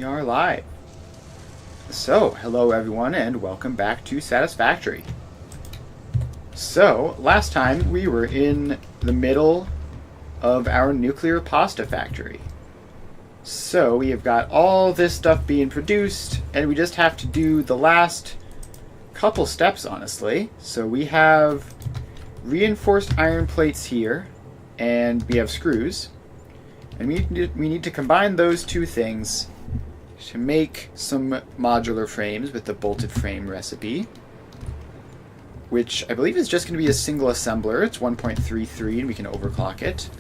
We are live. So, hello everyone and welcome back to Satisfactory. So, last time we were in the middle of our nuclear pasta factory. So, we have got all this stuff being produced and we just have to do the last couple steps, honestly. So, we have reinforced iron plates here and we have screws. And we need to combine those two things to make some modular frames with the bolted frame recipe, which I believe is just going to be a single assembler. It's 1.33 and we can overclock it.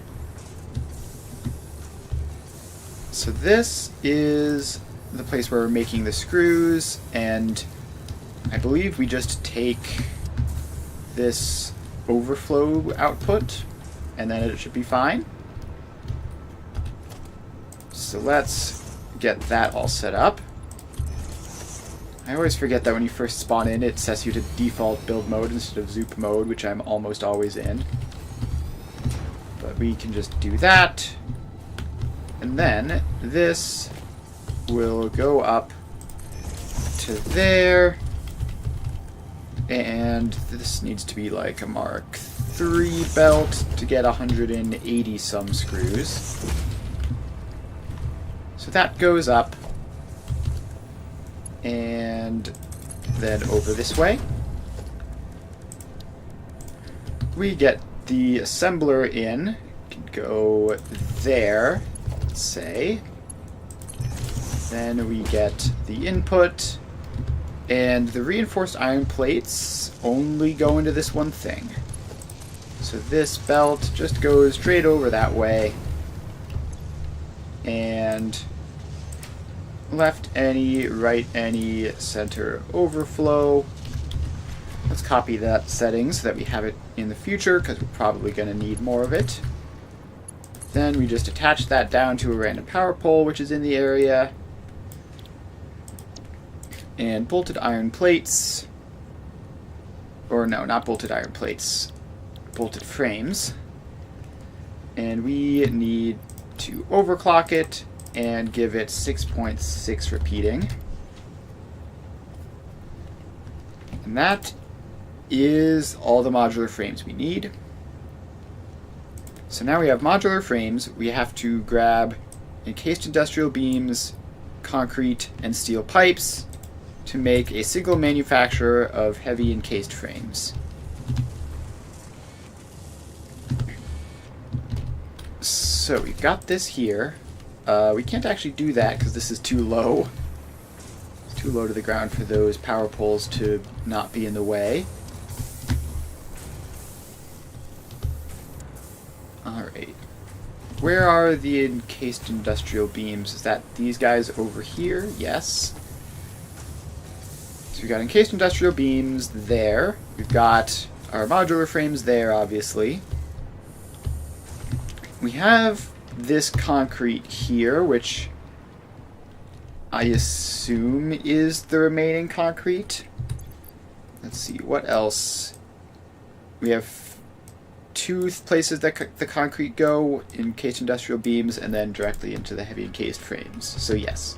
So this is the place where we're making the screws, and I believe we just take this overflow output and then it should be fine. So let's get that all set up. I always forget that when you first spawn in, it sets you to default build mode instead of Zoop mode, which I'm almost always in. But we can just do that. And then this will go up to there. And this needs to be like a Mark III belt to get 180 some screws. So that goes up, and then over this way. We get the assembler in, can go there, let's say. Then we get the input, and the reinforced iron plates only go into this one thing. So this belt just goes straight over that way, and left any, right any, center overflow. Let's copy that setting so that we have it in the future, because we're probably going to need more of it. Then we just attach that down to a random power pole which is in the area. And bolted iron plates, or no, not bolted iron plates, bolted frames. And we need to overclock it and give it 6.6 repeating. And that is all the modular frames we need. So now we have modular frames. We have to grab encased industrial beams, concrete, and steel pipes to make a single manufacturer of heavy encased frames. So we've got this here. We can't actually do that because this is too low. It's too low to the ground for those power poles to not be in the way. Alright. Where are the encased industrial beams? Is that these guys over here? Yes. So we've got encased industrial beams there. We've got our modular frames there, obviously. We have this concrete here, which I assume is the remaining concrete. Let's see, what else? We have two places that the concrete go, encased industrial beams, and then directly into the heavy encased frames. So yes,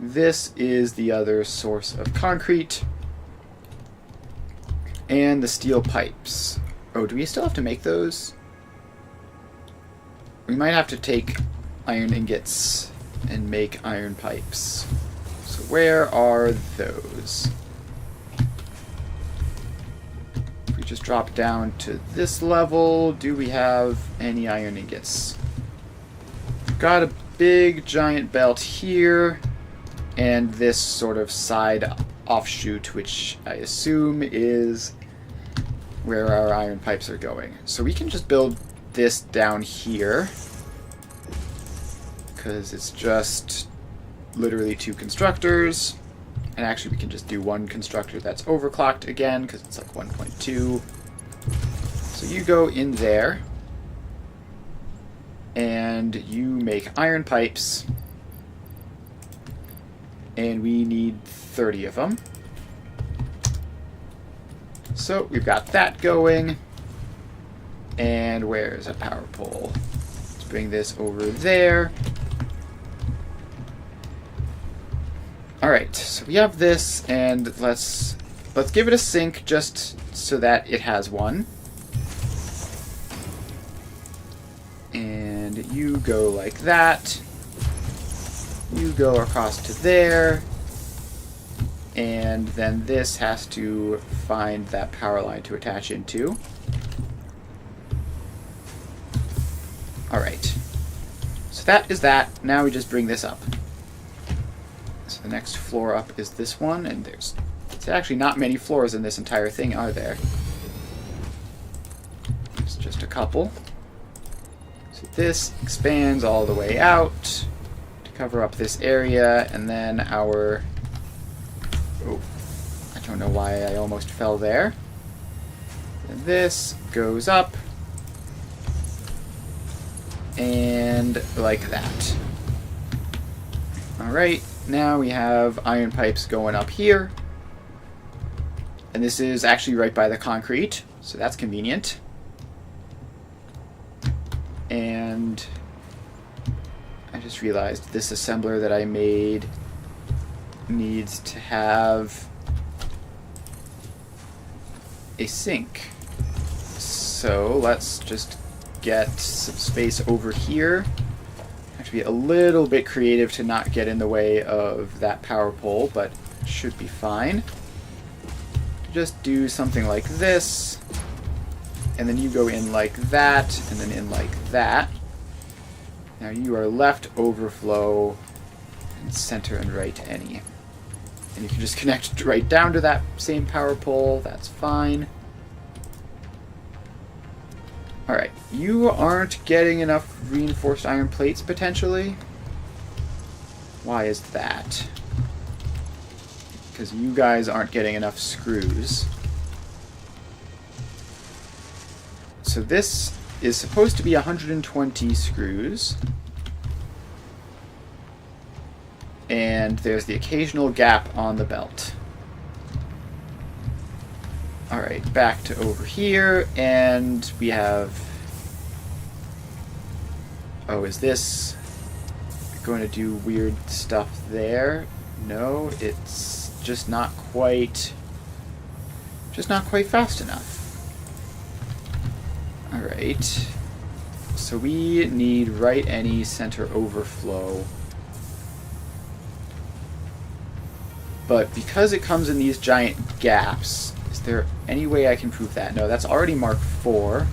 this is the other source of concrete. And the steel pipes. Oh, do we still have to make those? We might have to take iron ingots and make iron pipes. So where are those? If we just drop down to this level, do we have any iron ingots? We've got a big giant belt here, and this sort of side offshoot, which I assume is where our iron pipes are going. So we can just build this down here, because it's just literally two constructors, and actually we can just do one constructor that's overclocked again because it's like 1.2. So you go in there and you make iron pipes, and we need 30 of them. So we've got that going. And where's a power pole? Let's bring this over there. Alright, so we have this, and let's give it a sink just so that it has one. And you go like that. You go across to there. And then this has to find that power line to attach into. Alright. So that is that. Now we just bring this up. So the next floor up is this one, and there's actually not many floors in this entire thing, are there? It's just a couple. So this expands all the way out to cover up this area, and then our... Oh, I don't know why I almost fell there. And this goes up. And like that. Alright, now we have iron pipes going up here. And this is actually right by the concrete, so that's convenient. And I just realized this assembler that I made needs to have a sink. So let's just get some space over here. Have to be a little bit creative to not get in the way of that power pole, but it should be fine. Just do something like this, and then you go in like that, and then in like that. Now you are left overflow, and center and right any. And you can just connect right down to that same power pole, that's fine. Alright, you aren't getting enough reinforced iron plates, potentially. Why is that? Because you guys aren't getting enough screws. So this is supposed to be 120 screws. And there's the occasional gap on the belt. Alright, back to over here, and we have... Oh, is this going to do weird stuff there? No, it's just not quite fast enough. Alright, so we need right any center overflow. But because it comes in these giant gaps, is there any way I can prove that? No, that's already Mark 4.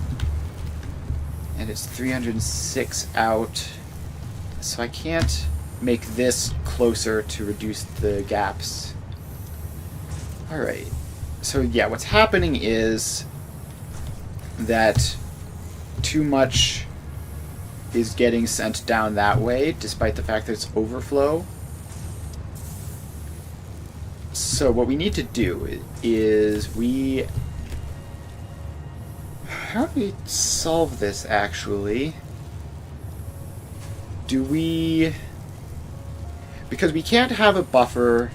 And it's 306 out. So I can't make this closer to reduce the gaps. Alright. So yeah, what's happening is that too much is getting sent down that way, despite the fact that it's overflow. So what we need to do is how do we solve this, actually? Because we can't have a buffer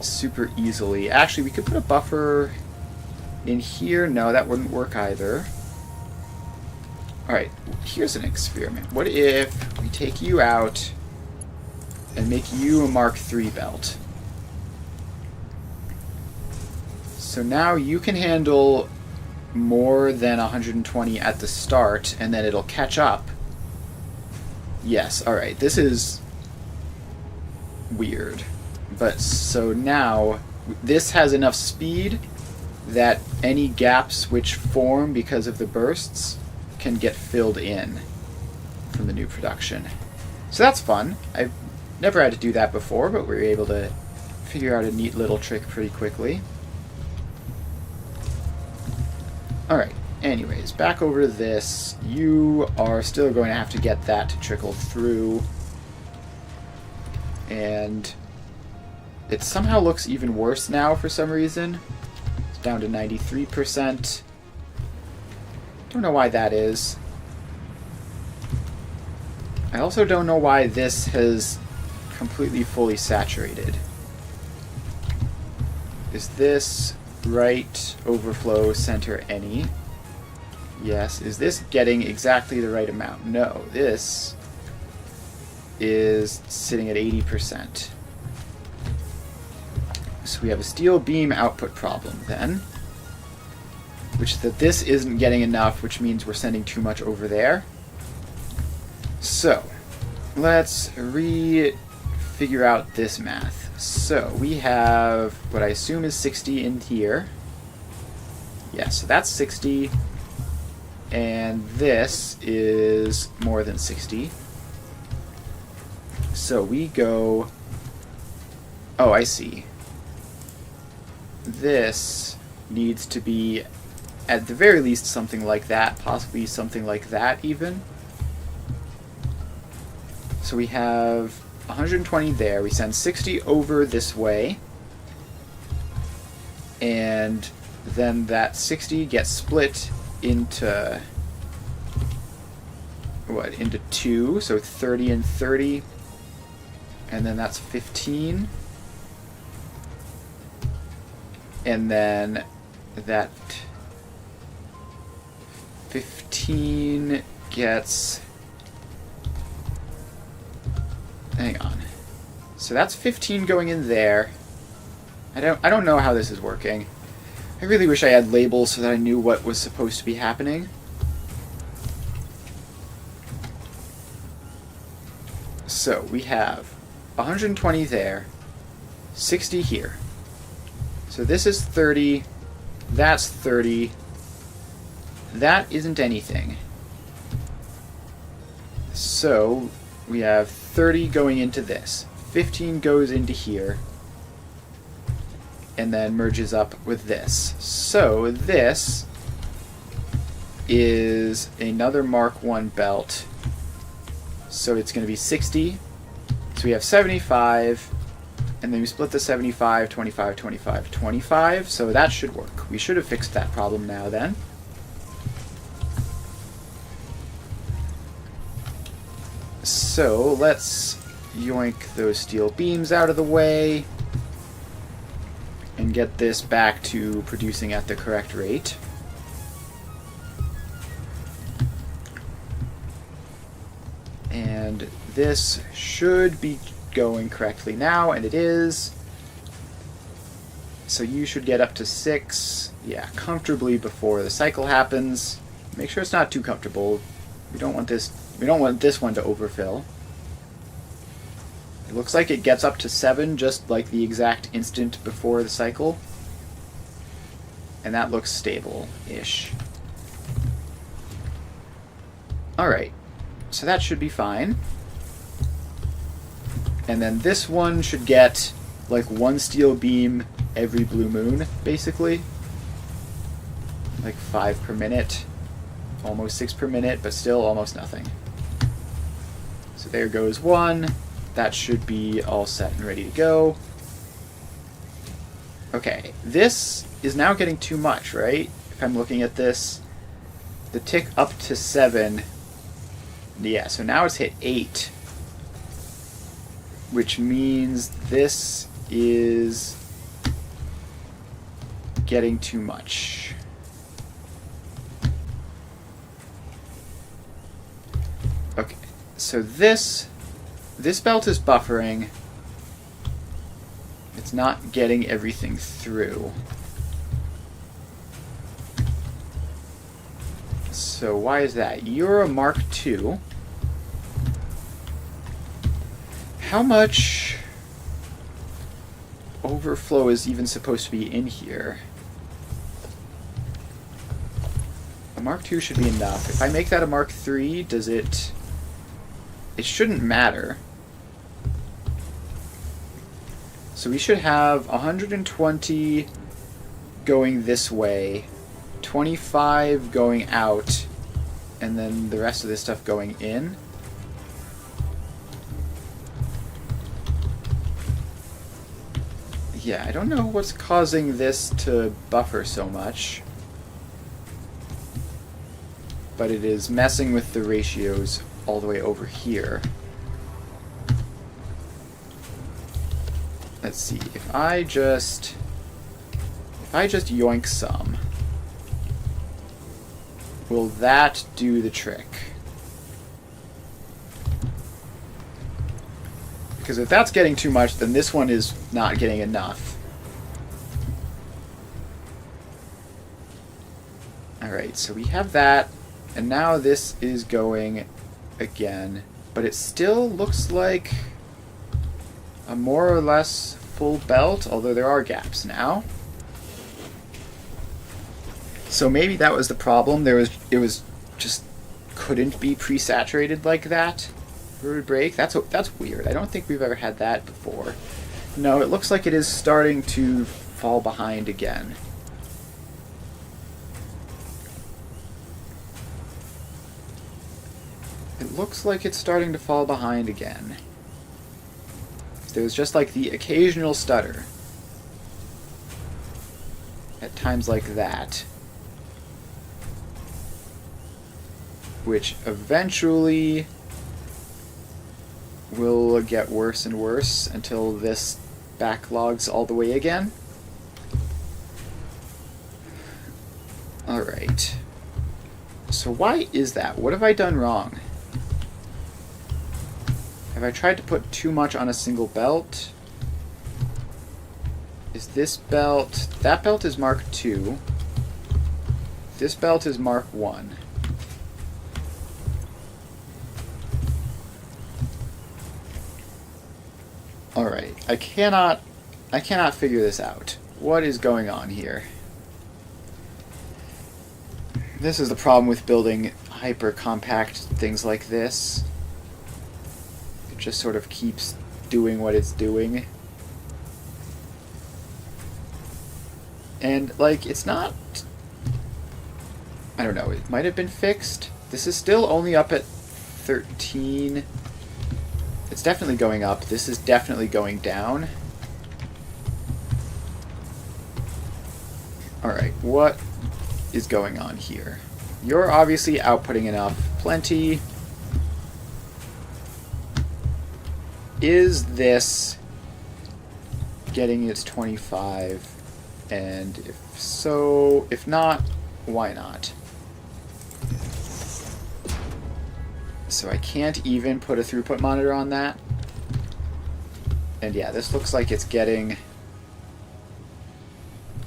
super easily. Actually, we could put a buffer in here. No, that wouldn't work either. Alright, here's an experiment. What if we take you out and make you a Mark III belt? So now you can handle more than 120 at the start, and then it'll catch up. Yes, alright, this is weird. But so now, this has enough speed that any gaps which form because of the bursts can get filled in from the new production. So that's fun. I've never had to do that before, but we were able to figure out a neat little trick pretty quickly. Alright, anyways, back over to this. You are still going to have to get that to trickle through. And it somehow looks even worse now for some reason. It's down to 93%. Don't know why that is. I also don't know why this has completely fully saturated. Is this right overflow center any? Yes. Is this getting exactly the right amount? No. This is sitting at 80%. So we have a steel beam output problem then, which is that this isn't getting enough, which means we're sending too much over there. So let's figure out this math. So we have what I assume is 60 in here. Yeah, so that's 60. And this is more than 60. So we go... Oh, I see. This needs to be, at the very least, something like that. Possibly something like that, even. So we have 120 there. We send 60 over this way. And then that 60 gets split into... what? Into 2. So 30 and 30. And then that's 15. And then that 15 gets... Hang on. So that's 15 going in there. I don't know how this is working. I really wish I had labels so that I knew what was supposed to be happening. So we have 120 there, 60 here. So this is 30, that's 30, that isn't anything. So we have 30 going into this, 15 goes into here, and then merges up with this. So this is another Mark 1 belt. So it's going to be 60. So we have 75. And then we split the 75, 25, 25, 25. So that should work. We should have fixed that problem now then. So let's yoink those steel beams out of the way and get this back to producing at the correct rate. And this should be going correctly now, and it is. So you should get up to 6, yeah, comfortably before the cycle happens. Make sure it's not too comfortable. We don't want this one to overfill. It looks like it gets up to 7 just like the exact instant before the cycle. And that looks stable-ish. Alright, so that should be fine. And then this one should get like 1 steel beam every blue moon, basically. Like 5 per minute. Almost 6 per minute, but still almost nothing. So there goes 1. That should be all set and ready to go. Okay, this is now getting too much, right? If I'm looking at this, the tick up to 7. Yeah, so now it's hit 8. Which means this is getting too much. Okay, so this belt is buffering. It's not getting everything through. So why is that? You're a Mark II. How much overflow is even supposed to be in here? A Mark II should be enough. If I make that a Mark III, does it... It shouldn't matter. So we should have 120 going this way, 25 going out, and then the rest of this stuff going in. Yeah, I don't know what's causing this to buffer so much, but it is messing with the ratios all the way over here. Let's see, if I just yoink some, will that do the trick? Because if that's getting too much, then this one is not getting enough. Alright, so we have that, and now this is going again. But it still looks like a more or less full belt, although there are gaps now. So maybe that was the problem. It was just couldn't be pre-saturated like that. It would break. That's weird. I don't think we've ever had that before. No, it looks like it is starting to fall behind again. It looks like it's starting to fall behind again. There's just like the occasional stutter at times like that, which eventually will get worse and worse until this backlogs all the way again. Alright. So why is that? What have I done wrong? Have I tried to put too much on a single belt? Is this belt... That belt is Mark 2. This belt is Mark 1. Alright, I cannot figure this out. What is going on here? This is the problem with building hyper-compact things like this. It just sort of keeps doing what it's doing. And, like, it's not... I don't know, it might have been fixed. This is still only up at 13... It's definitely going up. This is definitely going down. Alright, what is going on here? You're obviously outputting enough. Plenty. Is this getting its 25? And if so, if not, why not? So I can't even put a throughput monitor on that. And yeah, this looks like it's getting...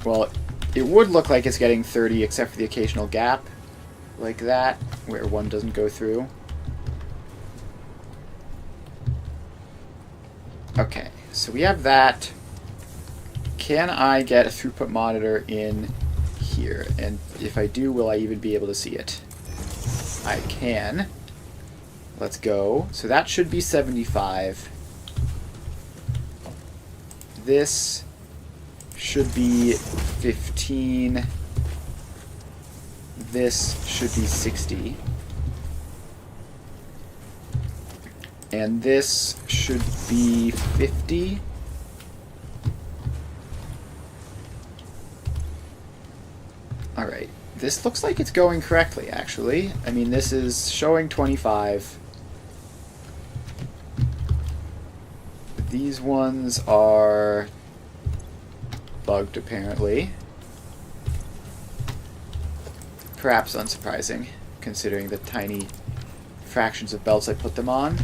Well, it would look like it's getting 30 except for the occasional gap. Like that, where one doesn't go through. Okay, so we have that. Can I get a throughput monitor in here? And if I do, will I even be able to see it? I can. Let's go. So that should be 75. This should be 15. This should be 60. And this should be 50. Alright. This looks like it's going correctly, actually. I mean, this is showing 25. These ones are bugged, apparently. Perhaps unsurprising, considering the tiny fractions of belts I put them on.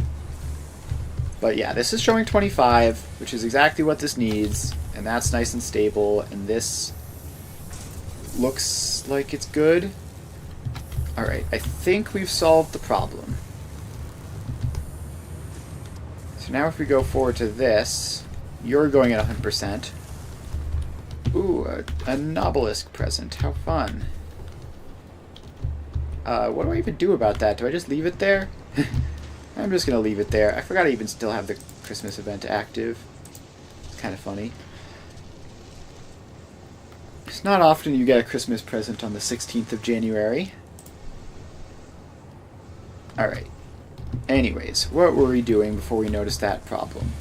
But yeah, this is showing 25, which is exactly what this needs, and that's nice and stable, and this looks like it's good. Alright, I think we've solved the problem. So now if we go forward to this, you're going at 100%. Ooh, a Nobelisk present. How fun. What do I even do about that? Do I just leave it there? I'm just going to leave it there. I forgot I even still have the Christmas event active. It's kind of funny. It's not often you get a Christmas present on the 16th of January. Alright. Anyways, what were we doing before we noticed that problem?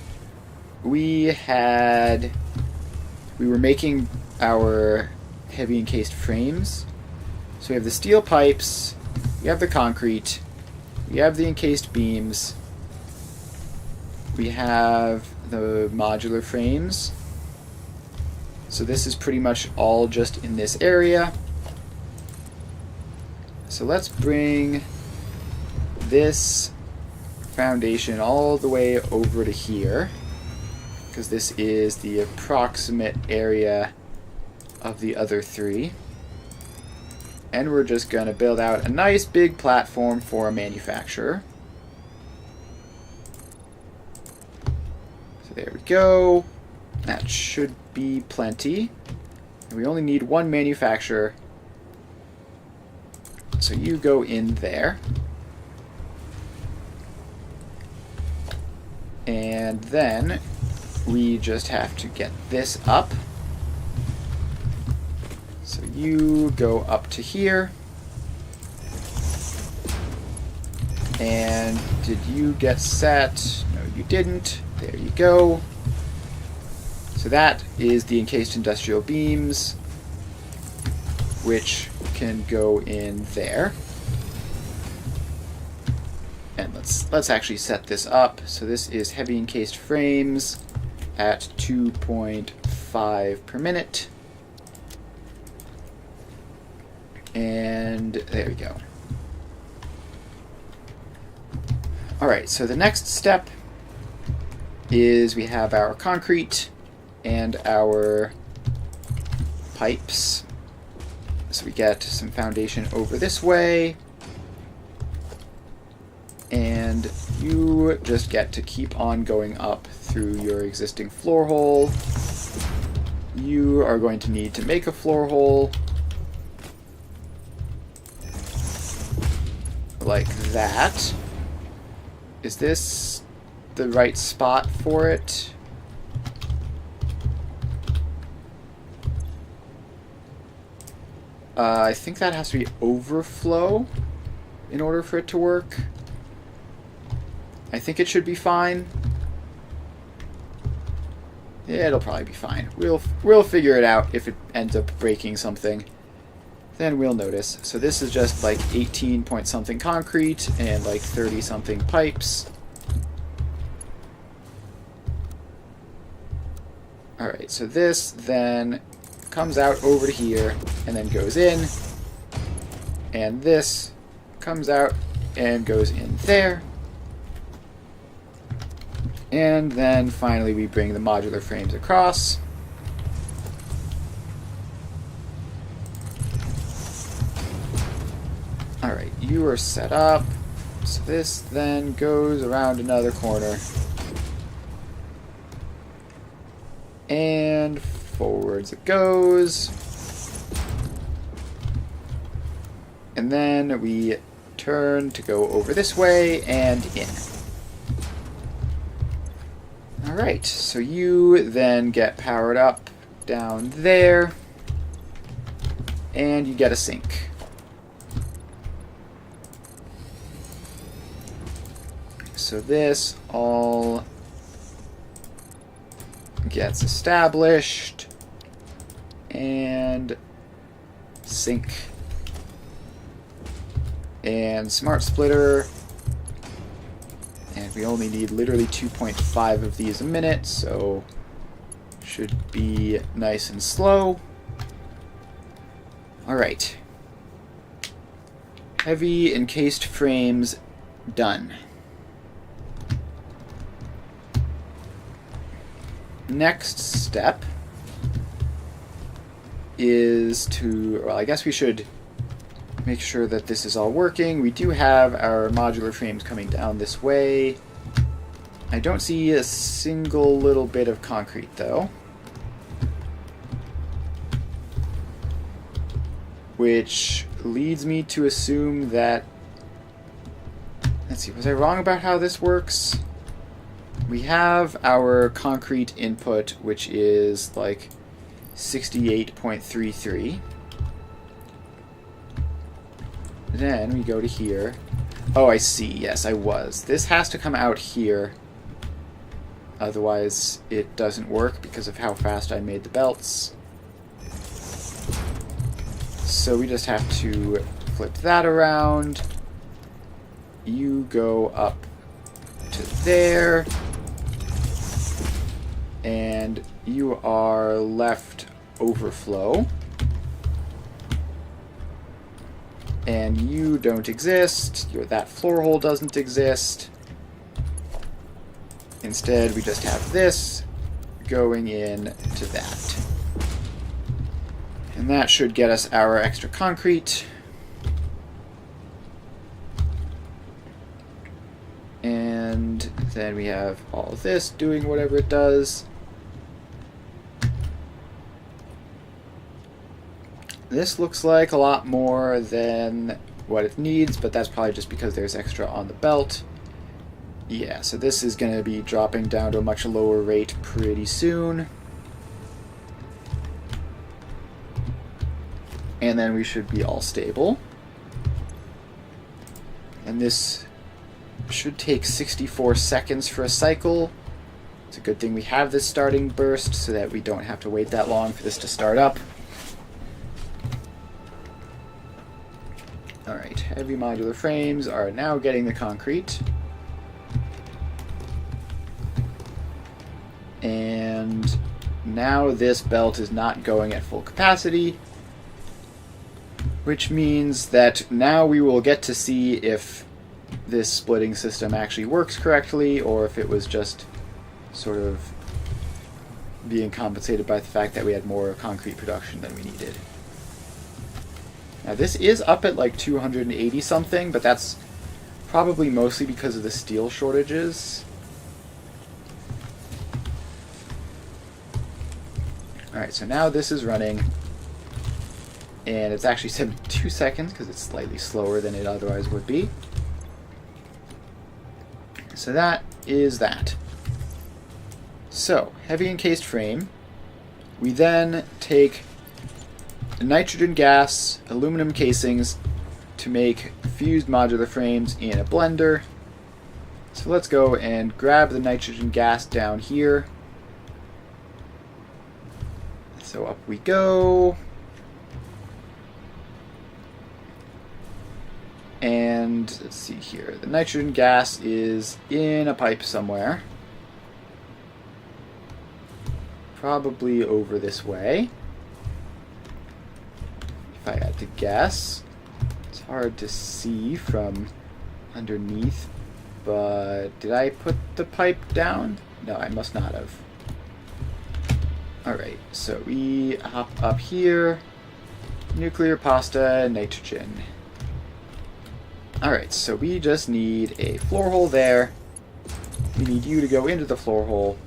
We were making our heavy encased frames. So we have the steel pipes, we have the concrete, we have the encased beams, we have the modular frames. So this is pretty much all just in this area. So let's bring this foundation all the way over to here, because this is the approximate area of the other three. And we're just going to build out a nice big platform for a manufacturer. So there we go. That should be plenty. And we only need one manufacturer. So you go in there. And then we just have to get this up. So you go up to here. And did you get set? No, you didn't. There you go. So that is the encased industrial beams, which can go in there. And let's actually set this up. So this is heavy encased frames at 2.5 per minute. And there we go. Alright, so the next step is we have our concrete and our pipes. So we get some foundation over this way. And you just get to keep on going up through your existing floor hole. You are going to need to make a floor hole like that. Is this the right spot for it? I think that has to be overflow in order for it to work. I think it should be fine. Yeah, it'll probably be fine. We'll figure it out. If it ends up breaking something, then we'll notice. So this is just like 18 point something concrete and like 30 something pipes. Alright, so this then comes out over to here and then goes in. And this comes out and goes in there. And then finally we bring the modular frames across. Alright, you are set up. So this then goes around another corner. And forwards it goes. And then we turn to go over this way and in. Alright, so you then get powered up down there, and you get a sink. So this all gets established, and sink, and smart splitter. And we only need literally 2.5 of these a minute, so should be nice and slow. Alright. Heavy encased frames done. Next step is to, well, I guess we should make sure that this is all working. We do have our modular frames coming down this way. I don't see a single little bit of concrete, though. Which leads me to assume that... Let's see, was I wrong about how this works? We have our concrete input, which is like 68.33. Then we go to here. Oh, I see. Yes, I was. This has to come out here. Otherwise, it doesn't work because of how fast I made the belts. So we just have to flip that around. You go up to there. And you are left overflow. And you don't exist. That floor hole doesn't exist. Instead, we just have this going in to that. And that should get us our extra concrete. And then we have all of this doing whatever it does. This looks like a lot more than what it needs, but that's probably just because there's extra on the belt. Yeah, so this is going to be dropping down to a much lower rate pretty soon. And then we should be all stable. And this should take 64 seconds for a cycle. It's a good thing we have this starting burst so that we don't have to wait that long for this to start up. Alright, heavy modular frames are now getting the concrete. And now this belt is not going at full capacity, which means that now we will get to see if this splitting system actually works correctly, or if it was just sort of being compensated by the fact that we had more concrete production than we needed. Now this is up at like 280 something, but that's probably mostly because of the steel shortages. Alright, so now this is running, and it's actually 72 seconds because it's slightly slower than it otherwise would be. So that is that. So, heavy encased frame. We then take nitrogen gas, aluminum casings to make fused modular frames in a blender. So let's go and grab the nitrogen gas down here. So up we go. And let's see here. The nitrogen gas is in a pipe somewhere. Probably over this way, if I had to guess. It's hard to see from underneath, but did I put the pipe down? No, I must not have. Alright, so we hop up here. Nuclear pasta, nitrogen. Alright, so we just need a floor hole there. We need you to go into the floor hole.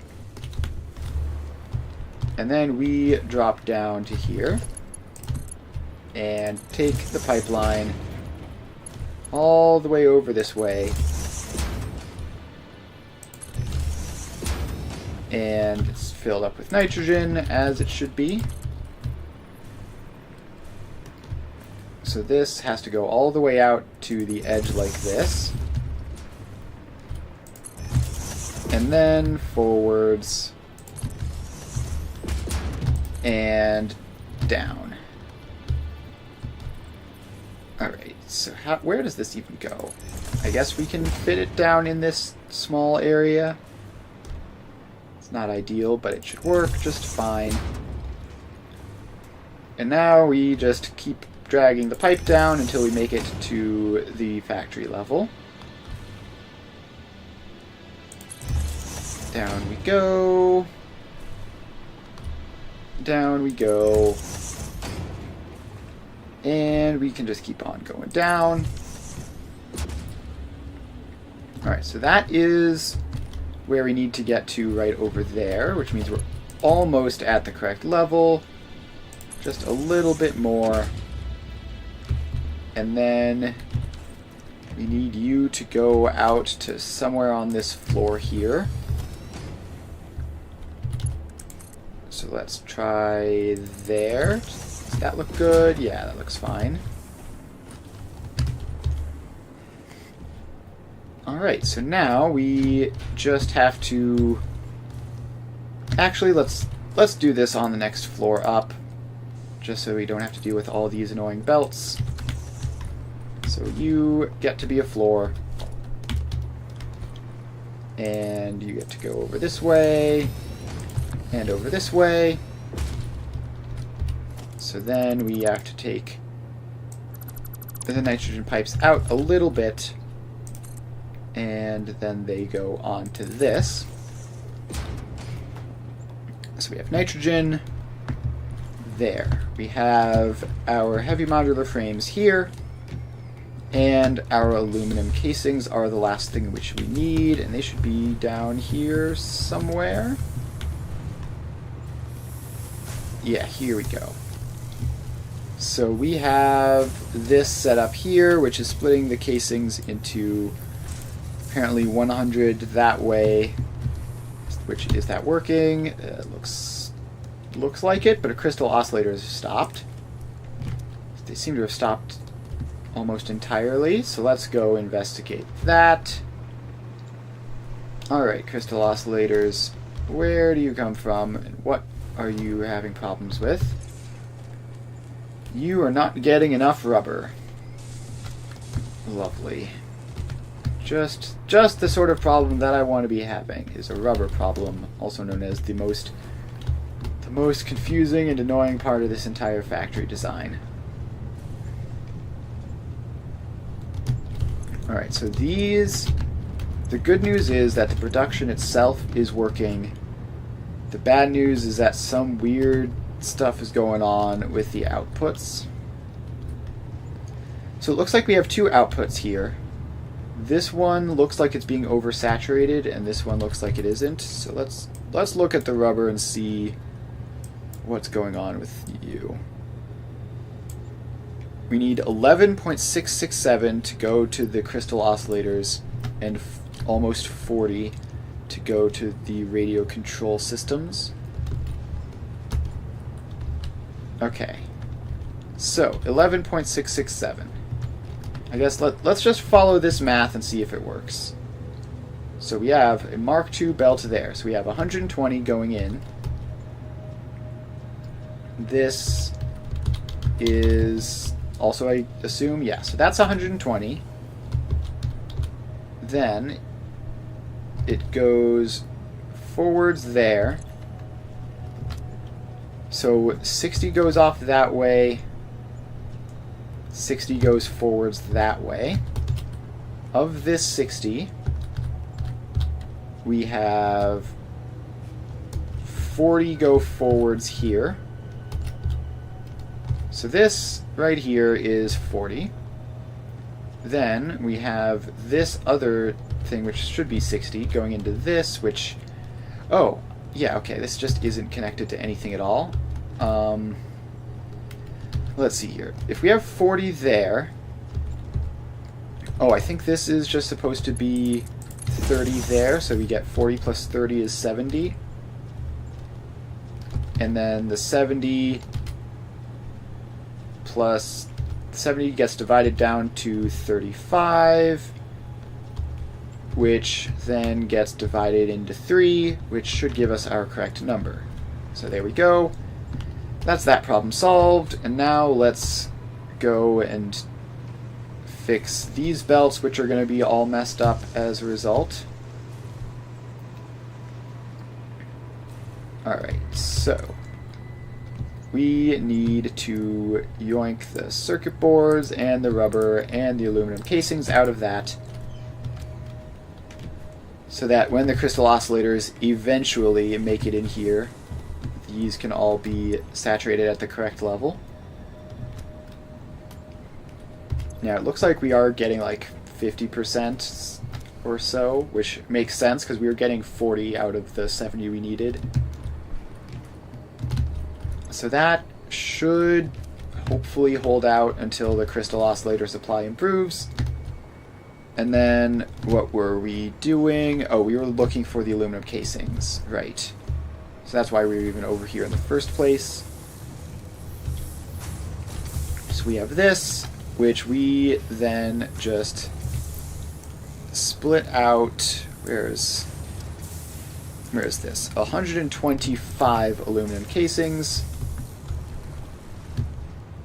And then we drop down to here and take the pipeline all the way over this way. And it's filled up with nitrogen, as it should be. So this has to go all the way out to the edge like this. And then forwards and down. Alright, so where does this even go? I guess we can fit it down in this small area. It's not ideal, but it should work just fine. And now we just keep dragging the pipe down until we make it to the factory level. Down we go. Down we go. And we can just keep on going down. Alright, so that is where we need to get to right over there, which means we're almost at the correct level. Just a little bit more. And then we need you to go out to somewhere on this floor here. So let's try there. Does that look good? Yeah, that looks fine. Alright, so now we just have to... Actually, let's do this on the next floor up, just so we don't have to deal with all these annoying belts. So you get to be a floor, and you get to go over this way, and over this way. So then we have to take the nitrogen pipes out a little bit, and then they go on to this. So we have nitrogen there. We have our heavy modular frames here, and our aluminum casings are the last thing which we need, and they should be down here somewhere. Yeah, here we go. So we have this set up here, which is splitting the casings into apparently 100 that way. Which, is that working? Looks like it, but a crystal oscillator has stopped. They seem to have stopped almost entirely, so let's go investigate that. Alright, crystal oscillators, where do you come from, and what are you having problems with? You are not getting enough rubber. Lovely. Just the sort of problem that I want to be having is a rubber problem, also known as the most confusing and annoying part of this entire factory design. Alright, so the good news is that the production itself is working. The bad news is that some weird stuff is going on with the outputs. So it looks like we have two outputs here. This one looks like it's being oversaturated, and this one looks like it isn't. So let's look at the rubber and see what's going on with you. We need 11.667 to go to the crystal oscillators, and almost 40 to go to the radio control systems. Okay, so 11.667. I guess let's just follow this math and see if it works. So we have a Mark II belt there. So we have 120 going in. This is also, I assume, yeah, so that's 120. Then it goes forwards there. So 60 goes off that way. 60 goes forwards that way. Of this 60, we have 40 go forwards here. So this right here is 40. Then we have this other thing, which should be 60, going into this, which... Oh, yeah, okay, this just isn't connected to anything at all. Let's see here. If we have 40 there... Oh, I think this is just supposed to be 30 there, so we get 40 plus 30 is 70. And then the 70 plus 70 gets divided down to 35, which then gets divided into 3, which should give us our correct number. So there we go. That's that problem solved, and now let's go and fix these belts, which are going to be all messed up as a result. Alright, so we need to yoink the circuit boards and the rubber and the aluminum casings out of that, so that when the crystal oscillators eventually make it in here, these can all be saturated at the correct level. Now it looks like we are getting like 50% or so, which makes sense because we were getting 40 out of the 70 we needed. So that should hopefully hold out until the crystal oscillator supply improves. And then what were we doing? Oh, we were looking for the aluminum casings, right. So that's why we were even over here in the first place. So we have this, which we then just split out. Where is this? 125 aluminum casings,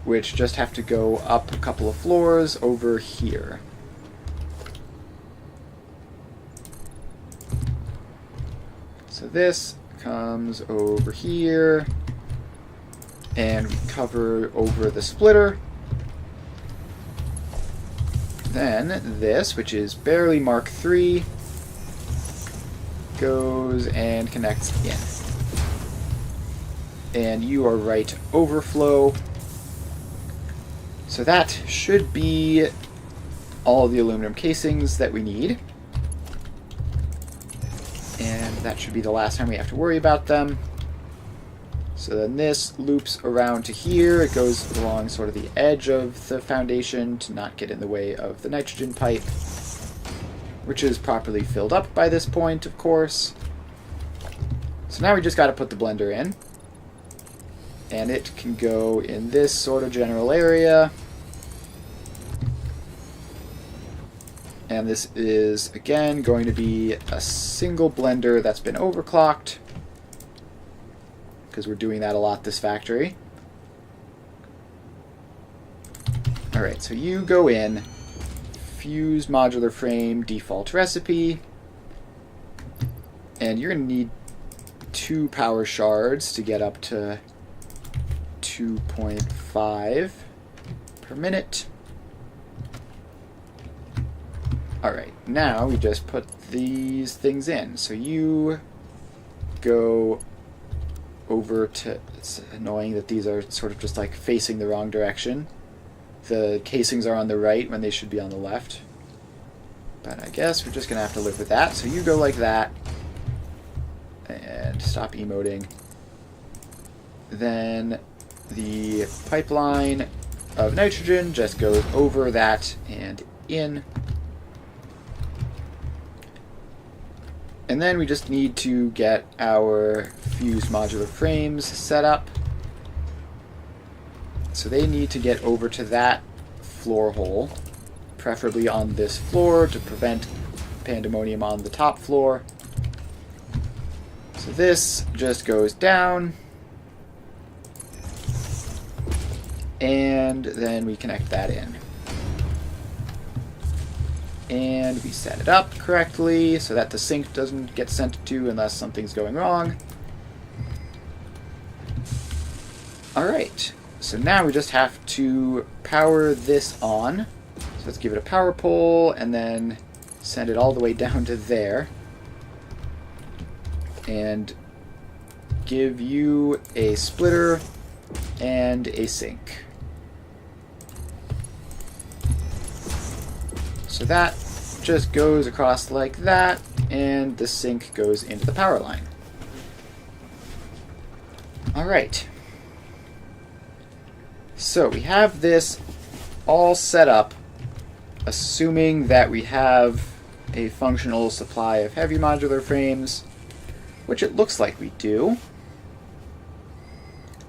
which just have to go up a couple of floors over here. So this comes over here, and we cover over the splitter. Then this, which is barely Mark III, goes and connects in. and you are right overflow. So that should be all the aluminum casings that we need. And that should be the last time we have to worry about them. So then this loops around to here. It goes along sort of the edge of the foundation to not get in the way of the nitrogen pipe, which is properly filled up by this point, of course. So now we just got to put the blender in. And it can go in this sort of general area. And this is, again, going to be a single blender that's been overclocked, because we're doing that a lot this factory. Alright, so you go in, fuse modular frame, default recipe, and you're going to need 2 power shards to get up to 2.5 per minute. Alright, now we just put these things in. So you go over to... It's annoying that these are sort of just like facing the wrong direction. The casings are on the right when they should be on the left. But I guess we're just going to have to live with that. So you go like that. And stop emoting. Then the pipeline of nitrogen just goes over that and in. And then we just need to get our fused modular frames set up. So they need to get over to that floor hole, preferably on this floor to prevent pandemonium on the top floor. So this just goes down. And then we connect that in. And we set it up correctly so that the sink doesn't get sent to unless something's going wrong. Alright, so now we just have to power this on. So let's give it a power pole and then send it all the way down to there. And give you a splitter and a sink. So that just goes across like that, and the sink goes into the power line. Alright. So we have this all set up, assuming that we have a functional supply of heavy modular frames, which it looks like we do.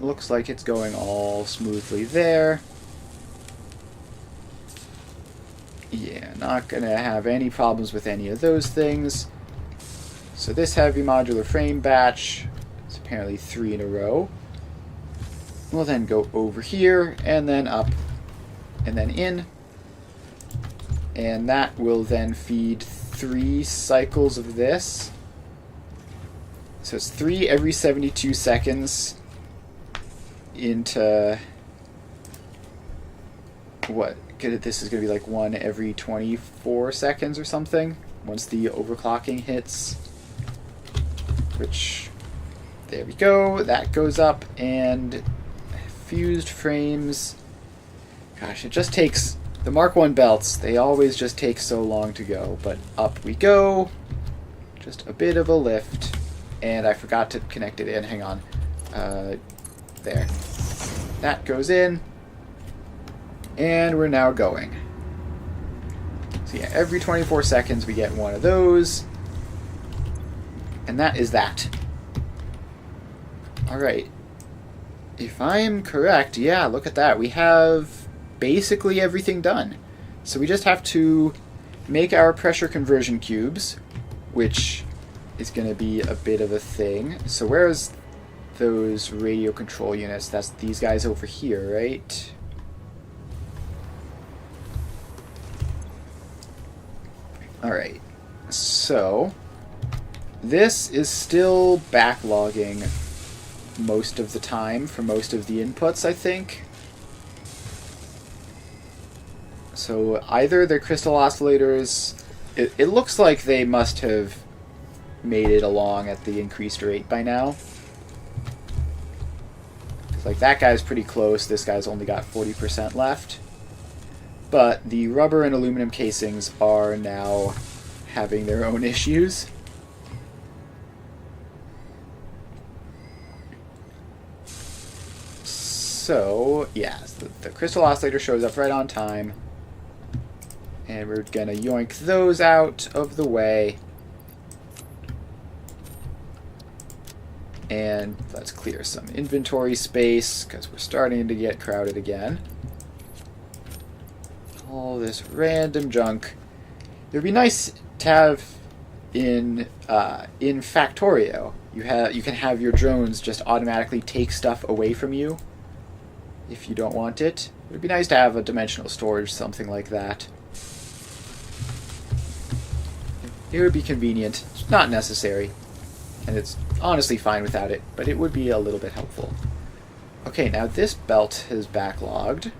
Looks like it's going all smoothly there. Yeah, not going to have any problems with any of those things. So this heavy modular frame batch, it's apparently 3 in a row. We'll then go over here, and then up, and then in. And that will then feed 3 cycles of this. So it's 3 every 72 seconds into... what? This is going to be like 1 every 24 seconds or something once the overclocking hits. Which, there we go. That goes up, and fused frames. Gosh, it just takes... the Mark 1 belts, they always just take so long to go. But up we go. Just a bit of a lift. And I forgot to connect it in. Hang on. There. That goes in. And we're now going. So yeah, every 24 seconds we get one of those. And that is that. Alright. If I'm correct, yeah, look at that. We have basically everything done. So we just have to make our pressure conversion cubes, which is going to be a bit of a thing. So where's those radio control units? That's these guys over here, right? Alright, so this is still backlogging most of the time for most of the inputs, I think. So either they're crystal oscillators, it looks like they must have made it along at the increased rate by now. Like, that guy's pretty close. This guy's only got 40% left. But the rubber and aluminum casings are now having their own issues. So, yeah, the crystal oscillator shows up right on time. And we're going to yoink those out of the way. And let's clear some inventory space, because we're starting to get crowded again. All this random junk. It would be nice to have in Factorio. You can have your drones just automatically take stuff away from you if you don't want it. It would be nice to have a dimensional storage, something like that. It would be convenient. It's not necessary. And it's honestly fine without it, but it would be a little bit helpful. Okay, now this belt has backlogged.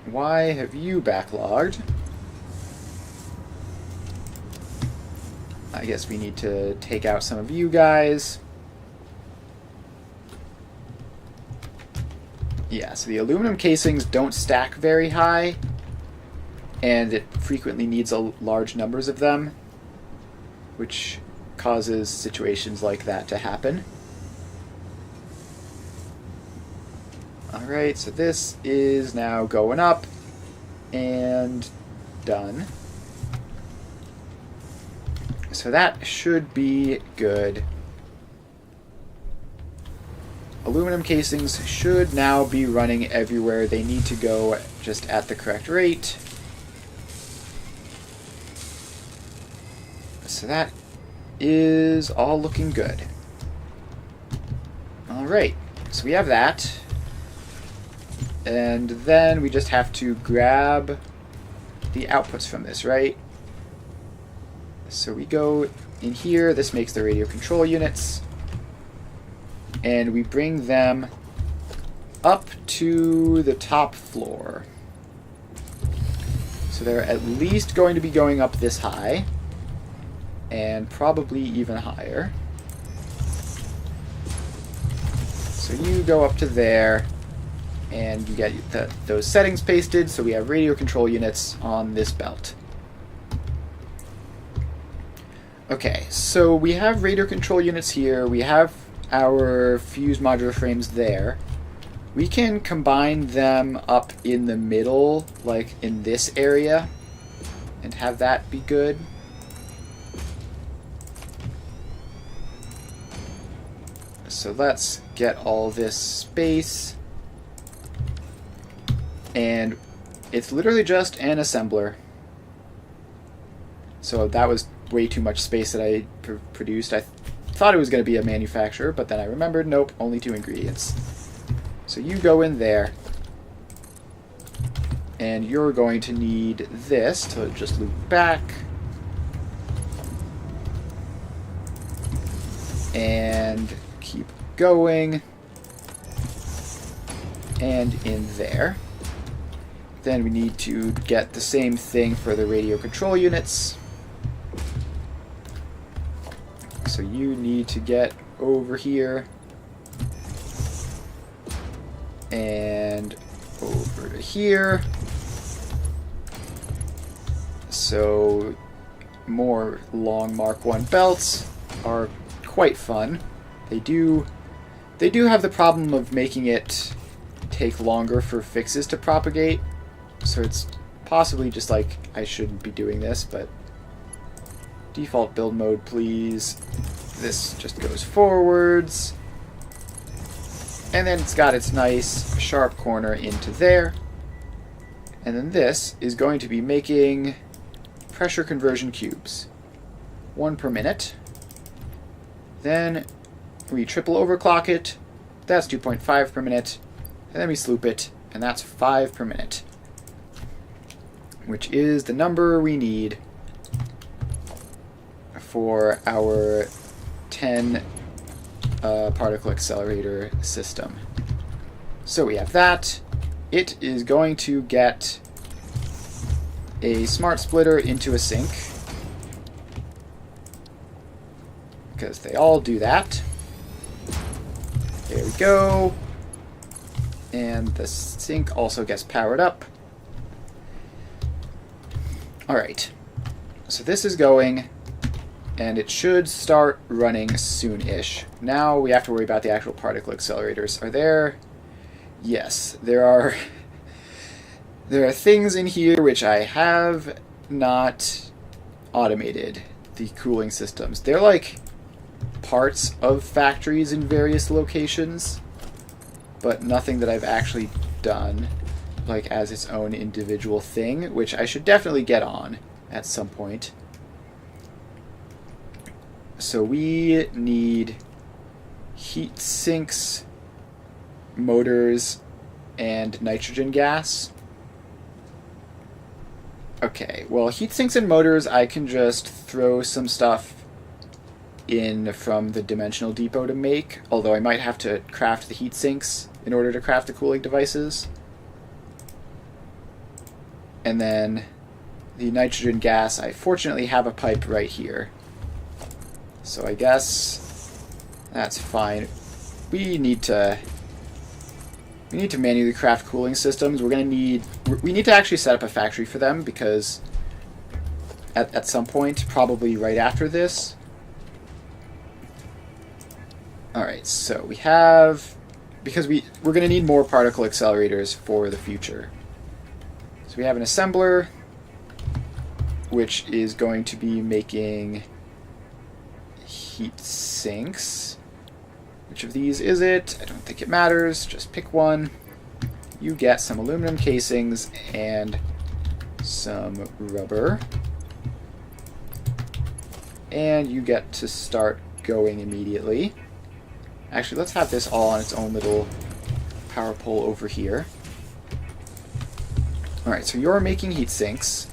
Why have you backlogged? I guess we need to take out some of you guys. Yeah, so the aluminum casings don't stack very high, and it frequently needs large numbers of them, which causes situations like that to happen. Alright, so this is now going up and done. So that should be good. Aluminum casings should now be running everywhere. They need to go just at the correct rate. So that is all looking good. Alright, so we have that. And then we just have to grab the outputs from this, right? So we go in here, this makes the radio control units, and we bring them up to the top floor. So they're at least going to be going up this high, and probably even higher. So you go up to there, and you get those settings pasted, so we have radio control units on this belt. Okay, so we have radio control units here, we have our fuse modular frames there. We can combine them up in the middle, like in this area, and have that be good. So let's get all this space. And it's literally just an assembler. So that was way too much space that I produced. I thought it was going to be a manufacturer, but then I remembered, nope, only 2 ingredients. So you go in there, and you're going to need this to just loop back. And keep going. And in there. Then we need to get the same thing for the radio control units. So you need to get over here and over to here. So more long Mark 1 belts are quite fun. They do have the problem of making it take longer for fixes to propagate. So it's possibly just like I shouldn't be doing this, but default build mode, please. This just goes forwards. And then it's got its nice sharp corner into there. And then this is going to be making pressure conversion cubes. 1 per minute. Then we triple overclock it. That's 2.5 per minute. And then we sloop it, and that's 5 per minute. Which is the number we need for our 10 particle accelerator system. So we have that. It is going to get a smart splitter into a sink, because they all do that. There There we go. And the sink also gets powered up. Alright. So this is going, and it should start running soon-ish. Now we have to worry about the actual particle accelerators. Are there... Yes, there are... There are things in here which I have not automated. The cooling systems. They're like parts of factories in various locations, but nothing that I've actually done like as its own individual thing, which I should definitely get on at some point. So we need heat sinks, motors, and nitrogen gas. Okay, well, heat sinks and motors, I can just throw some stuff in from the dimensional depot to make, although I might have to craft the heat sinks in order to craft the cooling devices. And then the nitrogen gas, I fortunately have a pipe right here. So I guess that's fine. We need to manually craft cooling systems. We need to actually set up a factory for them, because at some point, probably right after this. Alright, so we have... Because we're going to need more particle accelerators for the future. So we have an assembler, which is going to be making heat sinks. Which of these is it? I don't think it matters. Just pick one. You get some aluminum casings and some rubber. And you get to start going immediately. Actually, let's have this all on its own little power pole over here. Alright, so you're making heat sinks.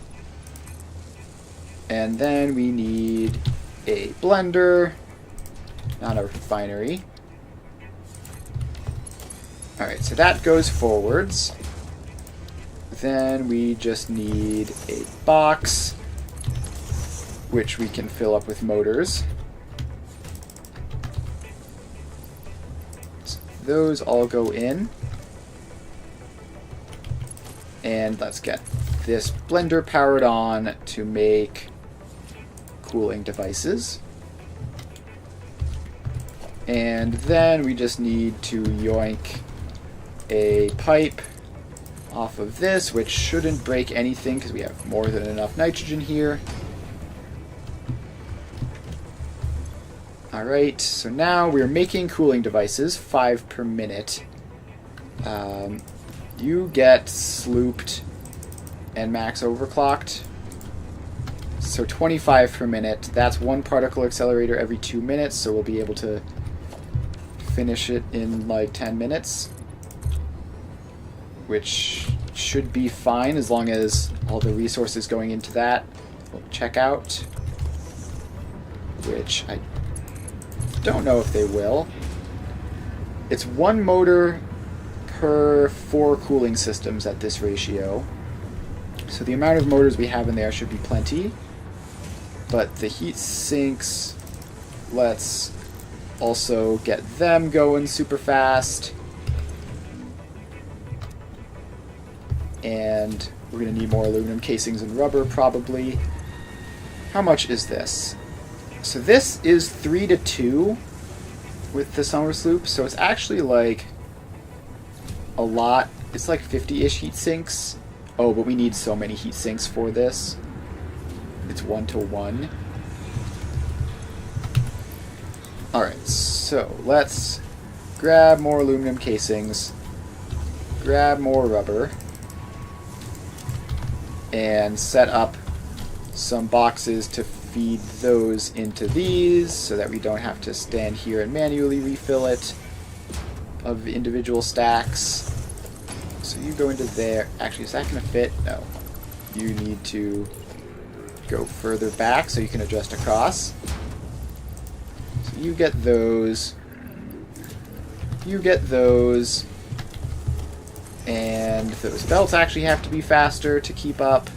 And then we need a blender, not a refinery. Alright, so that goes forwards. Then we just need a box, which we can fill up with motors. So those all go in. And let's get this blender powered on to make cooling devices. And then we just need to yoink a pipe off of this, which shouldn't break anything because we have more than enough nitrogen here. Alright, so now we're making cooling devices, 5 per minute. You get slooped and max overclocked. So 25 per minute. That's one particle accelerator every 2 minutes, so we'll be able to finish it in like 10 minutes. Which should be fine as long as all the resources going into that will check out. Which I don't know if they will. It's one motor per 4 cooling systems at this ratio. So the amount of motors we have in there should be plenty. But the heat sinks, let's also get them going super fast. And we're going to need more aluminum casings and rubber, probably. How much is this? So this is 3 to 2 with the summer sloop, so it's actually like a lot. It's like 50-ish heat sinks. Oh, but we need so many heat sinks for this. It's 1 to 1. Alright, so let's grab more aluminum casings, grab more rubber, and set up some boxes to feed those into these so that we don't have to stand here and manually refill it of individual stacks. So you go into there. Actually, is that going to fit? No. You need to go further back so you can adjust across. So you get those. You get those. And those belts actually have to be faster to keep up.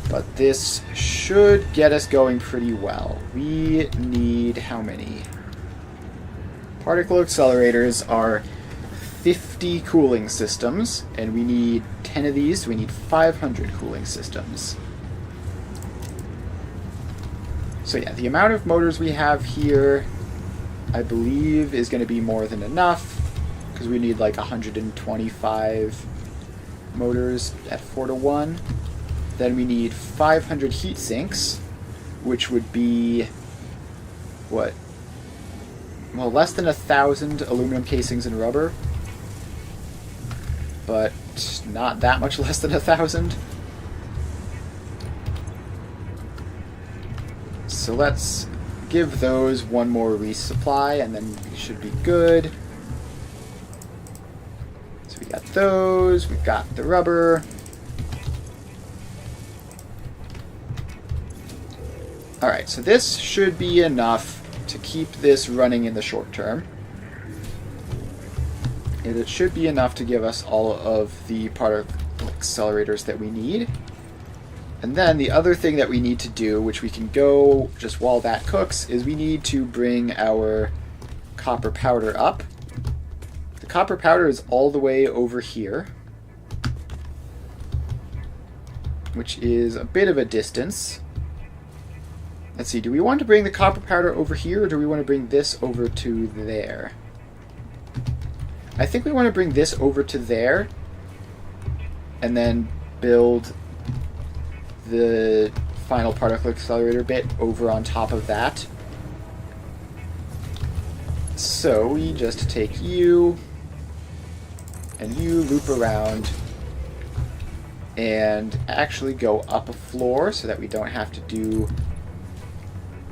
But this should get us going pretty well. We need how many? particle accelerators are 50 cooling systems, and we need 10 of these, so we need 500 cooling systems. So yeah, the amount of motors we have here, I believe, is going to be more than enough, because we need like 125 motors at 4-to-1. Then we need 500 heat sinks, which would be, what? Well, less than 1,000 aluminum casings and rubber, but not that much less than 1,000. So let's give those one more resupply, and then we should be good. So we got those, we've got the rubber. Alright, so this should be enough to keep this running in the short term. And it should be enough to give us all of the particle accelerators that we need. And then the other thing that we need to do, which we can go just while that cooks, is we need to bring our copper powder up. The copper powder is all the way over here, which is a bit of a distance. Let's see, do we want to bring the copper powder over here, or do we want to bring this over to there? I think we want to bring this over to there, and then build the final particle accelerator bit over on top of that. So we just take you, and you loop around, and actually go up a floor so that we don't have to do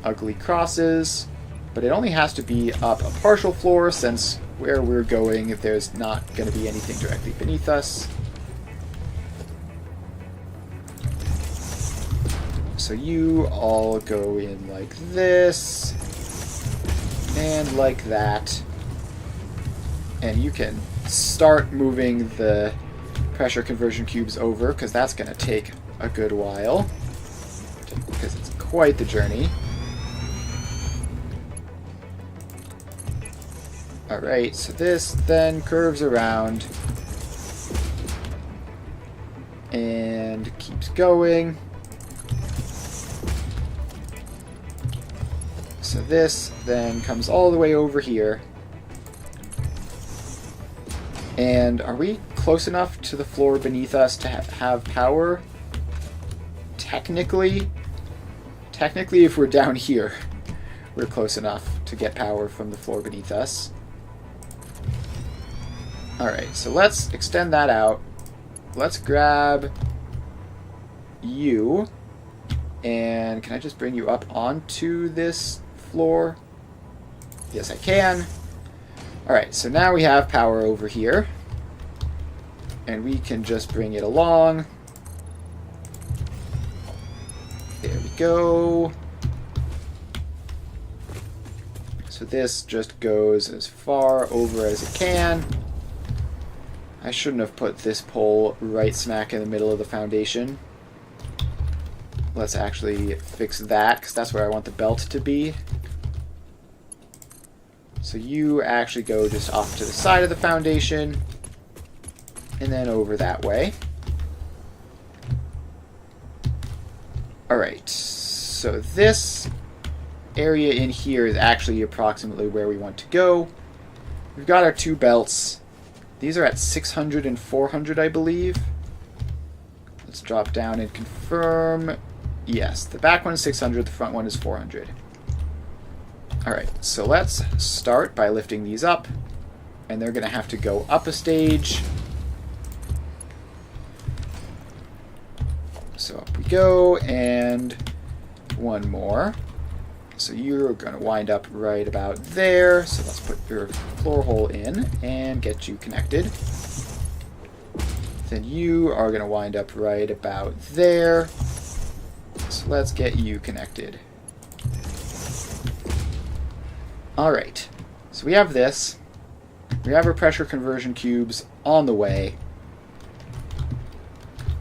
ugly crosses, but it only has to be up a partial floor, since where we're going, if there's not going to be anything directly beneath us. So you all go in like this, and like that, and you can start moving the pressure conversion cubes over, because that's going to take a good while, because it's quite the journey. Alright, so this then curves around and keeps going. So this then comes all the way over here. And are we close enough to the floor beneath us to have power? Technically, if we're down here, we're close enough to get power from the floor beneath us. Alright, so let's extend that out. Let's grab you. And can I just bring you up onto this floor? Yes, I can. Alright, so now we have power over here. And we can just bring it along. There we go. So this just goes as far over as it can. I shouldn't have put this pole right smack in the middle of the foundation. Let's actually fix that, because that's where I want the belt to be. So you actually go just off to the side of the foundation, and then over that way. Alright, so this area in here is actually approximately where we want to go. We've got our two belts. These are at 600 and 400, I believe. Let's drop down and confirm. Yes, the back one is 600, the front one is 400. Alright, so let's start by lifting these up. And they're going to have to go up a stage. So up we go, and one more. So you're going to wind up right about there. So let's put your floor hole in and get you connected. Then you are going to wind up right about there. So let's get you connected. Alright, so we have this. We have our pressure conversion cubes on the way.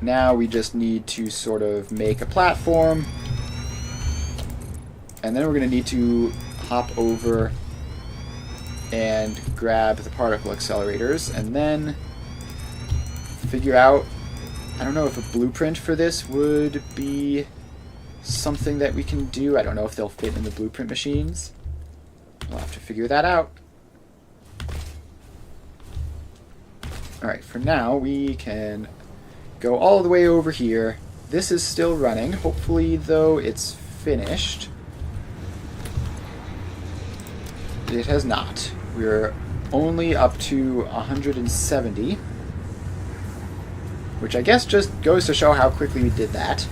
Now we just need to sort of make a platform. And then we're going to need to hop over and grab the particle accelerators, and then figure out, I don't know if a blueprint for this would be something that we can do. I don't know if they'll fit in the blueprint machines. We'll have to figure that out. Alright, for now we can go all the way over here. This is still running. Hopefully, though, it's finished. It has not. We're only up to 170. Which I guess just goes to show how quickly we did that.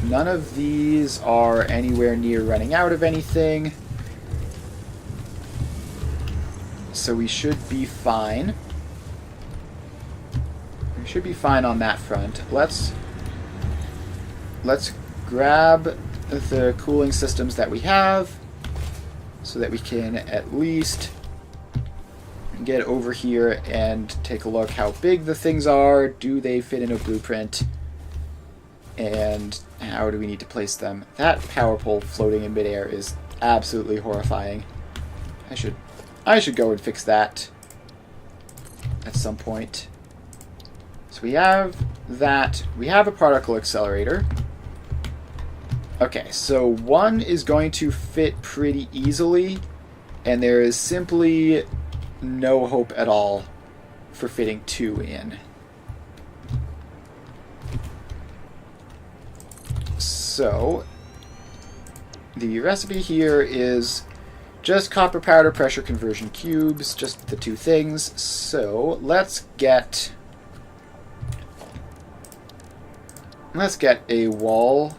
None of these are anywhere near running out of anything. So we should be fine. We should be fine on that front. Let's grab the cooling systems that we have so that we can at least get over here and take a look how big the things are. Do they fit in a blueprint? And how do we need to place them? That power pole floating in midair is absolutely horrifying. I should go and fix that at some point. So we have that. We have a particle accelerator. Okay, so one is going to fit pretty easily, and there is simply no hope at all for fitting two in. So the recipe here is just copper powder pressure conversion cubes, just the two things. So let's get a wall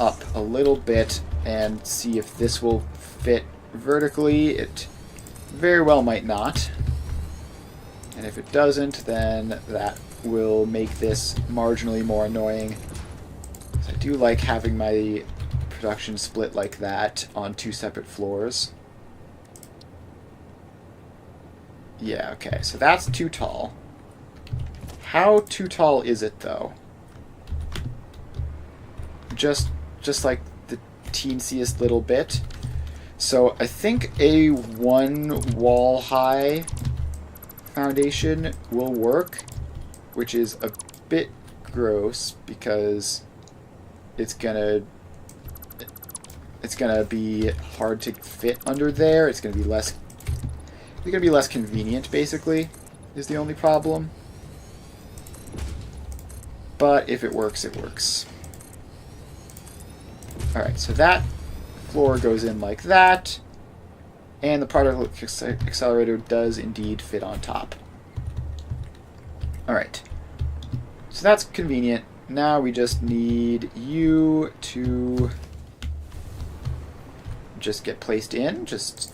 up a little bit and see if this will fit vertically. It very well might not. And if it doesn't, then that will make this marginally more annoying. I do like having my production split like that on two separate floors. Yeah, okay, so that's too tall. How too tall is it, though? Just like the teensiest little bit. So I think a one wall high foundation will work, which is a bit gross because it's gonna be hard to fit under there. It's gonna be less convenient, basically, is the only problem. But if it works, it works. Alright, so that floor goes in like that, and the particle accelerator does indeed fit on top. Alright, so that's convenient. Now we just need you to just get placed in, just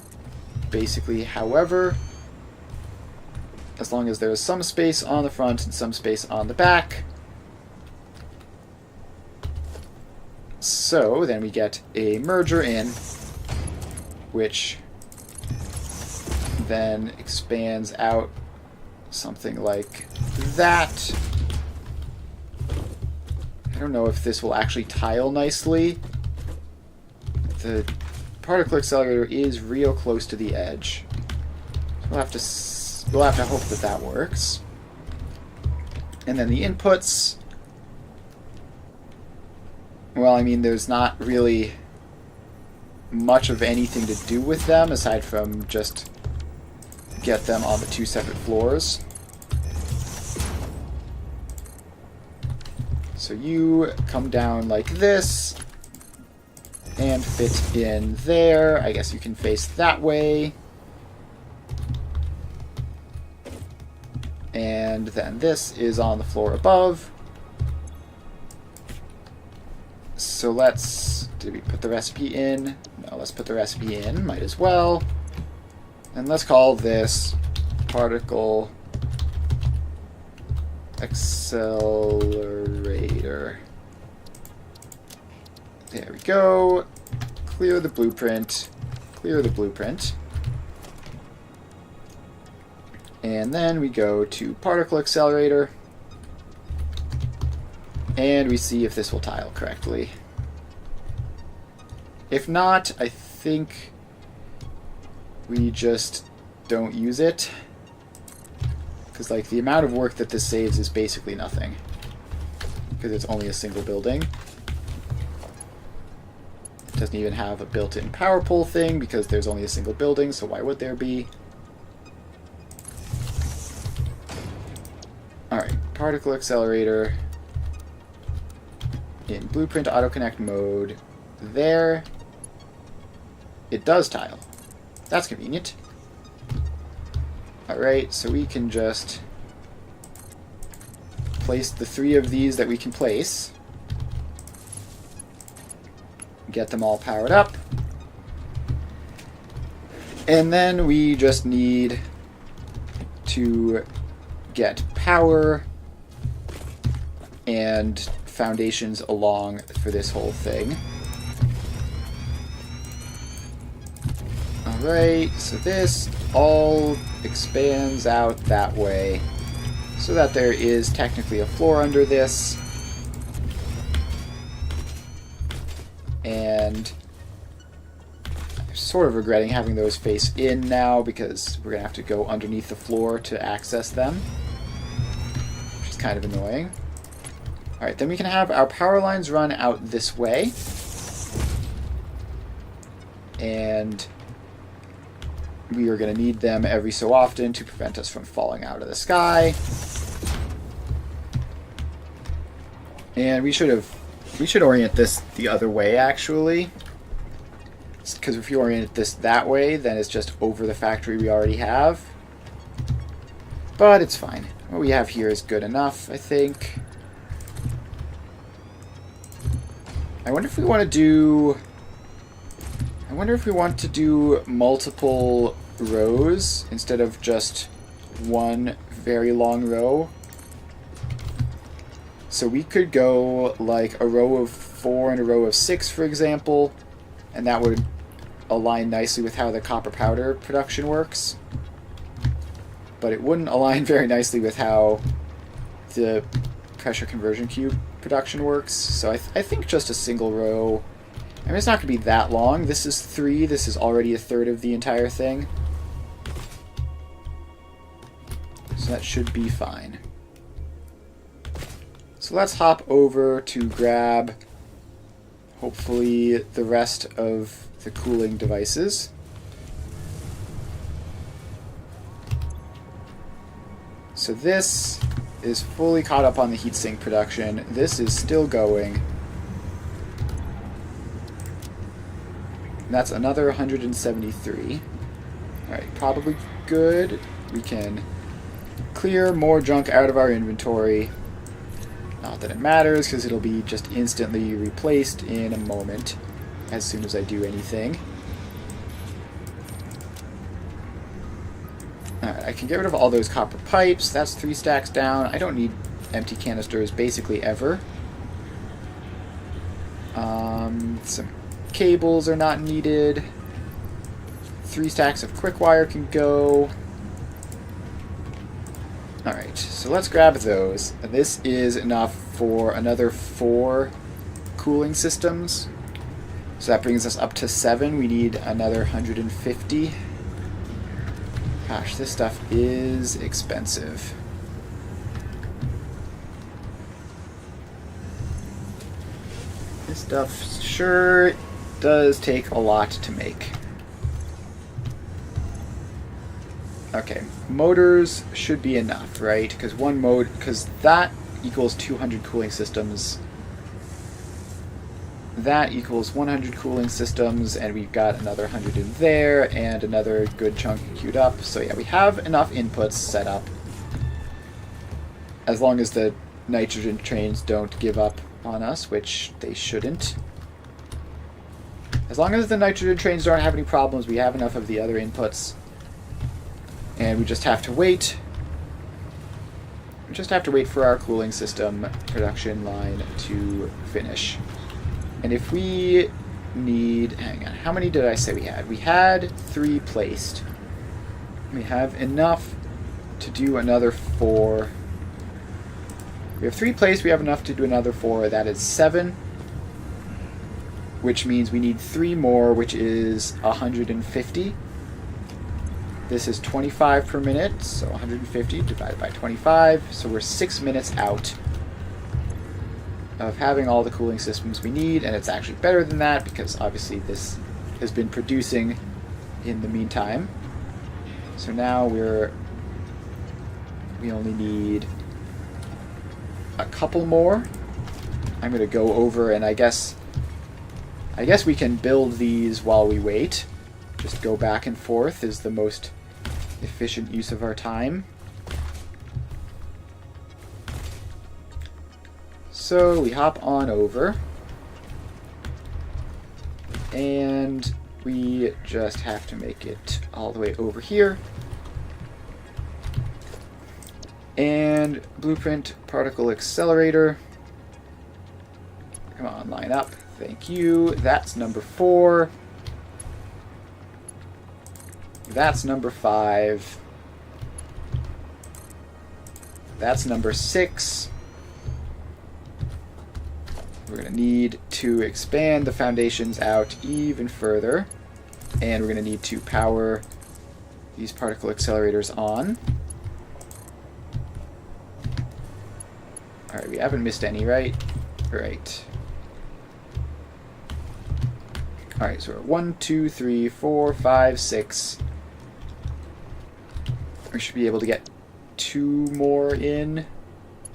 basically however, as long as there is some space on the front and some space on the back. So then we get a merger in, which then expands out something like that. I don't know if this will actually tile nicely. The particle accelerator is real close to the edge. We'll have to hope that that works. And then the inputs. Well, I mean, there's not really much of anything to do with them aside from just get them on the two separate floors. So you come down like this and fit in there. I guess you can face that way. And then this is on the floor above. So did we put the recipe in? No, let's put the recipe in, might as well. And let's call this particle accelerator. There we go. Clear the blueprint. Clear the blueprint. And then we go to particle accelerator. And we see if this will tile correctly. If not, I think we just don't use it. Because, like, the amount of work that this saves is basically nothing. Because it's only a single building. It doesn't even have a built-in power pole thing because there's only a single building, so why would there be? Alright, particle accelerator in blueprint auto-connect mode. There. It does tile. That's convenient. Alright, so we can just place the 3 of these that we can place. Get them all powered up. And then we just need to get power and foundations along for this whole thing. Alright, so this all expands out that way so that there is technically a floor under this. And I'm sort of regretting having those face in now because we're going to have to go underneath the floor to access them, which is kind of annoying. Alright, then we can have our power lines run out this way. And we are going to need them every so often to prevent us from falling out of the sky. And we should orient this the other way, actually. Because if you orient this that way, then it's just over the factory we already have. But it's fine. What we have here is good enough, I think. I wonder if we want to do multiple rows instead of just one very long row. So we could go like a row of 4 and a row of 6, for example, and that would align nicely with how the copper powder production works. But it wouldn't align very nicely with how the pressure conversion cube production works. So I think just a single row. I mean, it's not going to be that long. This is 3. This is already a third of the entire thing. So that should be fine. So let's hop over to grab, hopefully, the rest of the cooling devices. So this is fully caught up on the heatsink production. This is still going. And that's another 173. Alright, probably good. We can clear more junk out of our inventory. Not that it matters, because it'll be just instantly replaced in a moment as soon as I do anything. Alright, I can get rid of all those copper pipes. That's 3 stacks down. I don't need empty canisters basically ever. Some cables are not needed. 3 stacks of quick wire can go. Alright, so let's grab those. This is enough for another 4 cooling systems. So that brings us up to 7. We need another 150. Gosh, this stuff is expensive. This stuff sure does take a lot to make. Okay, motors should be enough, right? Because that equals 200 cooling systems. That equals 100 cooling systems, and we've got another 100 in there, and another good chunk queued up. So yeah, we have enough inputs set up. As long as the nitrogen trains don't give up on us, which they shouldn't. As long as the nitrogen trains don't have any problems, we have enough of the other inputs. And we just have to wait. We just have to wait for our cooling system production line to finish. And if we need... Hang on, how many did I say we had? We had 3 placed. We have enough to do another 4. We have 3 placed, we have enough to do another 4. That is 7. Which means we need 3 more, which is 150. This is 25 per minute, so 150 divided by 25. So we're 6 minutes out of having all the cooling systems we need, and it's actually better than that because obviously this has been producing in the meantime. So now we only need a couple more. I'm going to go over, and I guess we can build these while we wait. Just go back and forth is the most efficient use of our time. So we hop on over, and we just have to make it all the way over here. And blueprint particle accelerator. Come on, line up. Thank you. That's number 4. That's number 5. That's number 6. We're going to need to expand the foundations out even further. And we're going to need to power these particle accelerators on. Alright, we haven't missed any, right? Right. Alright, so we're 1, 2, 3, 4, 5, 6. We should be able to get 2 more in.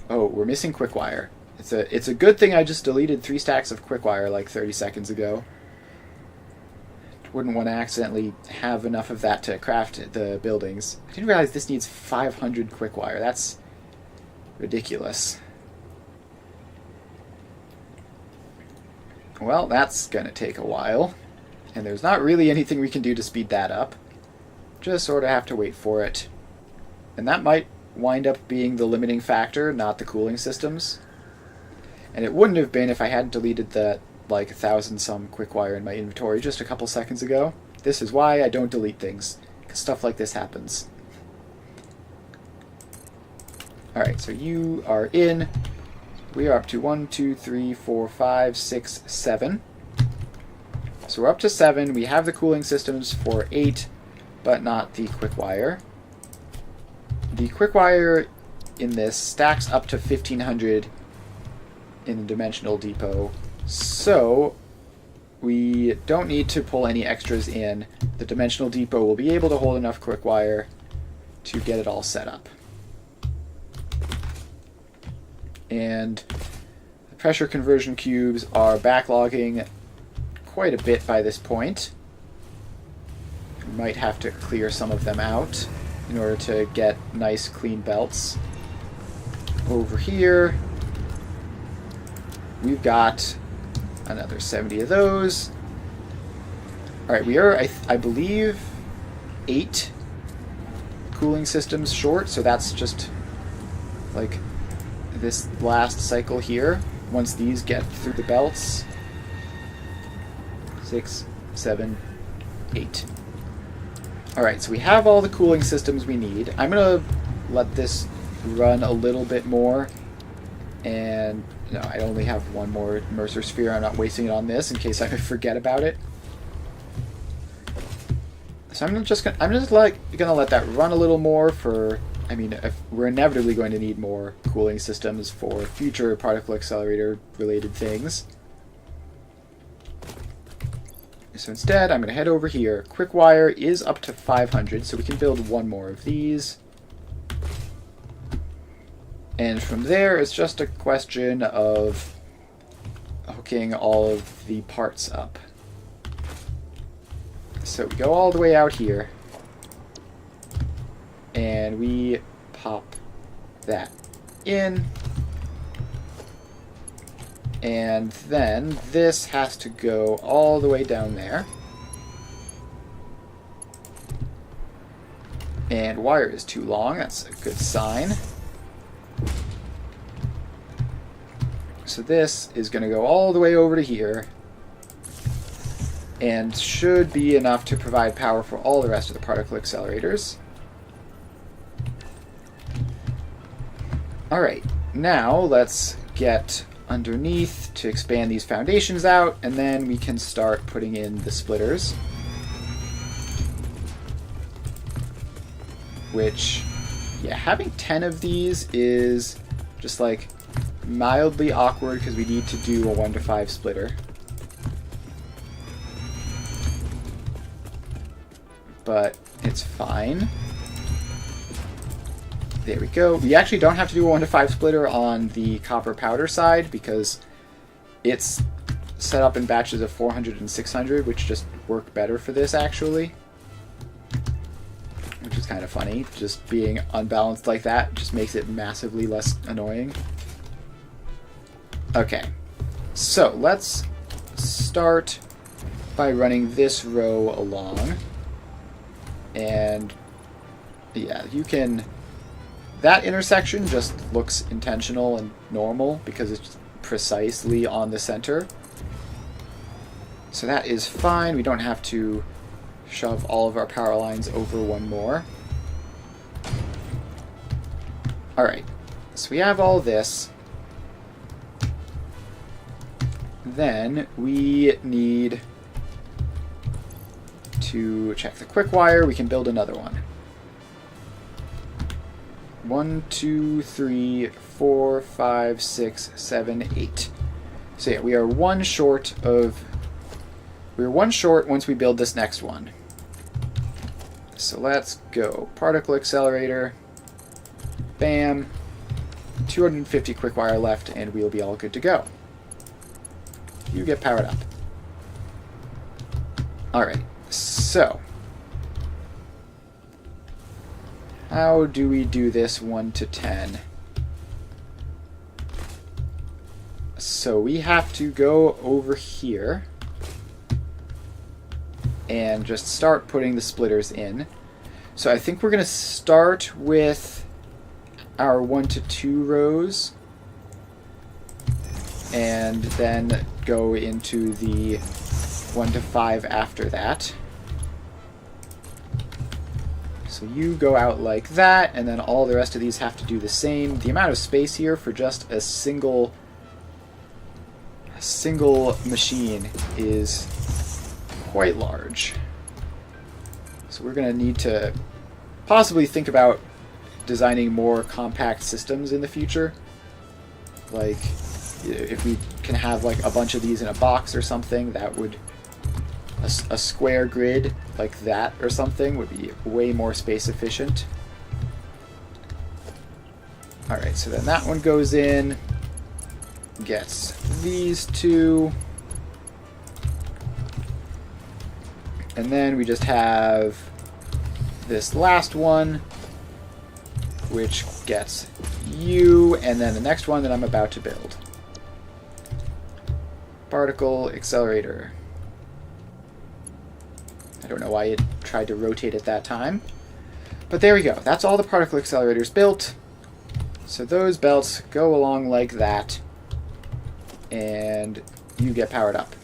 Oh, we're missing quickwire. It's a good thing I just deleted 3 stacks of quickwire like 30 seconds ago. Wouldn't want to accidentally have enough of that to craft the buildings. I didn't realize this needs 500 quickwire. That's ridiculous. Well, that's gonna take a while. And there's not really anything we can do to speed that up. Just sort of have to wait for it. And that might wind up being the limiting factor, not the cooling systems. And it wouldn't have been if I hadn't deleted that like 1,000-some quickwire in my inventory just a couple seconds ago. This is why I don't delete things, because stuff like this happens. Alright, so you are in. We are up to 1, 2, 3, 4, 5, 6, 7. So we're up to 7. We have the cooling systems for 8, but not the quickwire. The quickwire in this stacks up to 1,500 in the dimensional depot. So we don't need to pull any extras in. The dimensional depot will be able to hold enough quickwire to get it all set up. And the pressure conversion cubes are backlogging quite a bit by this point. We might have to clear some of them out in order to get nice clean belts. Over here, we've got another 70 of those. Alright, we are, I believe, 8 cooling systems short, so that's just like this last cycle here. Once these get through the belts. 6, 7, 8. Alright, so we have all the cooling systems we need. I'm going to let this run a little bit more. And no, I only have one more Mercer sphere. I'm not wasting it on this in case I forget about it. So I'm just gonna let that run a little more for. I mean, if we're inevitably going to need more cooling systems for future particle accelerator related things. So instead, I'm going to head over here. Quickwire is up to 500, so we can build one more of these. And from there, it's just a question of hooking all of the parts up. So we go all the way out here. And we pop that in. And then this has to go all the way down there. And wire is too long. That's a good sign. So this is going to go all the way over to here. And should be enough to provide power for all the rest of the particle accelerators. Alright, now let's get underneath to expand these foundations out, and then we can start putting in the splitters. which, yeah, having 10 of these is just like mildly awkward because we need to do a 1 to 5 splitter. But it's fine. There we go. We actually don't have to do a 1 to 5 splitter on the copper powder side because it's set up in batches of 400 and 600, which just work better for this actually. Which is kind of funny. Just being unbalanced like that just makes it massively less annoying. Okay, so let's start by running this row along. And yeah, you can... That intersection just looks intentional and normal because it's precisely on the center. So that is fine. We don't have to shove all of our power lines over one more. Alright, so we have all this. Then we need to check the quick wire. We can build another one. 1, 2, 3, 4, 5, 6, 7, 8. So yeah, we are one short once we build this next one. So let's go. Particle accelerator. Bam. 250 quick wire left, and we'll be all good to go. You get powered up. Alright, so how do we do this 1 to 10? So we have to go over here and just start putting the splitters in. So I think we're going to start with our 1 to 2 rows and then go into the 1 to 5 after that. So you go out like that, and then all the rest of these have to do the same. The amount of space here for just a single machine is quite large. So we're going to need to possibly think about designing more compact systems in the future. Like, if we can have like a bunch of these in a box or something, that would... A square grid like that or something would be way more space efficient. Alright, so then that one goes in, gets these two, and then we just have this last one, which gets you, and then the next one that I'm about to build. Particle accelerator. I don't know why it tried to rotate at that time. But there we go. That's all the particle accelerators built. So those belts go along like that. And you get powered up.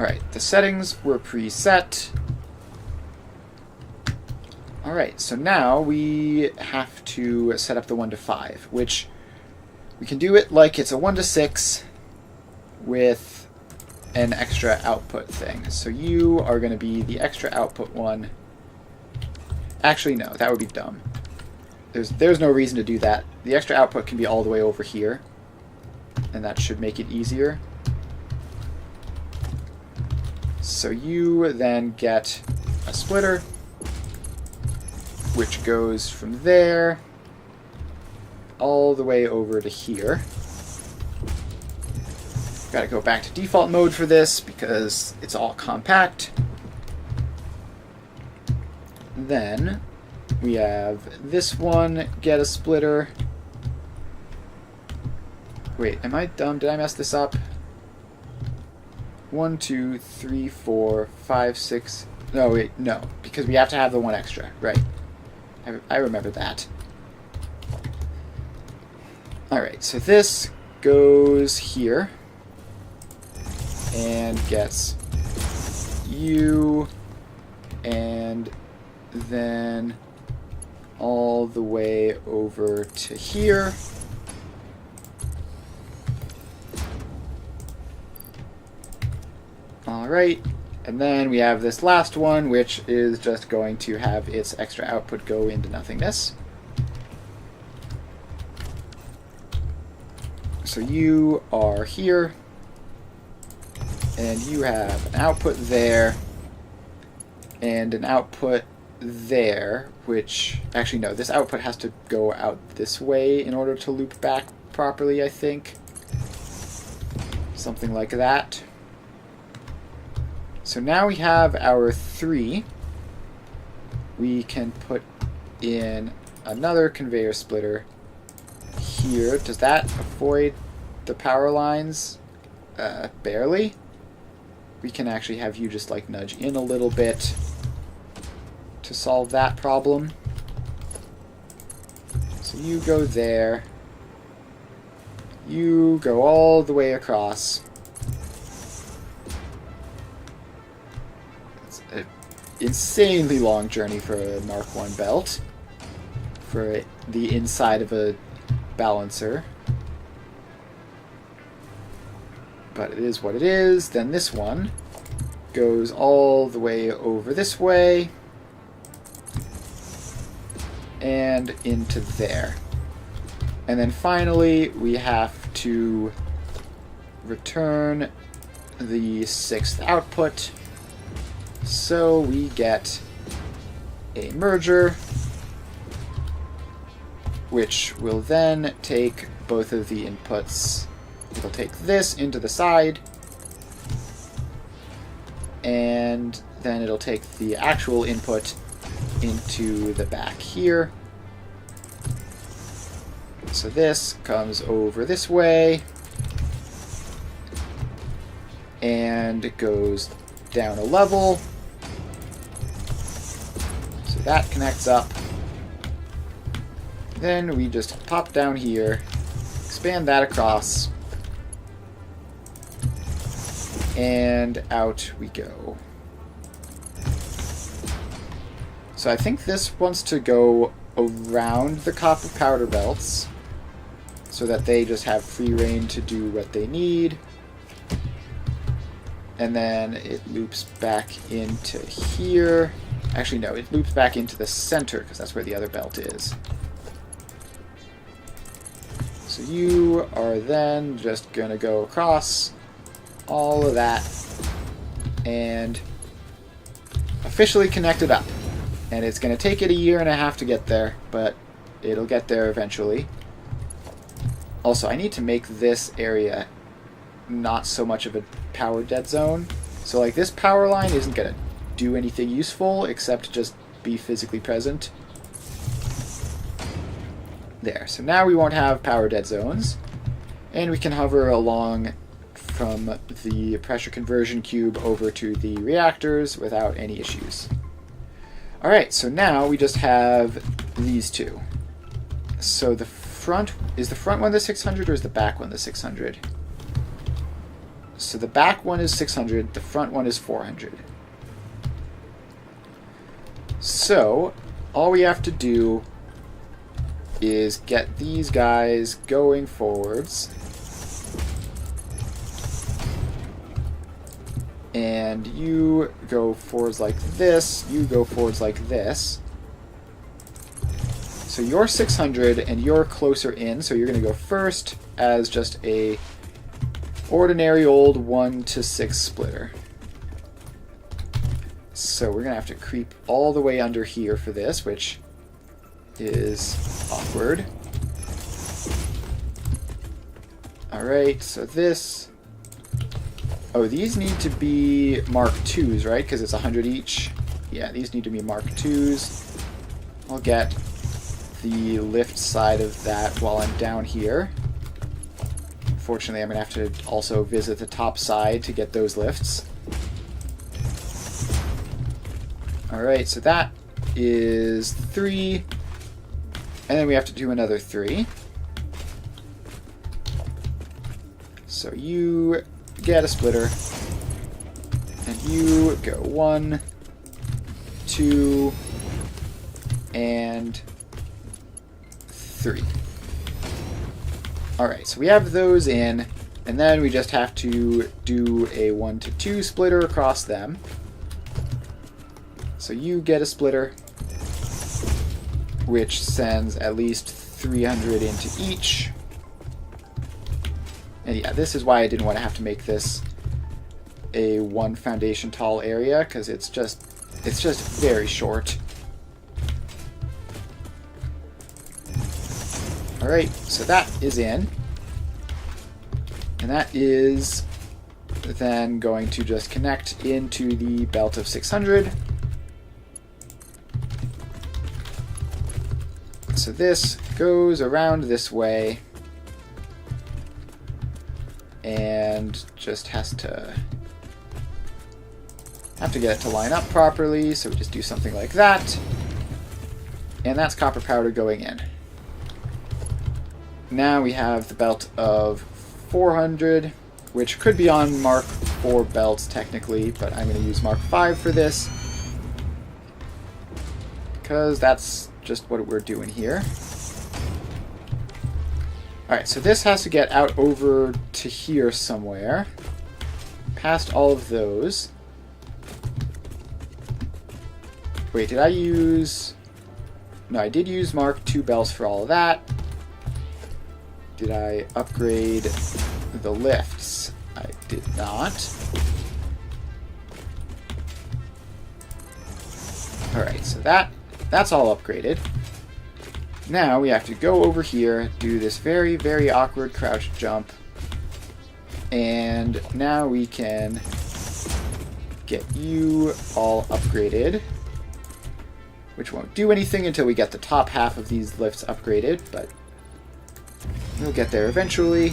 Alright, the settings were preset. Alright, so now we have to set up the 1 to 5, which we can do it like it's a 1 to 6 with an extra output thing. So you are going to be the extra output one. Actually, no, that would be dumb. There's no reason to do that. The extra output can be all the way over here, and that should make it easier. So you then get a splitter, which goes from there all the way over to here. Got to go back to default mode for this because it's all compact. Then we have this one get a splitter. Wait, am I dumb? Did I mess this up? 1, 2, 3, 4, 5, 6. No, wait, no, because we have to have the one extra, right? I remember that. Alright, so this goes here and gets you, and then all the way over to here. Alright, And then we have this last one, which is just going to have its extra output go into nothingness. So you are here, and you have an output there, and an output there, which... Actually, no, this output has to go out this way in order to loop back properly, I think. Something like that. So now we have our 3. We can put in another conveyor splitter here. Does that avoid the power lines? Barely. We can actually have you just like nudge in a little bit to solve that problem. So you go there. You go all the way across. It's an insanely long journey for a Mark I belt. For the inside of a balancer. But it is what it is. Then this one goes all the way over this way. And into there. And then finally, we have to return the 6th output. So we get a merger, which will then take both of the inputs. It'll take this into the side, and then it'll take the actual input into the back here. So this comes over this way, and it goes down a level. So that connects up. Then we just pop down here, expand that across, and out we go. So I think this wants to go around the copper powder belts so that they just have free reign to do what they need. And then it loops back into here. Actually, no, it loops back into the center because that's where the other belt is. So you are then just going to go across all of that and officially connect it up. And it's going to take it 1.5 years to get there, but it'll get there eventually. Also, I need to make this area not so much of a power dead zone. So, like, this power line isn't going to do anything useful except just be physically present. There. So now we won't have power dead zones. And we can hover along from the pressure conversion cube over to the reactors without any issues. Alright, so now we just have these two. So the front, is the front one the 600 or is the back one the 600? So the back one is 600, the front one is 400. So all we have to do is get these guys going forwards. And you go forwards like this, you go forwards like this. So you're 600 and you're closer in, so you're going to go first as just a ordinary old 1 to 6 splitter. So we're going to have to creep all the way under here for this, which is awkward. Alright, so this... Oh, these need to be Mark IIs, right? Because it's 100 each. Yeah, these need to be Mark IIs. I'll get the lift side of that while I'm down here. Unfortunately, I'm going to have to also visit the top side to get those lifts. Alright, so that is 3. And then we have to do another 3. So you get a splitter. And you go 1, 2, and 3. Alright, so we have those in. And then we just have to do a 1 to 2 splitter across them. So you get a splitter, which sends at least 300 into each. And yeah, this is why I didn't want to have to make this a 1 foundation tall area, because it's just very short. Alright, so that is in. And that is then going to just connect into the belt of 600. So this goes around this way and just have to get it to line up properly, so we just do something like that. And that's copper powder going in. Now we have the belt of 400, which could be on Mark 4 belts technically, but I'm going to use Mark 5 for this, because that's just what we're doing here. Alright, so this has to get out over to here somewhere, past all of those. Wait, did I use... No, I did use Mark II belts for all of that. Did I upgrade the lifts? I did not. Alright, so that's all upgraded. Now we have to go over here, do this very, very awkward crouch jump, and now we can get you all upgraded, which won't do anything until we get the top half of these lifts upgraded, but we'll get there eventually.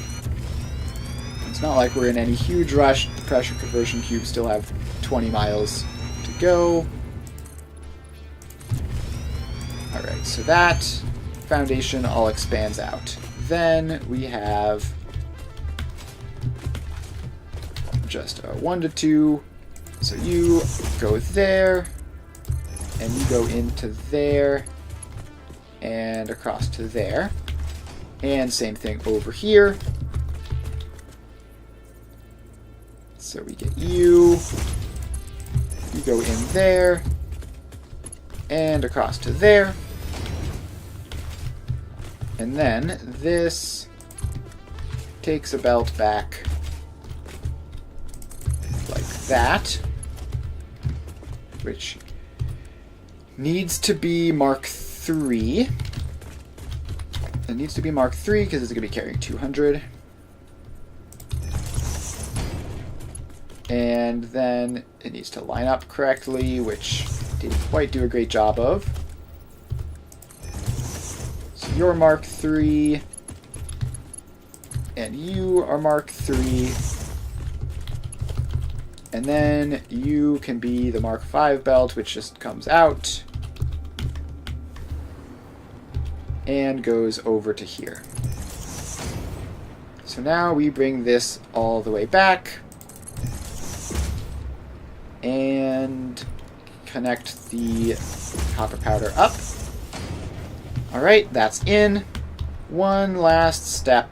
It's not like we're in any huge rush. The pressure conversion cubes still have 20 miles to go. Alright, so that foundation all expands out. Then we have just a 1 to 2. So you go there, and you go into there, and across to there. And same thing over here. So we get you go in there, and across to there. And then this takes a belt back like that, which needs to be Mark III. It needs to be Mark III because it's going to be carrying 200. And then it needs to line up correctly, which it didn't quite do a great job of. So you're Mark III, and you are Mark III, and then you can be the Mark V belt, which just comes out and goes over to here. So now we bring this all the way back and connect the copper powder up. Alright, that's in. One last step,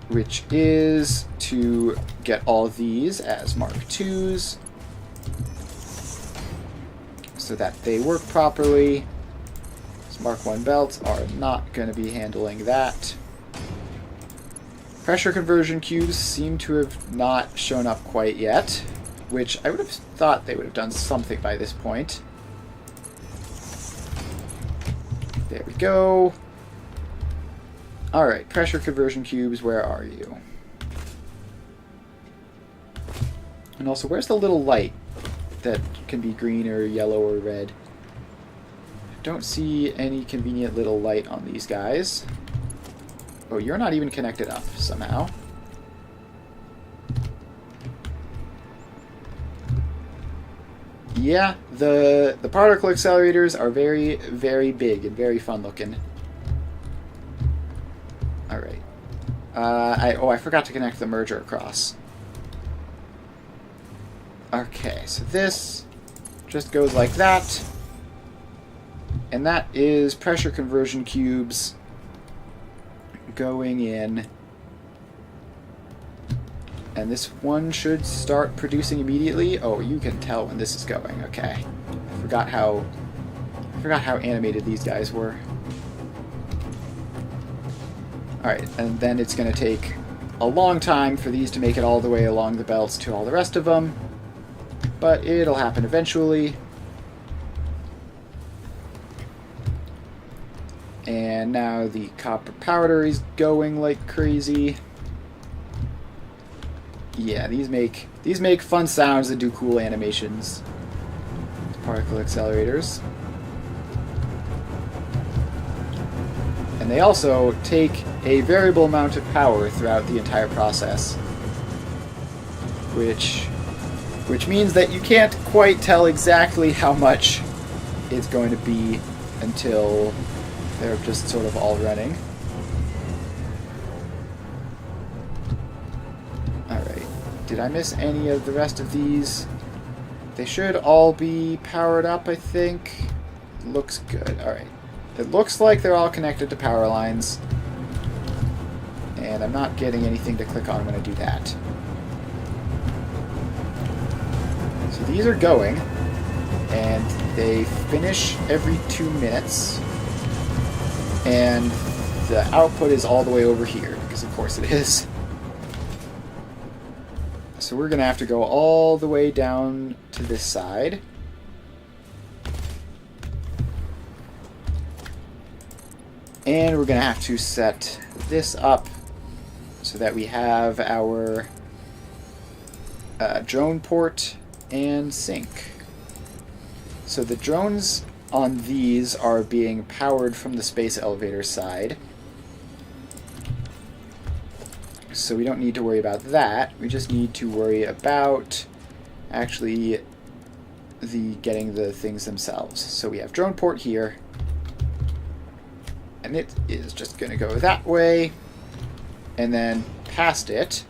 which is to get all of these as Mark IIs so that they work properly. These Mark I belts are not going to be handling that. Pressure conversion cubes seem to have not shown up quite yet, which I would have thought they would have done something by this point. There we go. Alright, pressure conversion cubes, where are you? And also, where's the little light that can be green or yellow or red? I don't see any convenient little light on these guys. Oh, you're not even connected up somehow. Yeah, the particle accelerators are very, very big and very fun looking. Alright. I forgot to connect the merger across. Okay, so this just goes like that. And that is pressure conversion cubes going in And this one should start producing immediately. Oh, you can tell when this is going. Okay. I forgot how animated these guys were. Alright, and then it's going to take a long time for these to make it all the way along the belts to all the rest of them. But it'll happen eventually. And now the copper powder is going like crazy. Yeah, these make fun sounds that do cool animations. Particle accelerators. And they also take a variable amount of power throughout the entire process. Which means that you can't quite tell exactly how much it's going to be until they're just sort of all running. Alright. Did I miss any of the rest of these? They should all be powered up, I think. Looks good. Alright. It looks like they're all connected to power lines. And I'm not getting anything to click on when I do that. So these are going. And they finish every 2 minutes. And the output is all the way over here, because of course it is. So we're going to have to go all the way down to this side. And we're going to have to set this up so that we have our drone port and sink. So the drones on these are being powered from the space elevator side. So we don't need to worry about that. We just need to worry about actually getting the things themselves. So we have drone port here. And it is just going to go that way. And then past it.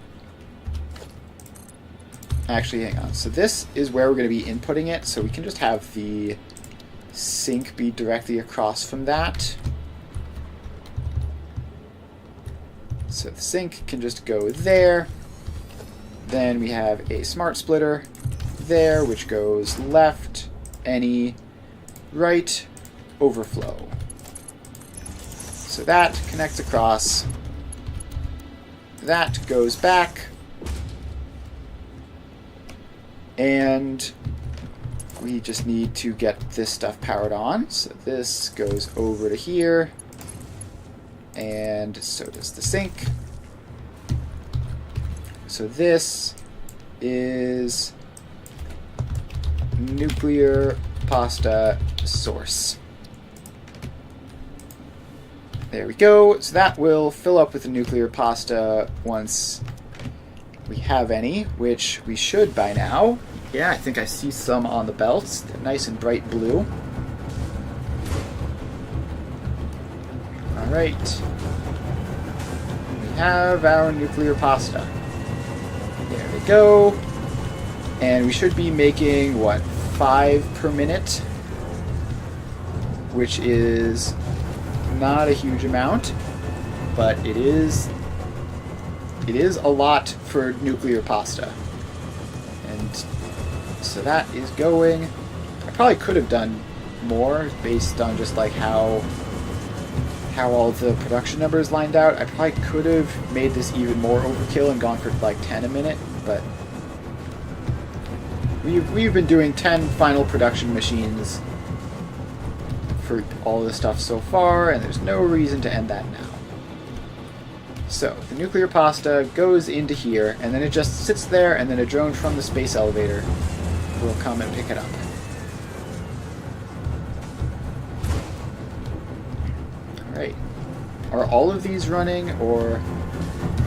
Actually, hang on. So this is where we're going to be inputting it. So we can just have the sink be directly across from that. So the sink can just go there. Then we have a smart splitter there, which goes left, any, right, overflow. So that connects across. That goes back. And we just need to get this stuff powered on. So this goes over to here. And so does the sink. So this is nuclear pasta source. There we go. So that will fill up with the nuclear pasta once we have any, which we should by now. Yeah, I think I see some on the belts. They're nice and bright blue. Alright. We have our nuclear pasta. There we go. And we should be making, what, 5 per minute? Which is not a huge amount, but it is a lot for nuclear pasta. And so that is going. I probably could have done more based on just like how all the production numbers lined out. I probably could have made this even more overkill and gone for like 10 a minute, but we've been doing 10 final production machines for all this stuff so far, and there's no reason to end that now. So, the nuclear pasta goes into here, and then it just sits there, and then a drone from the space elevator will come and pick it up. Alright. Are all of these running, or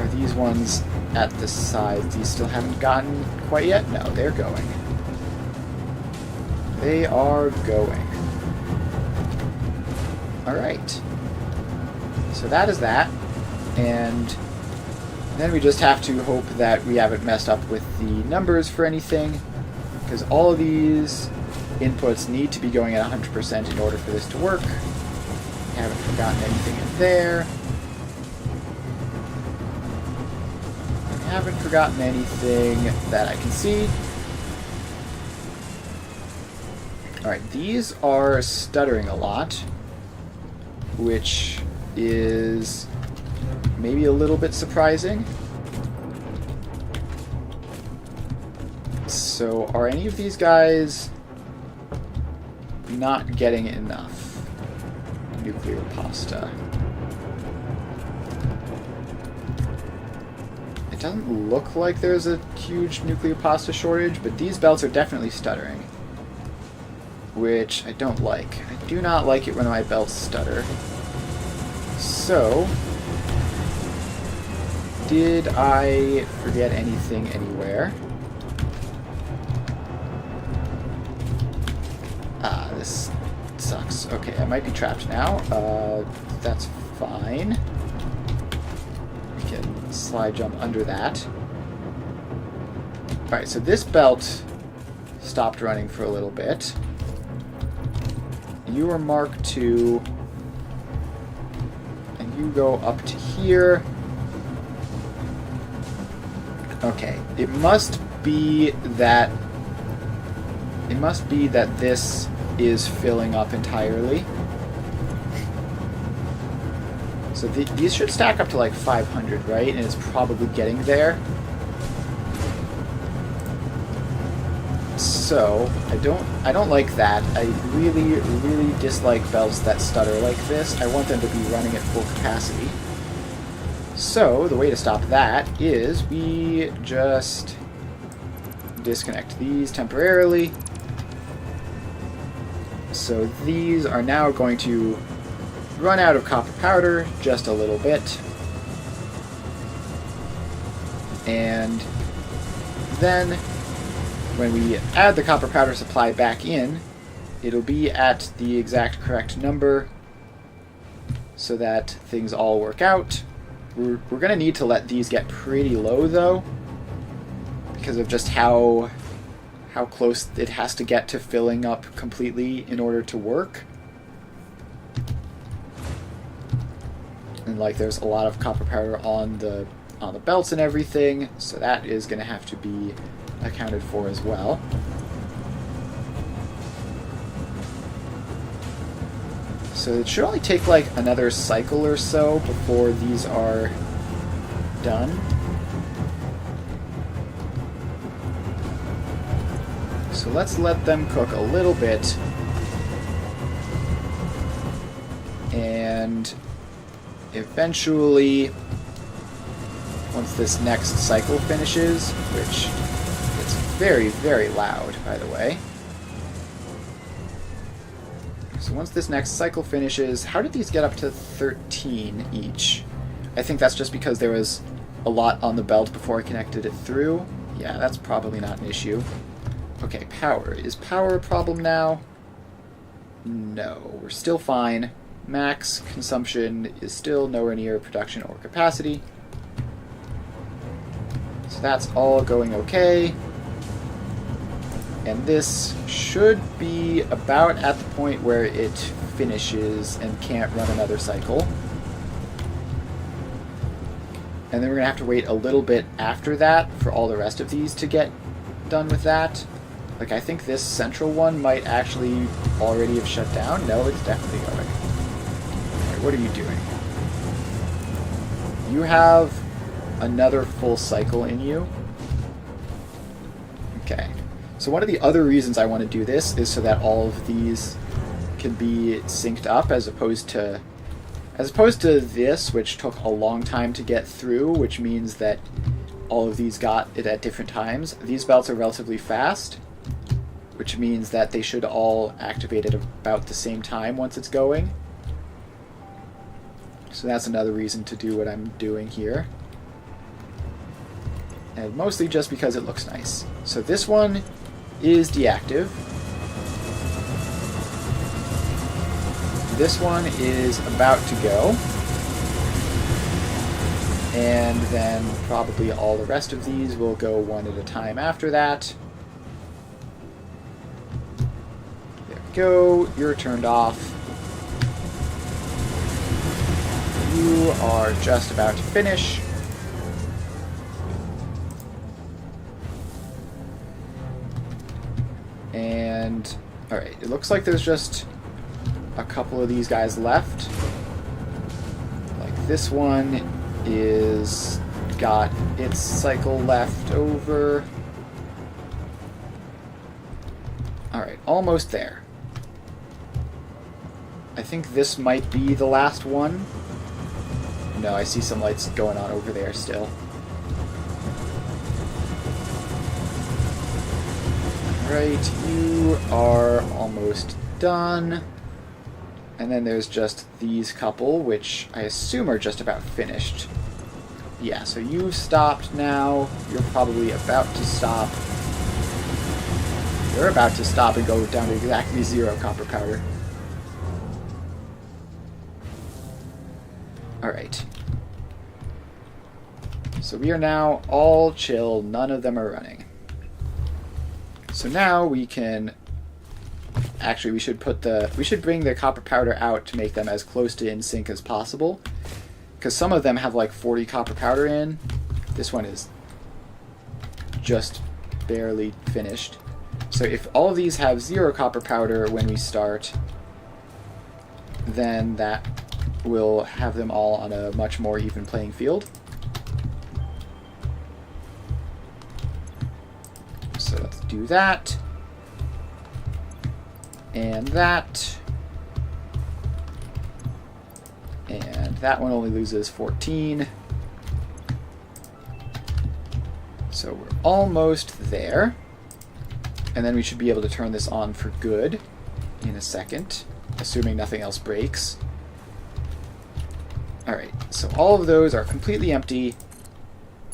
are these ones at the sides? These still haven't gotten quite yet? No, they're going. They are going. Alright. So that is that. And then we just have to hope that we haven't messed up with the numbers for anything, because all of these inputs need to be going at 100% in order for this to work. We haven't forgotten anything in there. haven't forgotten anything that I can see. Alright, these are stuttering a lot, which is maybe a little bit surprising. So, are any of these guys not getting enough nuclear pasta? It doesn't look like there's a huge nuclear pasta shortage, but these belts are definitely stuttering, which I don't like. I do not like it when my belts stutter. So, did I forget anything anywhere? Ah, this sucks. Okay, I might be trapped now. That's fine. We can slide jump under that. Alright, so this belt stopped running for a little bit. You are Mark II. And you go up to here. Okay, it must be that this is filling up entirely. So these should stack up to like 500, right? And it's probably getting there. So I don't like that. I really dislike belts that stutter like this. I want them to be running at full capacity. So the way to stop that is we just disconnect these temporarily. So these are now going to run out of copper powder just a little bit. And then when we add the copper powder supply back in, it'll be at the exact correct number so that things all work out. We're going to need to let these get pretty low, though, because of just how close it has to get to filling up completely in order to work. And like there's a lot of copper powder on the belts and everything, so that is going to have to be accounted for as well. So it should only take like another cycle or so before these are done. So let's let them cook a little bit. And eventually, once this next cycle finishes, which is very, very loud, by the way. So once this next cycle finishes, how did these get up to 13 each? I think that's just because there was a lot on the belt before I connected it through. Yeah, that's probably not an issue. Okay, power. Is power a problem now? No, we're still fine. Max consumption is still nowhere near production or capacity. So that's all going okay. And this should be about at the point where it finishes and can't run another cycle. And then we're going to have to wait a little bit after that for all the rest of these to get done with that. Like, I think this central one might actually already have shut down. No, it's definitely going. Alright, what are you doing? You have another full cycle in you. Okay. So one of the other reasons I want to do this is so that all of these can be synced up as opposed to this, which took a long time to get through, which means that all of these got it at different times. These belts are relatively fast, which means that they should all activate at about the same time once it's going. So that's another reason to do what I'm doing here. And mostly just because it looks nice. So this one is deactive. This one is about to go. And then probably all the rest of these will go one at a time after that. There we go. You're turned off. You are just about to finish. And, alright, it looks like there's just a couple of these guys left. Like this one is got its cycle left over. Alright, almost there. I think this might be the last one. No, I see some lights going on over there still. Right, you are almost done. And then there's just these couple, which I assume are just about finished. Yeah, so you've stopped now. You're probably about to stop. You're about to stop and go down to exactly 0 copper powder. Alright. So we are now all chill. None of them are running. So now we can... Actually, we should bring the copper powder out to make them as close to in sync as possible. Because some of them have like 40 copper powder in. This one is just barely finished. So if all of these have 0 copper powder when we start, then that will have them all on a much more even playing field. So let's do that. And that. And that one only loses 14. So we're almost there. And then we should be able to turn this on for good in a second, assuming nothing else breaks. Alright, so all of those are completely empty.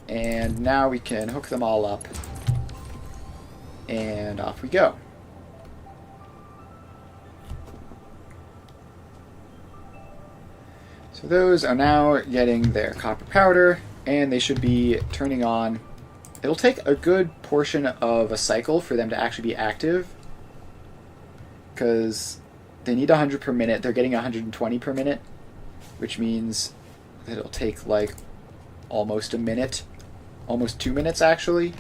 And now we can hook them all up. And off we go. So those are now getting their copper powder, and they should be turning on. It'll take a good portion of a cycle for them to actually be active, because they need 100 per minute. They're getting 120 per minute, which means that it'll take like almost a minute, almost 2 minutes actually,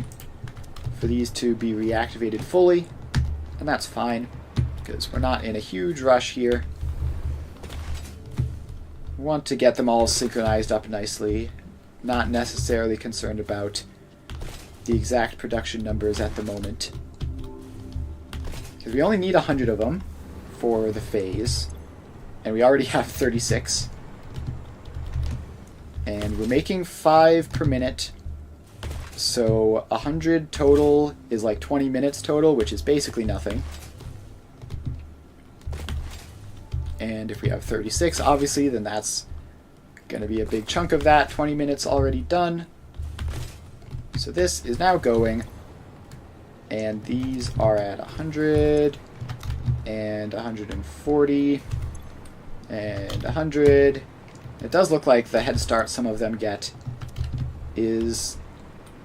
for these to be reactivated fully, and that's fine, because we're not in a huge rush here. We want to get them all synchronized up nicely, not necessarily concerned about the exact production numbers at the moment. Because we only need 100 of them for the phase, and we already have 36. And we're making 5 per minute, so 100 total is like 20 minutes total, which is basically nothing. And if we have 36, obviously, then that's going to be a big chunk of that. 20 minutes already done. So this is now going. And these are at 100, and 140, and 100. It does look like the head start some of them get is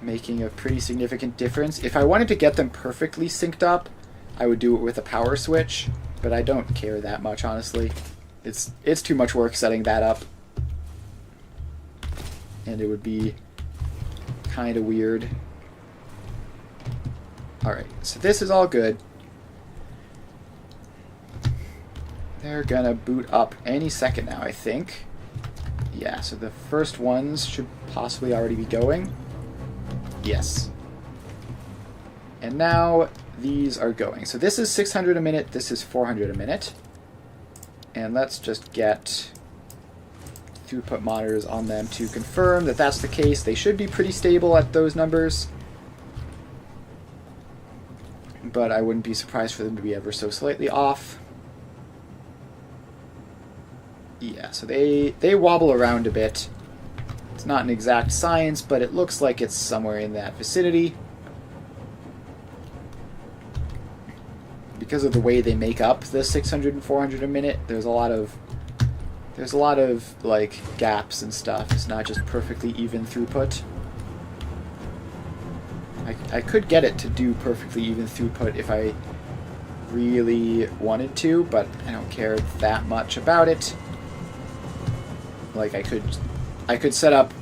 making a pretty significant difference. If I wanted to get them perfectly synced up, I would do it with a power switch. But I don't care that much, honestly. It's too much work setting that up. And it would be kind of weird. Alright, so this is all good. They're gonna boot up any second now, I think. Yeah, so the first ones should possibly already be going. Yes. And now these are going. So this is 600 a minute, this is 400 a minute. And let's just get throughput monitors on them to confirm that that's the case. They should be pretty stable at those numbers, but I wouldn't be surprised for them to be ever so slightly off. Yeah, so they wobble around a bit. It's not an exact science, but it looks like it's somewhere in that vicinity. Because of the way they make up the 600 and 400 a minute, there's a lot of like gaps and stuff. It's not just perfectly even throughput. I could get it to do perfectly even throughput if I really wanted to, but I don't care that much about it. Like I could set up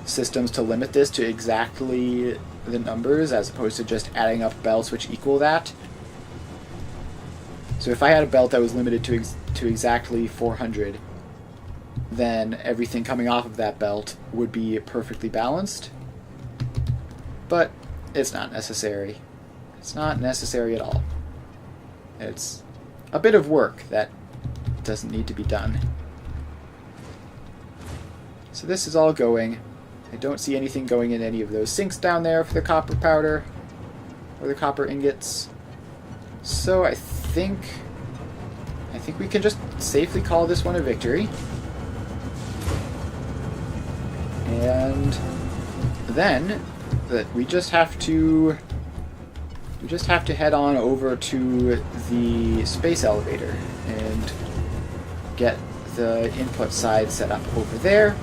systems to limit this to exactly the numbers as opposed to just adding up bells which equal that. So if I had a belt that was limited to exactly 400, then everything coming off of that belt would be perfectly balanced. But it's not necessary. It's not necessary at all. It's a bit of work that doesn't need to be done. So this is all going. I don't see anything going in any of those sinks down there for the copper powder or the copper ingots. So I think we can just safely call this one a victory. And then we just have to head on over to the space elevator and get the input side set up over there.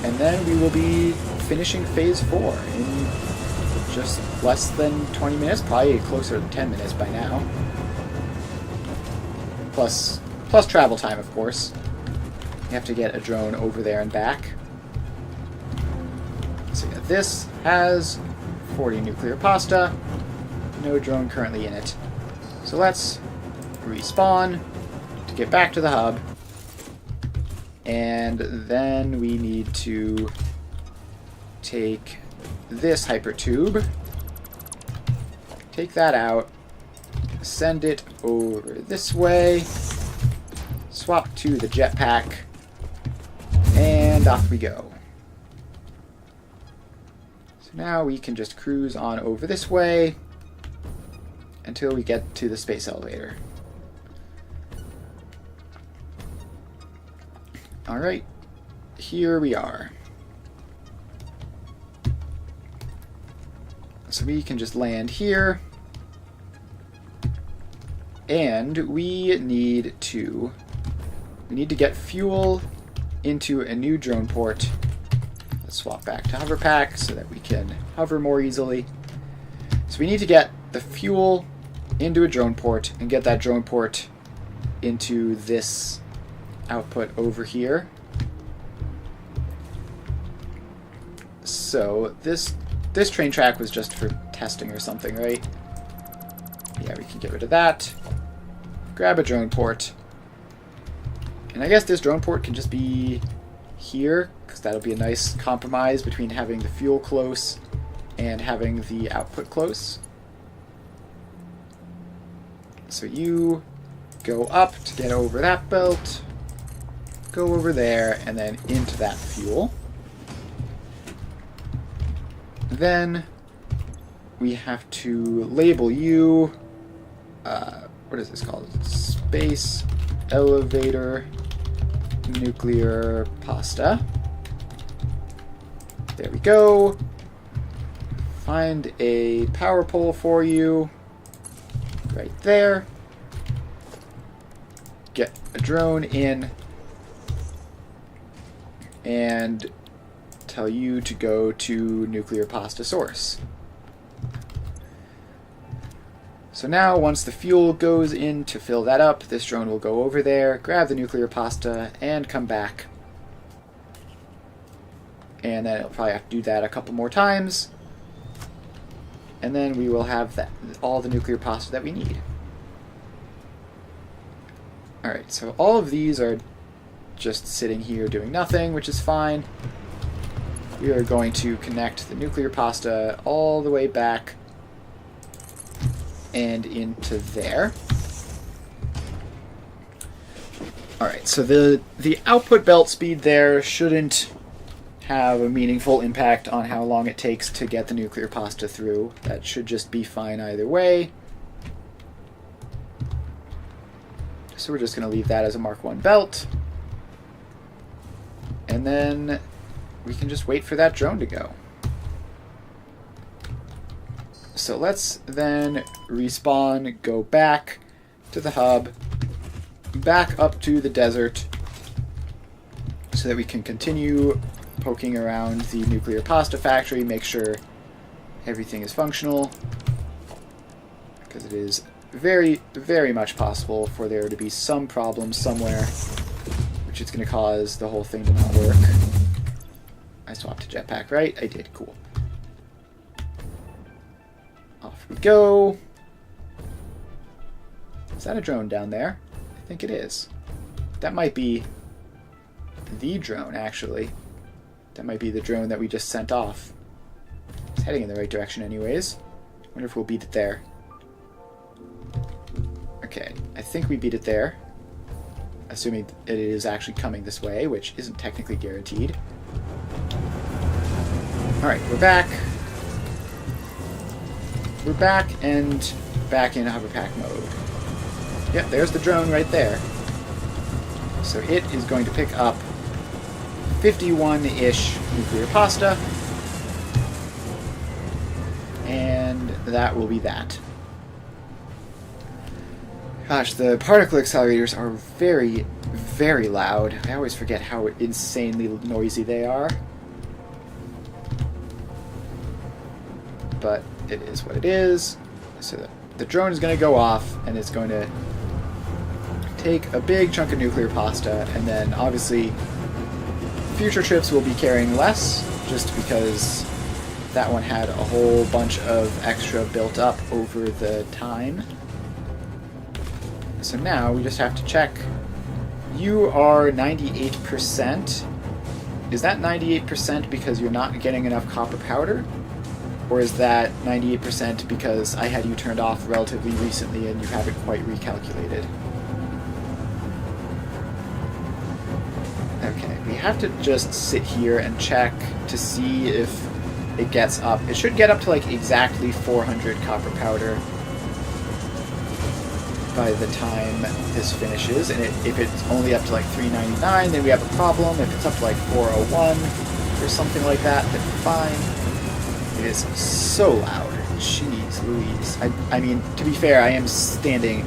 And then we will be finishing phase 4 in just less than 20 minutes, probably closer to 10 minutes by now. Plus travel time, of course. You have to get a drone over there and back. So yeah, this has 40 nuclear pasta. No drone currently in it. So let's respawn to get back to the hub. And then we need to take this hypertube, take that out, send it over this way, swap to the jetpack, and off we go. So now we can just cruise on over this way until we get to the space elevator. Alright, here we are. So we can just land here. And we need to get fuel into a new drone port. Let's swap back to hover pack so that we can hover more easily. So we need to get the fuel into a drone port and get that drone port into this output over here. So this train track was just for testing or something, right? Yeah, we can get rid of that. Grab a drone port. And I guess this drone port can just be here, because that'll be a nice compromise between having the fuel close and having the output close. So you go up to get over that belt, go over there, and then into that fuel. Then we have to label you, what is this called? Space Elevator Nuclear Pasta. There we go. Find a power pole for you. Right there. Get a drone in. And tell you to go to nuclear pasta source. So now once the fuel goes in to fill that up, this drone will go over there, grab the nuclear pasta, and come back. And then it'll probably have to do that a couple more times. And then we will have all the nuclear pasta that we need. Alright, so all of these are just sitting here doing nothing, which is fine. We are going to connect the nuclear pasta all the way back and into there. Alright, so the output belt speed there shouldn't have a meaningful impact on how long it takes to get the nuclear pasta through. That should just be fine either way. So we're just going to leave that as a Mark 1 belt. And then we can just wait for that drone to go. So let's then respawn, go back to the hub, back up to the desert, so that we can continue poking around the nuclear pasta factory, make sure everything is functional, because it is very, very much possible for there to be some problem somewhere, which is going to cause the whole thing to not work. I swapped to jetpack, right? I did, cool. Off we go. Is that a drone down there? I think it is. That might be the drone, actually. That might be the drone that we just sent off. It's heading in the right direction anyways. Wonder if we'll beat it there. Okay, I think we beat it there. Assuming it is actually coming this way, which isn't technically guaranteed. Alright, we're back. We're back and back in hoverpack mode. Yep, there's the drone right there. So it is going to pick up 51-ish nuclear pasta. And that will be that. Gosh, the particle accelerators are very, very loud. I always forget how insanely noisy they are. But it is what it is. So the drone is going to go off, and it's going to take a big chunk of nuclear pasta, and then obviously future trips will be carrying less, just because that one had a whole bunch of extra built up over the time. So now we just have to check. You are 98%. Is that 98% because you're not getting enough copper powder? Or is that 98% because I had you turned off relatively recently and you haven't quite recalculated? Okay, we have to just sit here and check to see if it gets up. It should get up to like exactly 400 copper powder by the time this finishes, and if it's only up to like 399, then we have a problem. If it's up to like 401 or something like that, then we're fine. It is so loud. Jeez Louise. I mean, to be fair, I am standing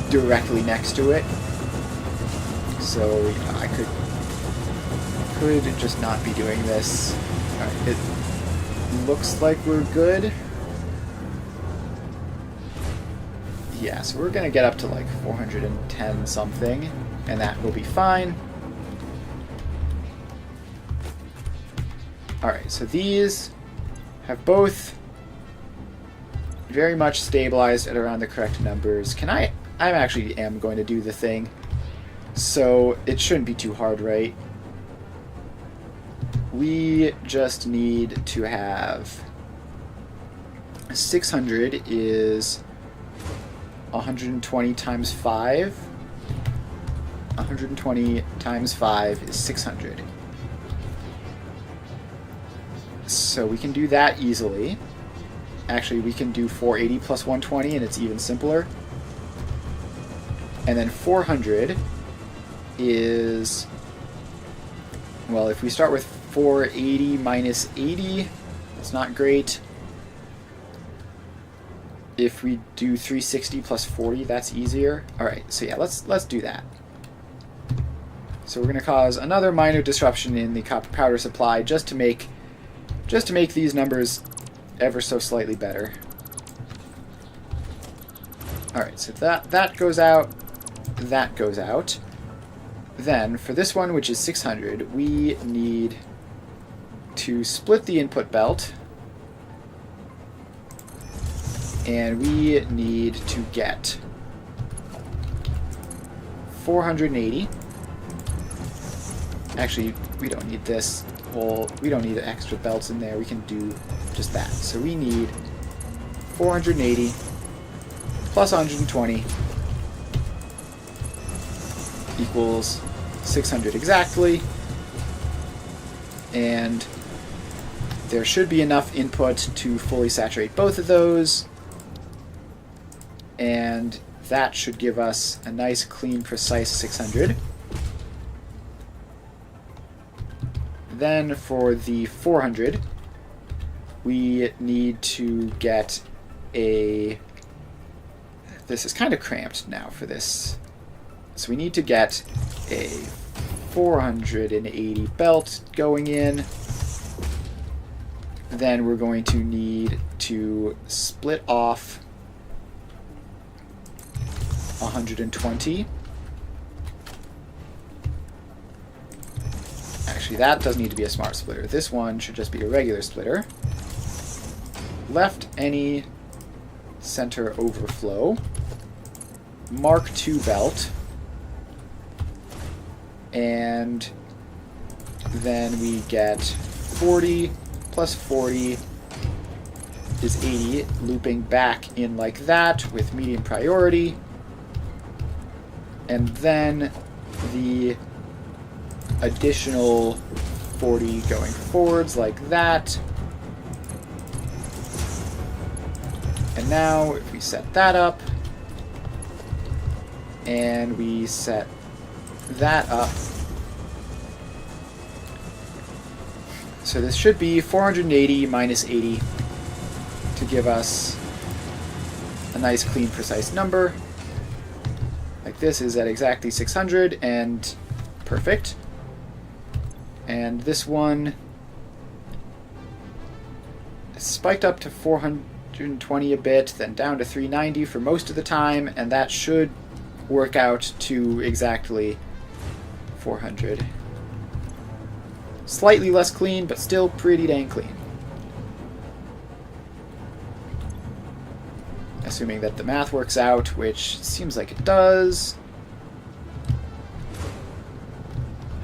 directly next to it, so you know, I could just not be doing this. Alright, it looks like we're good. Yeah, so we're gonna get up to like 410 something, and that will be fine. Alright, so these have both very much stabilized at around the correct numbers. I actually am going to do the thing, so it shouldn't be too hard, right? We just need to have 600 is 120 times 5. 120 times 5 is 600. So we can do that easily. Actually, we can do 480 plus 120, and it's even simpler. And then 400 is... well, if we start with 480 minus 80, that's not great. If we do 360 plus 40, that's easier. Alright, so yeah, let's do that. So we're going to cause another minor disruption in the copper powder supply just to make these numbers ever so slightly better. Alright, so that goes out, that goes out. Then, for this one, which is 600, we need to split the input belt, and we need to get 480. Actually, we don't need this whole, we don't need extra belts in there, we can do just that. So we need 480 plus 120 equals 600 exactly, and there should be enough input to fully saturate both of those, and that should give us a nice, clean, precise 600. Then for the 400, we need to get a... this is kind of cramped now for this. So we need to get a 480 belt going in. Then we're going to need to split off 120. Actually, that doesn't need to be a smart splitter. This one should just be a regular splitter. Left any center overflow. Mark II belt. And then we get 40 plus 40 is 80, looping back in like that with medium priority. And then the additional 40 going forwards like that. And now if we set that up, and we set that up, so this should be 480 minus 80 to give us a nice, clean, precise number. Like this is at exactly 600, and perfect. And this one spiked up to 420 a bit, then down to 390 for most of the time, and that should work out to exactly 400. Slightly less clean, but still pretty dang clean. Assuming that the math works out, which seems like it does.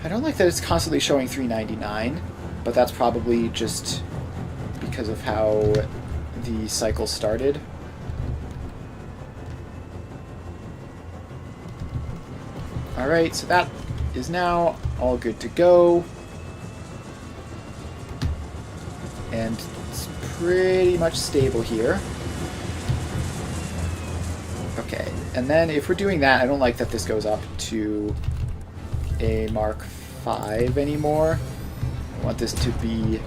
I don't like that it's constantly showing 399, but that's probably just because of how the cycle started. Alright, so that is now all good to go. And it's pretty much stable here. Okay, and then if we're doing that, I don't like that this goes up to a Mark V anymore. I want this to be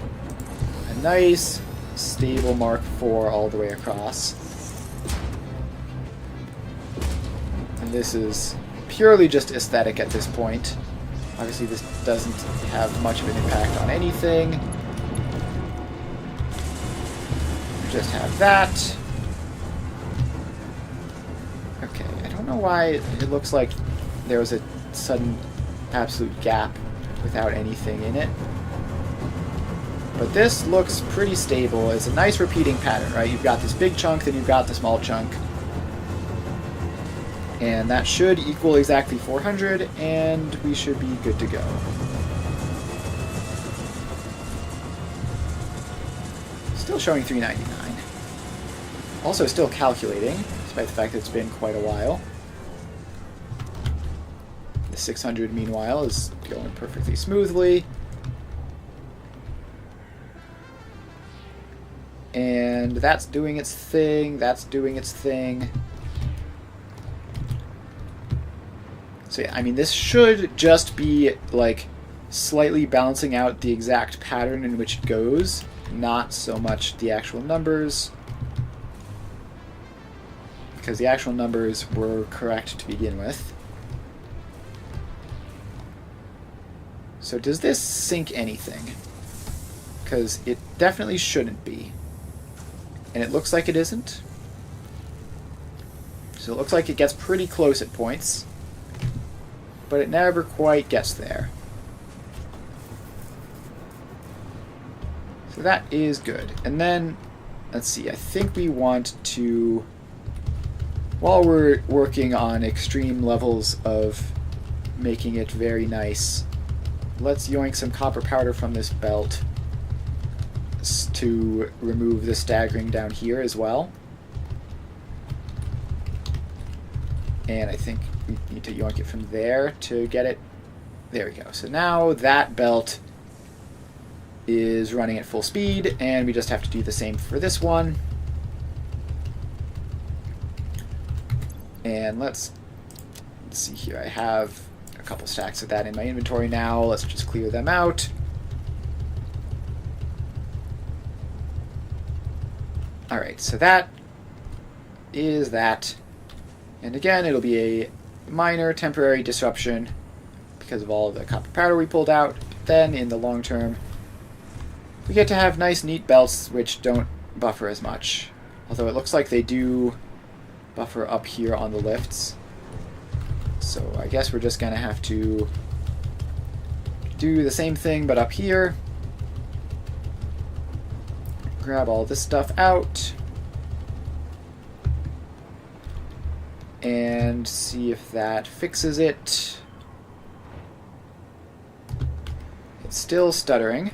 a nice, stable Mark IV all the way across. And this is purely just aesthetic at this point. Obviously this doesn't have much of an impact on anything. We just have that. Okay, I don't know why it looks like there was a sudden absolute gap without anything in it. But this looks pretty stable. It's a nice repeating pattern, right? You've got this big chunk, then you've got the small chunk. And that should equal exactly 400, and we should be good to go. Still showing 399. Also still calculating, despite the fact that it's been quite a while. The 600, meanwhile, is going perfectly smoothly. And that's doing its thing, that's doing its thing. So yeah, I mean, this should just be, like, slightly balancing out the exact pattern in which it goes, not so much the actual numbers, because the actual numbers were correct to begin with. So does this sync anything? Because it definitely shouldn't be. And it looks like it isn't. So it looks like it gets pretty close at points, but it never quite gets there. So that is good. And then, let's see, I think we want to, while we're working on extreme levels of making it very nice, let's yoink some copper powder from this belt to remove the staggering down here as well. And I think we need to yoink it from there to get it. There we go. So now that belt is running at full speed, and we just have to do the same for this one. And let's see here. I have a couple stacks of that in my inventory now. Let's just clear them out. Alright, so that is that. And again, it'll be a minor temporary disruption because of all of the copper powder we pulled out. Then, in the long term, we get to have nice, neat belts which don't buffer as much. Although it looks like they do buffer up here on the lifts. So I guess we're just going to have to do the same thing, but up here. Grab all this stuff out. and see if that fixes it. It's still stuttering.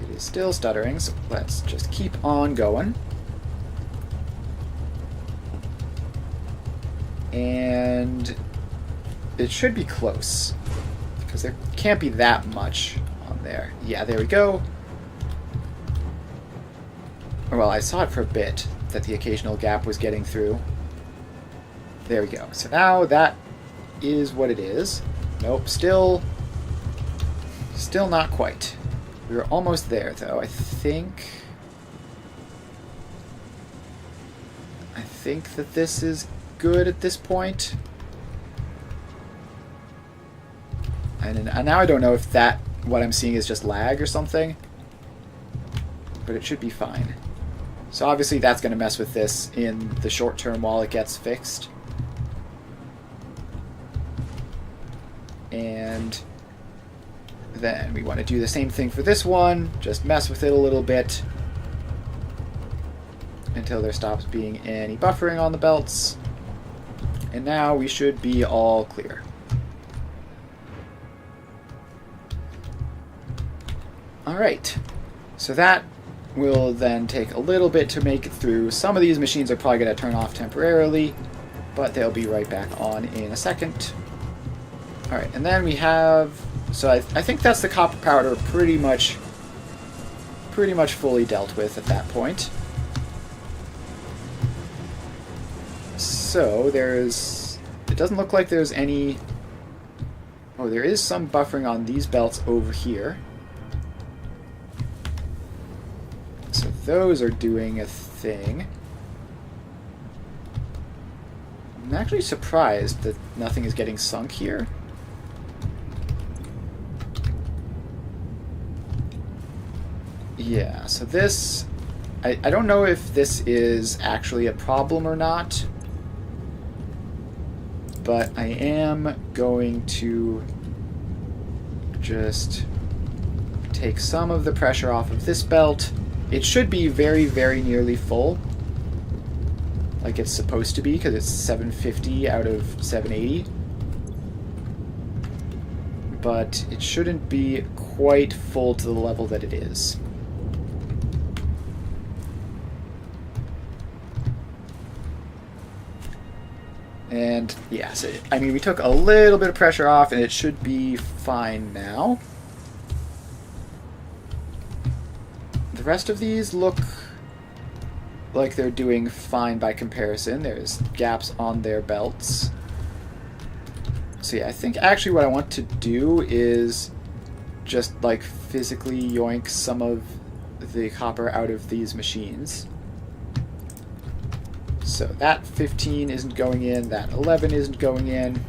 It is still stuttering, so let's just keep on going. And it should be close, because there can't be that much on there. Yeah, there we go. Well, I saw it for a bit, that the occasional gap was getting through. There we go. So now that is what it is. Nope, still not quite. We were almost there, though. I think that this is good at this point. And now I don't know if what I'm seeing is just lag or something, but it should be fine. So obviously that's going to mess with this in the short term while it gets fixed. And then we want to do the same thing for this one, just mess with it a little bit until there stops being any buffering on the belts. And now we should be all clear. Alright, so that will then take a little bit to make it through. Some of these machines are probably going to turn off temporarily, but they'll be right back on in a second. Alright, and then we have... So I think that's the copper powder pretty much fully dealt with at that point. So there's... It doesn't look like there's any... Oh, there is some buffering on these belts over here. So those are doing a thing. I'm actually surprised that nothing is getting sunk here. Yeah, so this... I don't know if this is actually a problem or not, but I am going to just take some of the pressure off of this belt. It should be very, very nearly full, like it's supposed to be, because it's 750 out of 780. But it shouldn't be quite full to the level that it is. And yeah, so, I mean, we took a little bit of pressure off, and it should be fine now. The rest of these look like they're doing fine by comparison. There's gaps on their belts. So yeah, I think actually what I want to do is just like physically yoink some of the copper out of these machines. So that 15 isn't going in, that 11 isn't going in.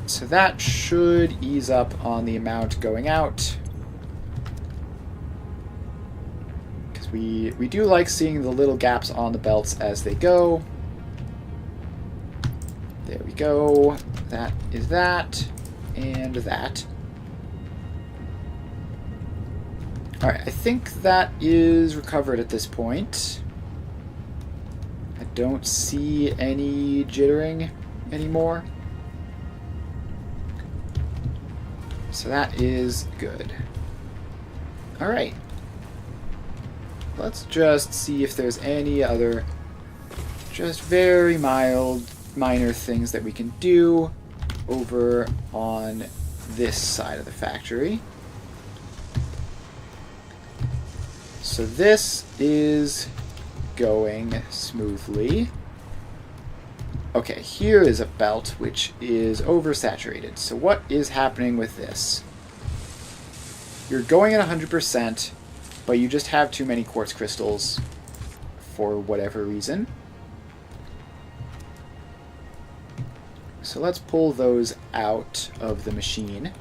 So that should ease up on the amount going out. Because we do like seeing the little gaps on the belts as they go. There we go. That is that, and that. Alright, I think that is recovered at this point. I don't see any jittering anymore. So that is good. Alright. Let's just see if there's any other just very minor things that we can do over on this side of the factory. So this is going smoothly. Okay, here is a belt which is oversaturated. So what is happening with this? You're going at 100%, but you just have too many quartz crystals for whatever reason. So let's pull those out of the machine.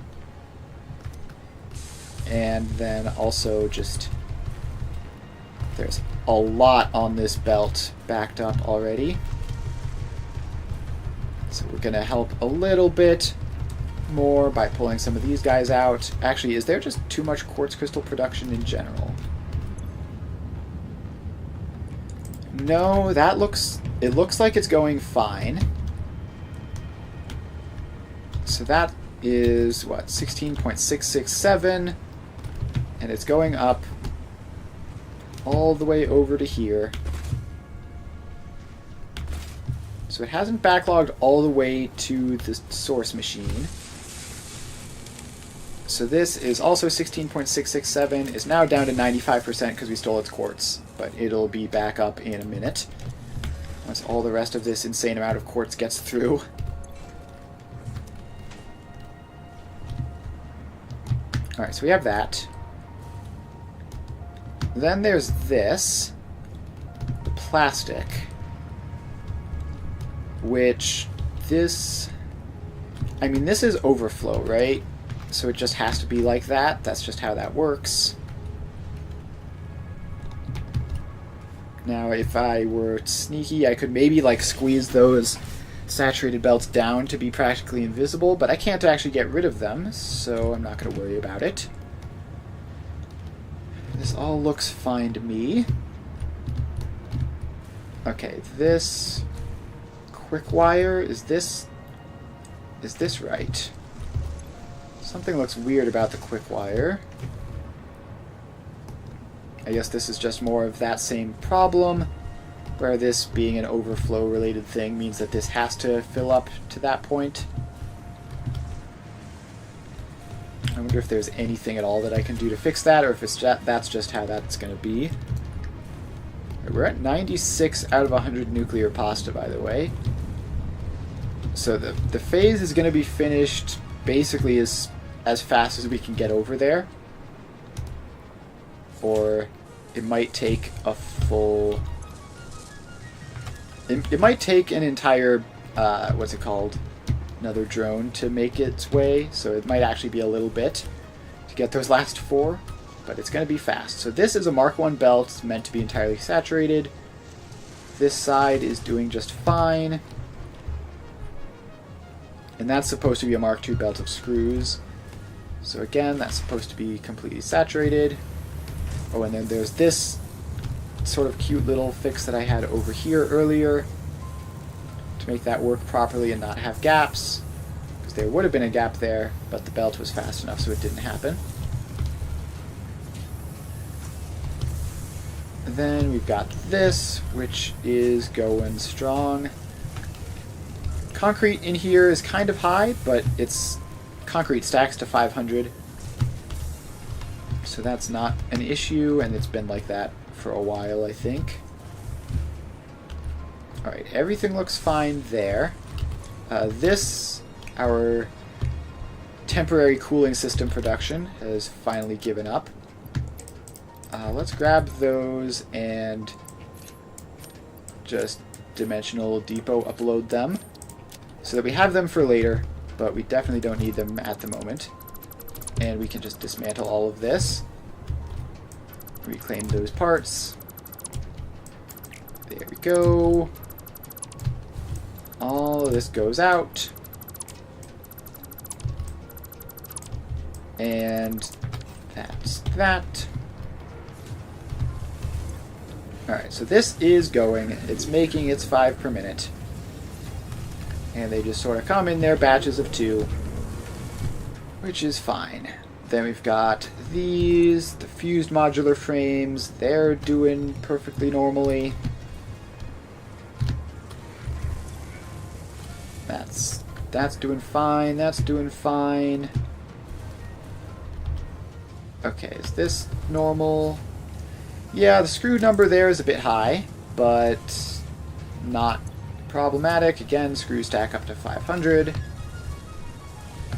And then also just... There's a lot on this belt backed up already. So we're going to help a little bit more by pulling some of these guys out. Actually, is there just too much quartz crystal production in general? No, that looks... It looks like it's going fine. So that is, what, 16.667. And it's going up all the way over to here. So it hasn't backlogged all the way to the source machine. So this is also 16.667, is now down to 95% because we stole its quartz, but it'll be back up in a minute once all the rest of this insane amount of quartz gets through. Alright, so we have that. Then there's this, the plastic, which this, I mean, this is overflow, right? So it just has to be like that. That's just how that works. Now, if I were sneaky, I could maybe, like, squeeze those saturated belts down to be practically invisible, but I can't actually get rid of them, so I'm not going to worry about it. This all looks fine to me. Okay, this quick wire, is this right? Something looks weird about the quick wire. I guess this is just more of that same problem, where this being an overflow related thing means that this has to fill up to that point. I wonder if there's anything at all that I can do to fix that, or if it's that's just how that's going to be. We're at 96 out of 100 nuclear pasta, by the way. So the phase is going to be finished basically as fast as we can get over there. Or it might take a full... It might take an entire, what's it called? Another drone to make its way, so it might actually be a little bit to get those last 4, but it's going to be fast. So this is a Mark 1 belt, it's meant to be entirely saturated. This side is doing just fine. And that's supposed to be a Mark 2 belt of screws. So again, that's supposed to be completely saturated. Oh, and then there's this sort of cute little fix that I had over here earlier to make that work properly and not have gaps, because there would have been a gap there, but the belt was fast enough so it didn't happen. And then we've got this, which is going strong. Concrete in here is kind of high, but it's concrete stacks to 500. So that's not an issue, and it's been like that for a while, I think. Alright, everything looks fine there. Our temporary cooling system production has finally given up. Let's grab those and just dimensional depot upload them so that we have them for later, but we definitely don't need them at the moment. And we can just dismantle all of this. Reclaim those parts. There we go. All of this goes out. And that's that. Alright, so this is going. It's making its 5 per minute. And they just sort of come in their batches of 2, which is fine. Then we've got these, the fused modular frames. They're doing perfectly normally. That's doing fine. That's doing fine. Okay, is this normal? Yeah, the screw number there is a bit high, but not problematic. Again, screws stack up to 500.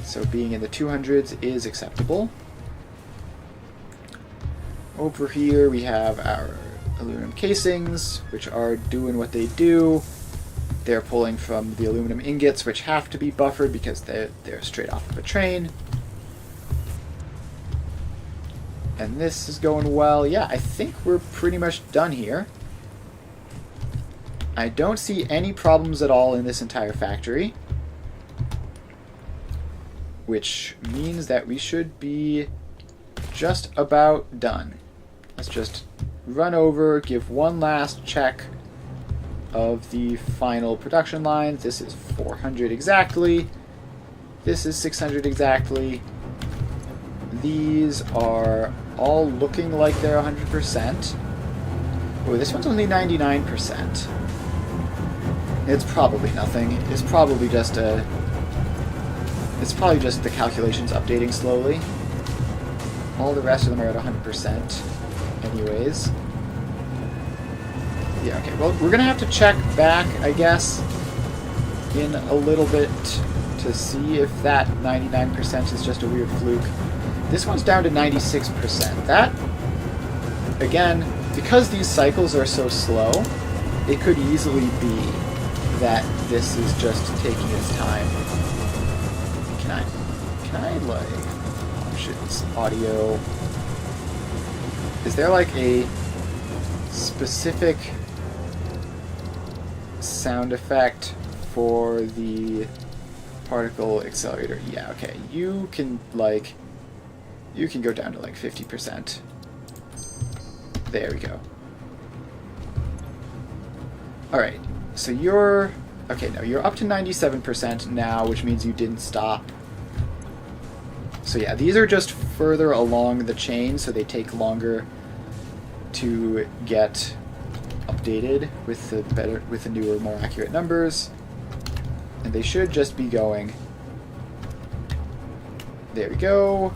So being in the 200s is acceptable. Over here we have our aluminum casings, which are doing what they do. They're pulling from the aluminum ingots, which have to be buffered because they're straight off of a train. And this is going well. Yeah, I think we're pretty much done here. I don't see any problems at all in this entire factory, which means that we should be just about done. Let's just run over, give one last check of the final production lines. This is 400 exactly. This is 600 exactly. These are all looking like they're 100%. Oh, this one's only 99%. It's probably nothing. It's probably just the calculations updating slowly. All the rest of them are at 100% anyways. Yeah, okay. Well, we're going to have to check back, I guess, in a little bit to see if that 99% is just a weird fluke. This one's down to 96%. That, again, because these cycles are so slow, it could easily be that this is just taking its time. Can I like, options, audio, is there like a specific sound effect for the particle accelerator? Yeah, okay. You can go down to like 50%. There we go. Alright, so you're... Okay, no, you're up to 97% now, which means you didn't stop. So yeah, these are just further along the chain, so they take longer to get updated with the newer, more accurate numbers. And they should just be going. There we go.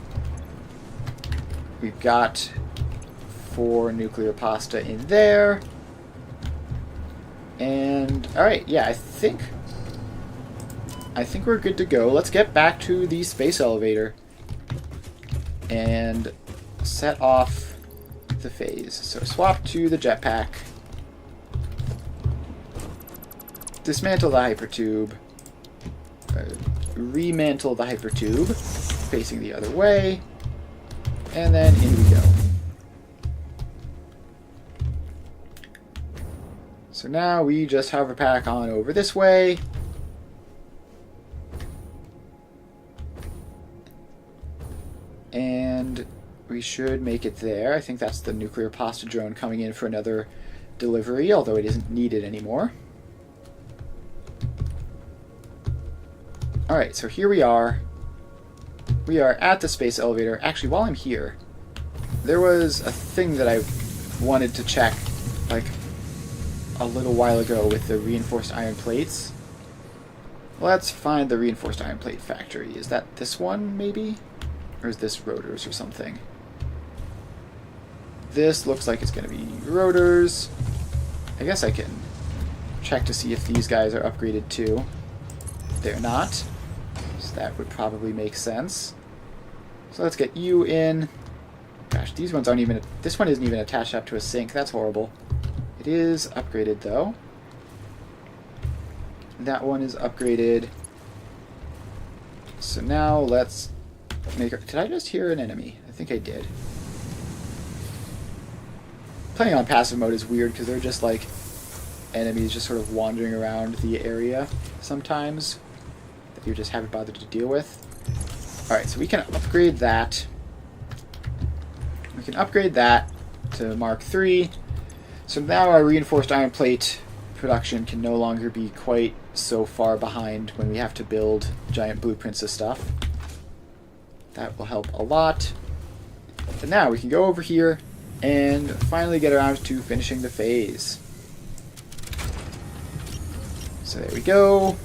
We've got 4 nuclear pasta in there. And alright, yeah, I think we're good to go. Let's get back to the space elevator and set off the phase. So swap to the jetpack. Dismantle the hypertube. Remantle the hypertube, facing the other way. And then in we go. So now we just hover back on over this way. And we should make it there. I think that's the nuclear pasta drone coming in for another delivery, although it isn't needed anymore. Alright, so here we are. We are at the space elevator. Actually, while I'm here, there was a thing that I wanted to check, like, a little while ago with the reinforced iron plates. Let's find the reinforced iron plate factory. Is that this one, maybe? Or is this rotors or something? This looks like it's going to be rotors. I guess I can check to see if these guys are upgraded too. They're not. So that would probably make sense. So let's get you in. Gosh, these ones aren't even... This one isn't even attached up to a sink. That's horrible. It is upgraded, though. That one is upgraded. So now let's make... Did I just hear an enemy? I think I did. Playing on passive mode is weird because they're just like enemies just sort of wandering around the area sometimes that you just haven't bothered to deal with. Alright, so we can upgrade that. We can upgrade that to Mark III. So now our reinforced iron plate production can no longer be quite so far behind when we have to build giant blueprints of stuff. That will help a lot. And now we can go over here and finally get around to finishing the phase. So there we go.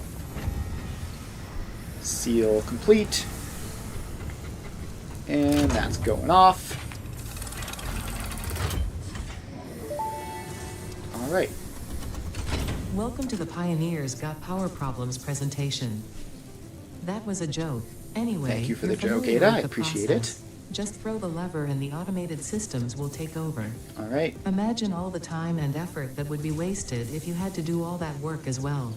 Seal complete. And that's going off. Alright. Welcome to the Pioneers Got Power Problems presentation. That was a joke. Anyway, Thank you for the you're joke, familiar Ada. with I the appreciate process. it. Just throw the lever and the automated systems will take over. Alright. Imagine all the time and effort that would be wasted if you had to do all that work as well.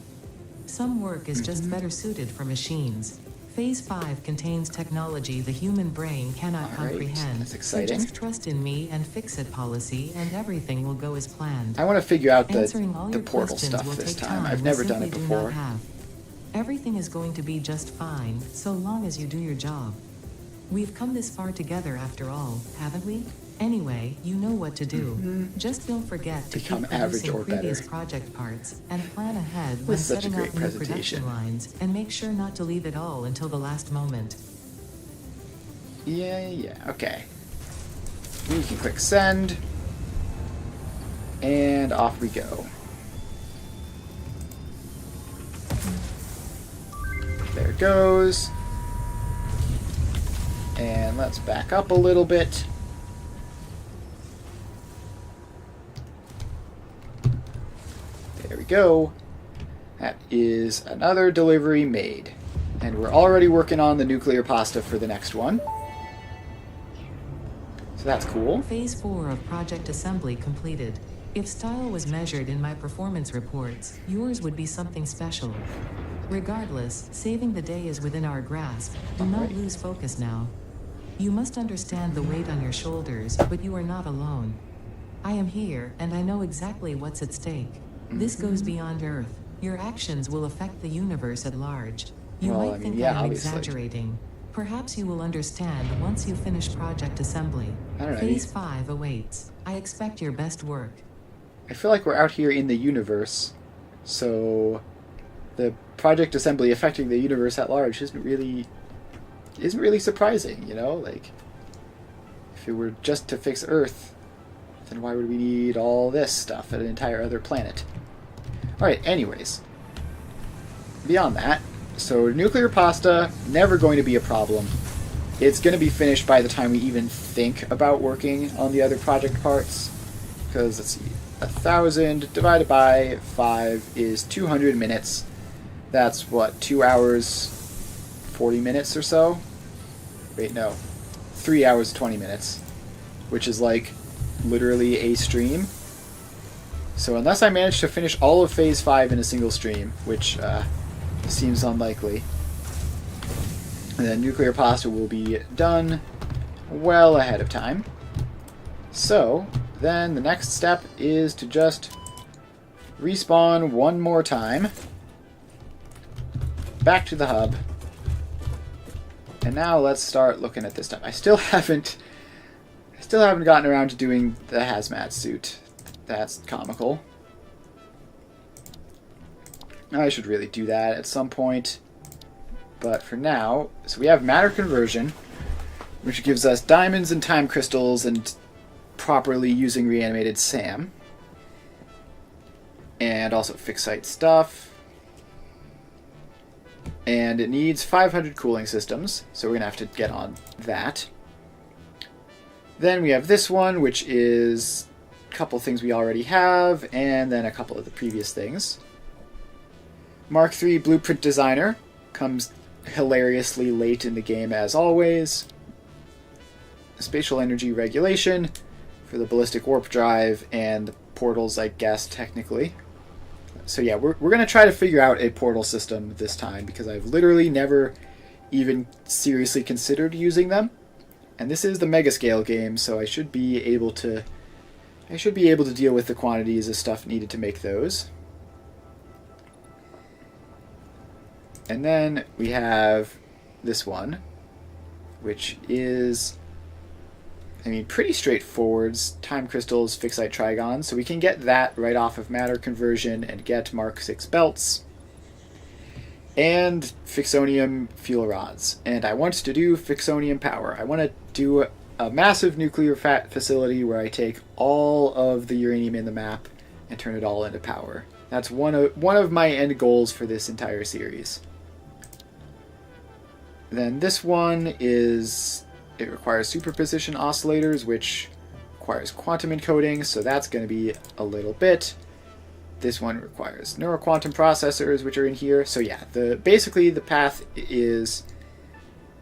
Some work is just better suited for machines. Phase 5 contains technology the human brain cannot comprehend. That's exciting. So just trust in me and fix-it policy and everything will go as planned. I want to figure out Answering all the your portal questions stuff will this take time. time I've we never done it simply do not before. have. Everything is going to be just fine, so long as you do your job. We've come this far together after all, haven't we? Anyway, you know what to do. Just don't forget to Become keep average producing or better. previous project parts, and plan ahead when With such a setting great up new presentation. production lines, and make sure not to leave it all until the last moment. Yeah, okay. We can click send. And off we go. There it goes. And let's back up a little bit. There we go. That is another delivery made. And we're already working on the nuclear pasta for the next one. So that's cool. Phase 4 of project assembly completed. If style was measured in my performance reports, yours would be something special. Regardless, saving the day is within our grasp. Do not lose focus now. You must understand the weight on your shoulders, but you are not alone. I am here, and I know exactly what's at stake. This goes beyond Earth. Your actions will affect the universe at large. You Well, might I mean, think yeah, I am obviously. exaggerating. Perhaps you will understand once you finish project assembly. I don't know. Phase 5 awaits. I expect your best work. I feel like we're out here in the universe, so the project assembly affecting the universe at large isn't really surprising, you know? Like, if it were just to fix Earth, then why would we need all this stuff at an entire other planet? Alright, anyways. Beyond that, so nuclear pasta, never going to be a problem. It's going to be finished by the time we even think about working on the other project parts. Because, let's see, 1,000 divided by 5 is 200 minutes. That's, what, 2 hours, 40 minutes or so? Wait, no. 3 hours, 20 minutes. Which is, like, literally a stream. So unless I manage to finish all of Phase 5 in a single stream, which seems unlikely, then nuclear pasta will be done well ahead of time. So then the next step is to just respawn one more time, back to the hub, and now let's start looking at this stuff. I still haven't gotten around to doing the hazmat suit. That's comical. I should really do that at some point. But for now, so we have matter conversion, which gives us diamonds and time crystals and properly using reanimated SAM. And also fixed site stuff. And it needs 500 cooling systems, so we're going to have to get on that. Then we have this one, which is a couple things we already have, and then a couple of the previous things. Mark III Blueprint Designer comes hilariously late in the game as always. Spatial energy regulation for the ballistic warp drive and the portals, I guess, technically. So yeah, we're going to try to figure out a portal system this time, because I've literally never even seriously considered using them. And this is the mega scale game, so I should be able to deal with the quantities of stuff needed to make those. And then we have this one, which is, I mean, pretty straightforward. Time crystals, fixite trigons, so we can get that right off of matter conversion and get Mark VI belts. And Fixonium fuel rods. And I want to do Fixonium power. I want to do a massive nuclear facility where I take all of the uranium in the map and turn it all into power. That's one of my end goals for this entire series. Then this one is, it requires superposition oscillators, which requires quantum encoding, so that's going to be a little bit. This one requires neuroquantum processors, which are in here. So yeah, basically the path is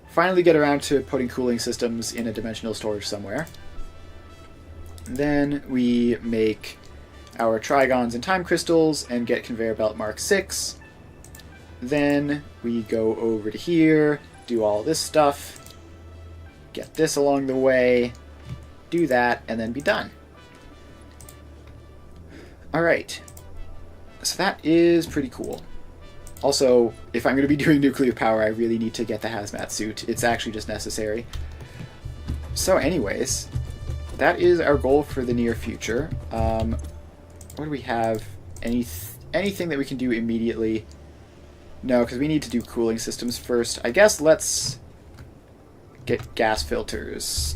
finally get around to putting cooling systems in a dimensional storage somewhere. Then we make our trigons and time crystals and get conveyor belt Mark VI. Then we go over to here, do all this stuff, get this along the way, do that, and then be done. Alright. So that is pretty cool. Also, if I'm going to be doing nuclear power, I really need to get the hazmat suit. It's actually just necessary. So anyways, that is our goal for the near future. What do we have? Anything that we can do immediately? No, because we need to do cooling systems first. I guess let's get gas filters.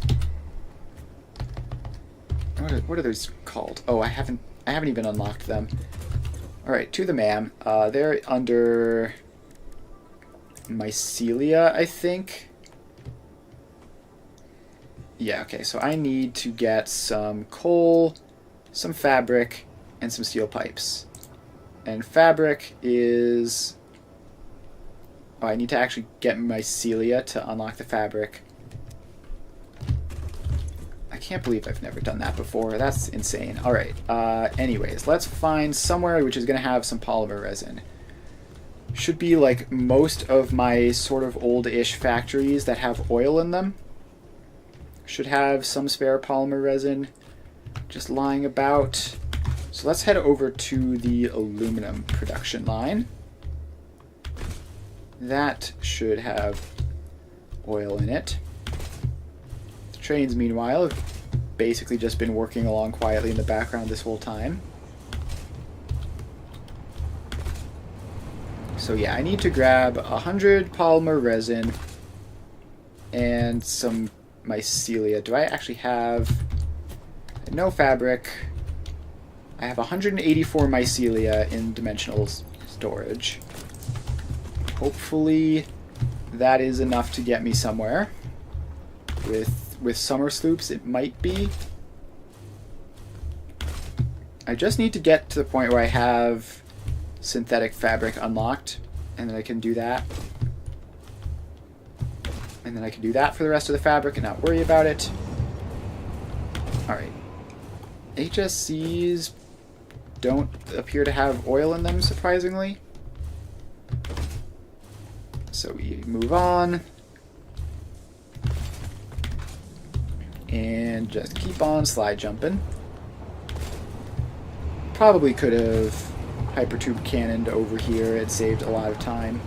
What are those called? Oh, I haven't even unlocked them. Alright, to the man. They're under mycelia, I think. Yeah, okay, so I need to get some coal, some fabric, and some steel pipes. And fabric is... Oh, I need to actually get mycelia to unlock the fabric. I can't believe I've never done that before. That's insane. Alright, anyways, let's find somewhere which is going to have some polymer resin. Should be like most of my sort of old-ish factories that have oil in them. Should have some spare polymer resin just lying about. So let's head over to the aluminum production line. That should have oil in it. The trains, meanwhile, have basically just been working along quietly in the background this whole time. So yeah, I need to grab 100 polymer resin and some mycelia. Do I actually have... No fabric. I have 184 mycelia in dimensional storage. Hopefully that is enough to get me somewhere. With summer sloops, it might be. I just need to get to the point where I have synthetic fabric unlocked, and then I can do that. And then I can do that for the rest of the fabric and not worry about it. Alright. HSCs don't appear to have oil in them, surprisingly. So we move on. And just keep on slide jumping. Probably could have hypertube cannoned over here. It saved a lot of time.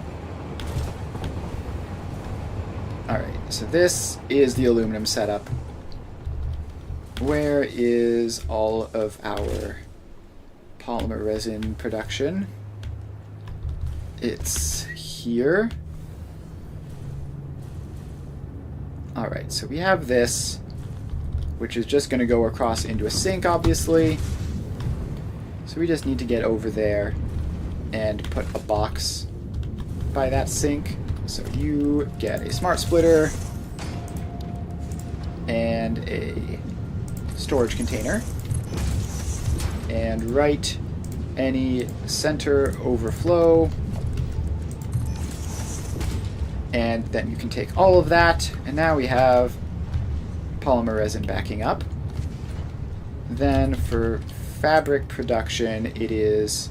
Alright, so this is the aluminum setup. Where is all of our polymer resin production? It's here. Alright, so we have this, which is just going to go across into a sink, obviously. So we just need to get over there and put a box by that sink. So you get a smart splitter and a storage container, and write any center overflow, and then you can take all of that, and now we have polymer resin backing up. Then for fabric production, it is...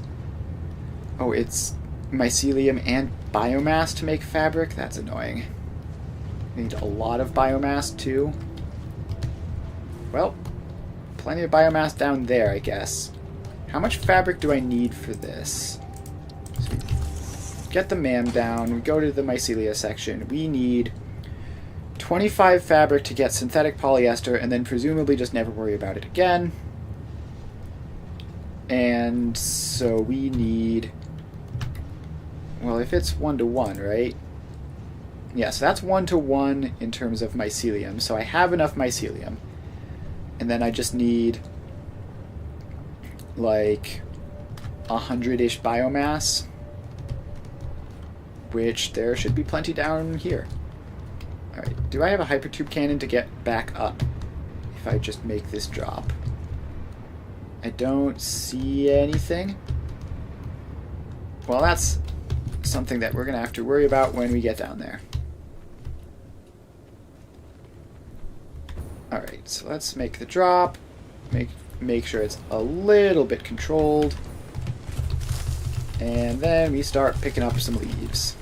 Oh, it's mycelium and biomass to make fabric? That's annoying. We need a lot of biomass, too. Well, plenty of biomass down there, I guess. How much fabric do I need for this? So we get the MAM down, we go to the mycelia section. We need 25 fabric to get synthetic polyester, and then presumably just never worry about it again. And so we need... Well, if it's 1-to-1, right? Yeah, so that's 1-to-1 in terms of mycelium. So I have enough mycelium. And then I just need like 100-ish biomass, which there should be plenty down here. Alright, do I have a hypertube cannon to get back up if I just make this drop? I don't see anything. Well, that's something that we're going to have to worry about when we get down there. Alright, so let's make the drop. Make sure it's a little bit controlled. And then we start picking up some leaves.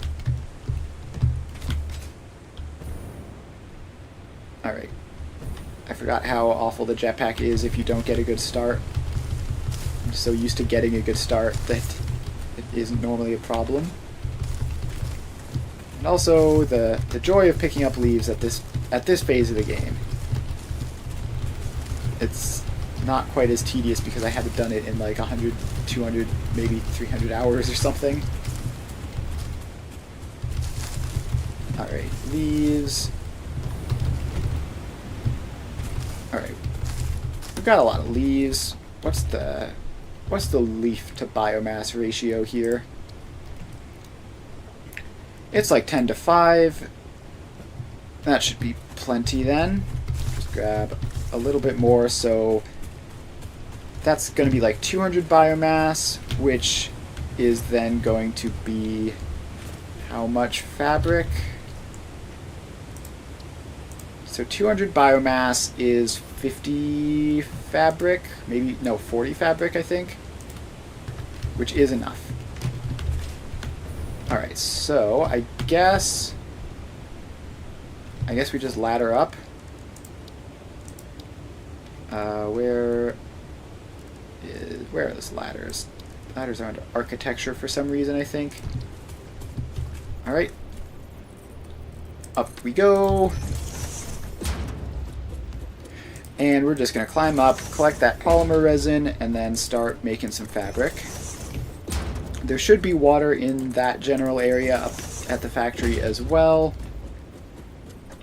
Alright. I forgot how awful the jetpack is if you don't get a good start. I'm so used to getting a good start that it isn't normally a problem. And also the joy of picking up leaves at this phase of the game. It's not quite as tedious because I haven't done it in like 100, 200, maybe 300 hours or something. Alright, leaves. Alright. We've got a lot of leaves. What's the leaf to biomass ratio here? It's like 10 to 5. That should be plenty then. Just grab a little bit more, so that's going to be like 200 biomass, which is then going to be how much fabric? So 200 biomass is 50 fabric, maybe, no, 40 fabric, I think, which is enough. Alright, so I guess we just ladder up. Where are those ladders? Ladders are under architecture for some reason, I think. Alright. Up we go. And we're just going to climb up, collect that polymer resin, and then start making some fabric. There should be water in that general area up at the factory as well.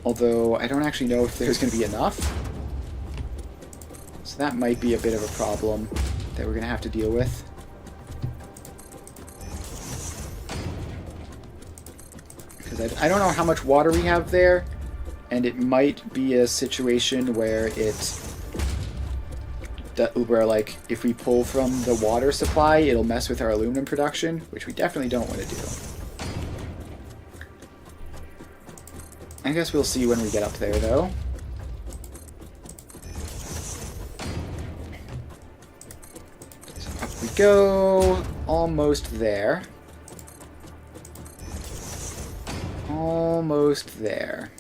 Although I don't actually know if there's going to be enough. So that might be a bit of a problem that we're going to have to deal with. Because I don't know how much water we have there. And it might be a situation where where like if we pull from the water supply, it'll mess with our aluminum production, which we definitely don't want to do. I guess we'll see when we get up there, though. So up we go, almost there. Almost there.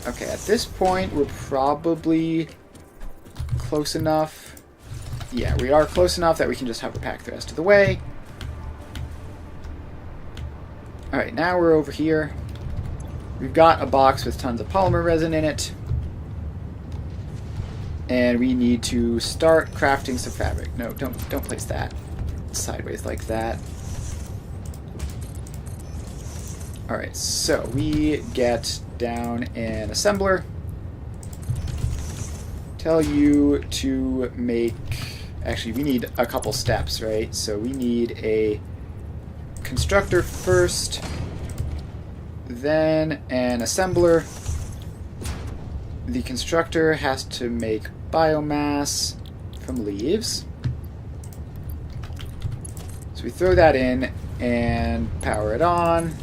Okay, at this point, we're probably close enough. Yeah, we are close enough that we can just hover pack the rest of the way. Alright, now we're over here. We've got a box with tons of polymer resin in it. And we need to start crafting some fabric. No, don't place that sideways like that. Alright, so we get down an assembler. Tell you to make... Actually, we need a couple steps, right? So we need a constructor first, then an assembler. The constructor has to make biomass from leaves. So we throw that in and power it on.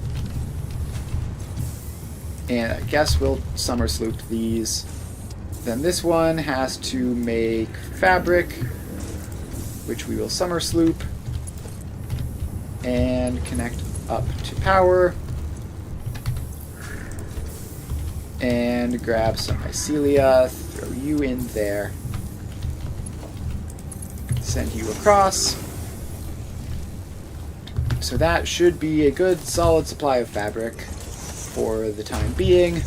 And I guess we'll summer sloop these. Then this one has to make fabric, which we will summer sloop and connect up to power. And grab some mycelia, throw you in there. Send you across. So that should be a good solid supply of fabric for the time being.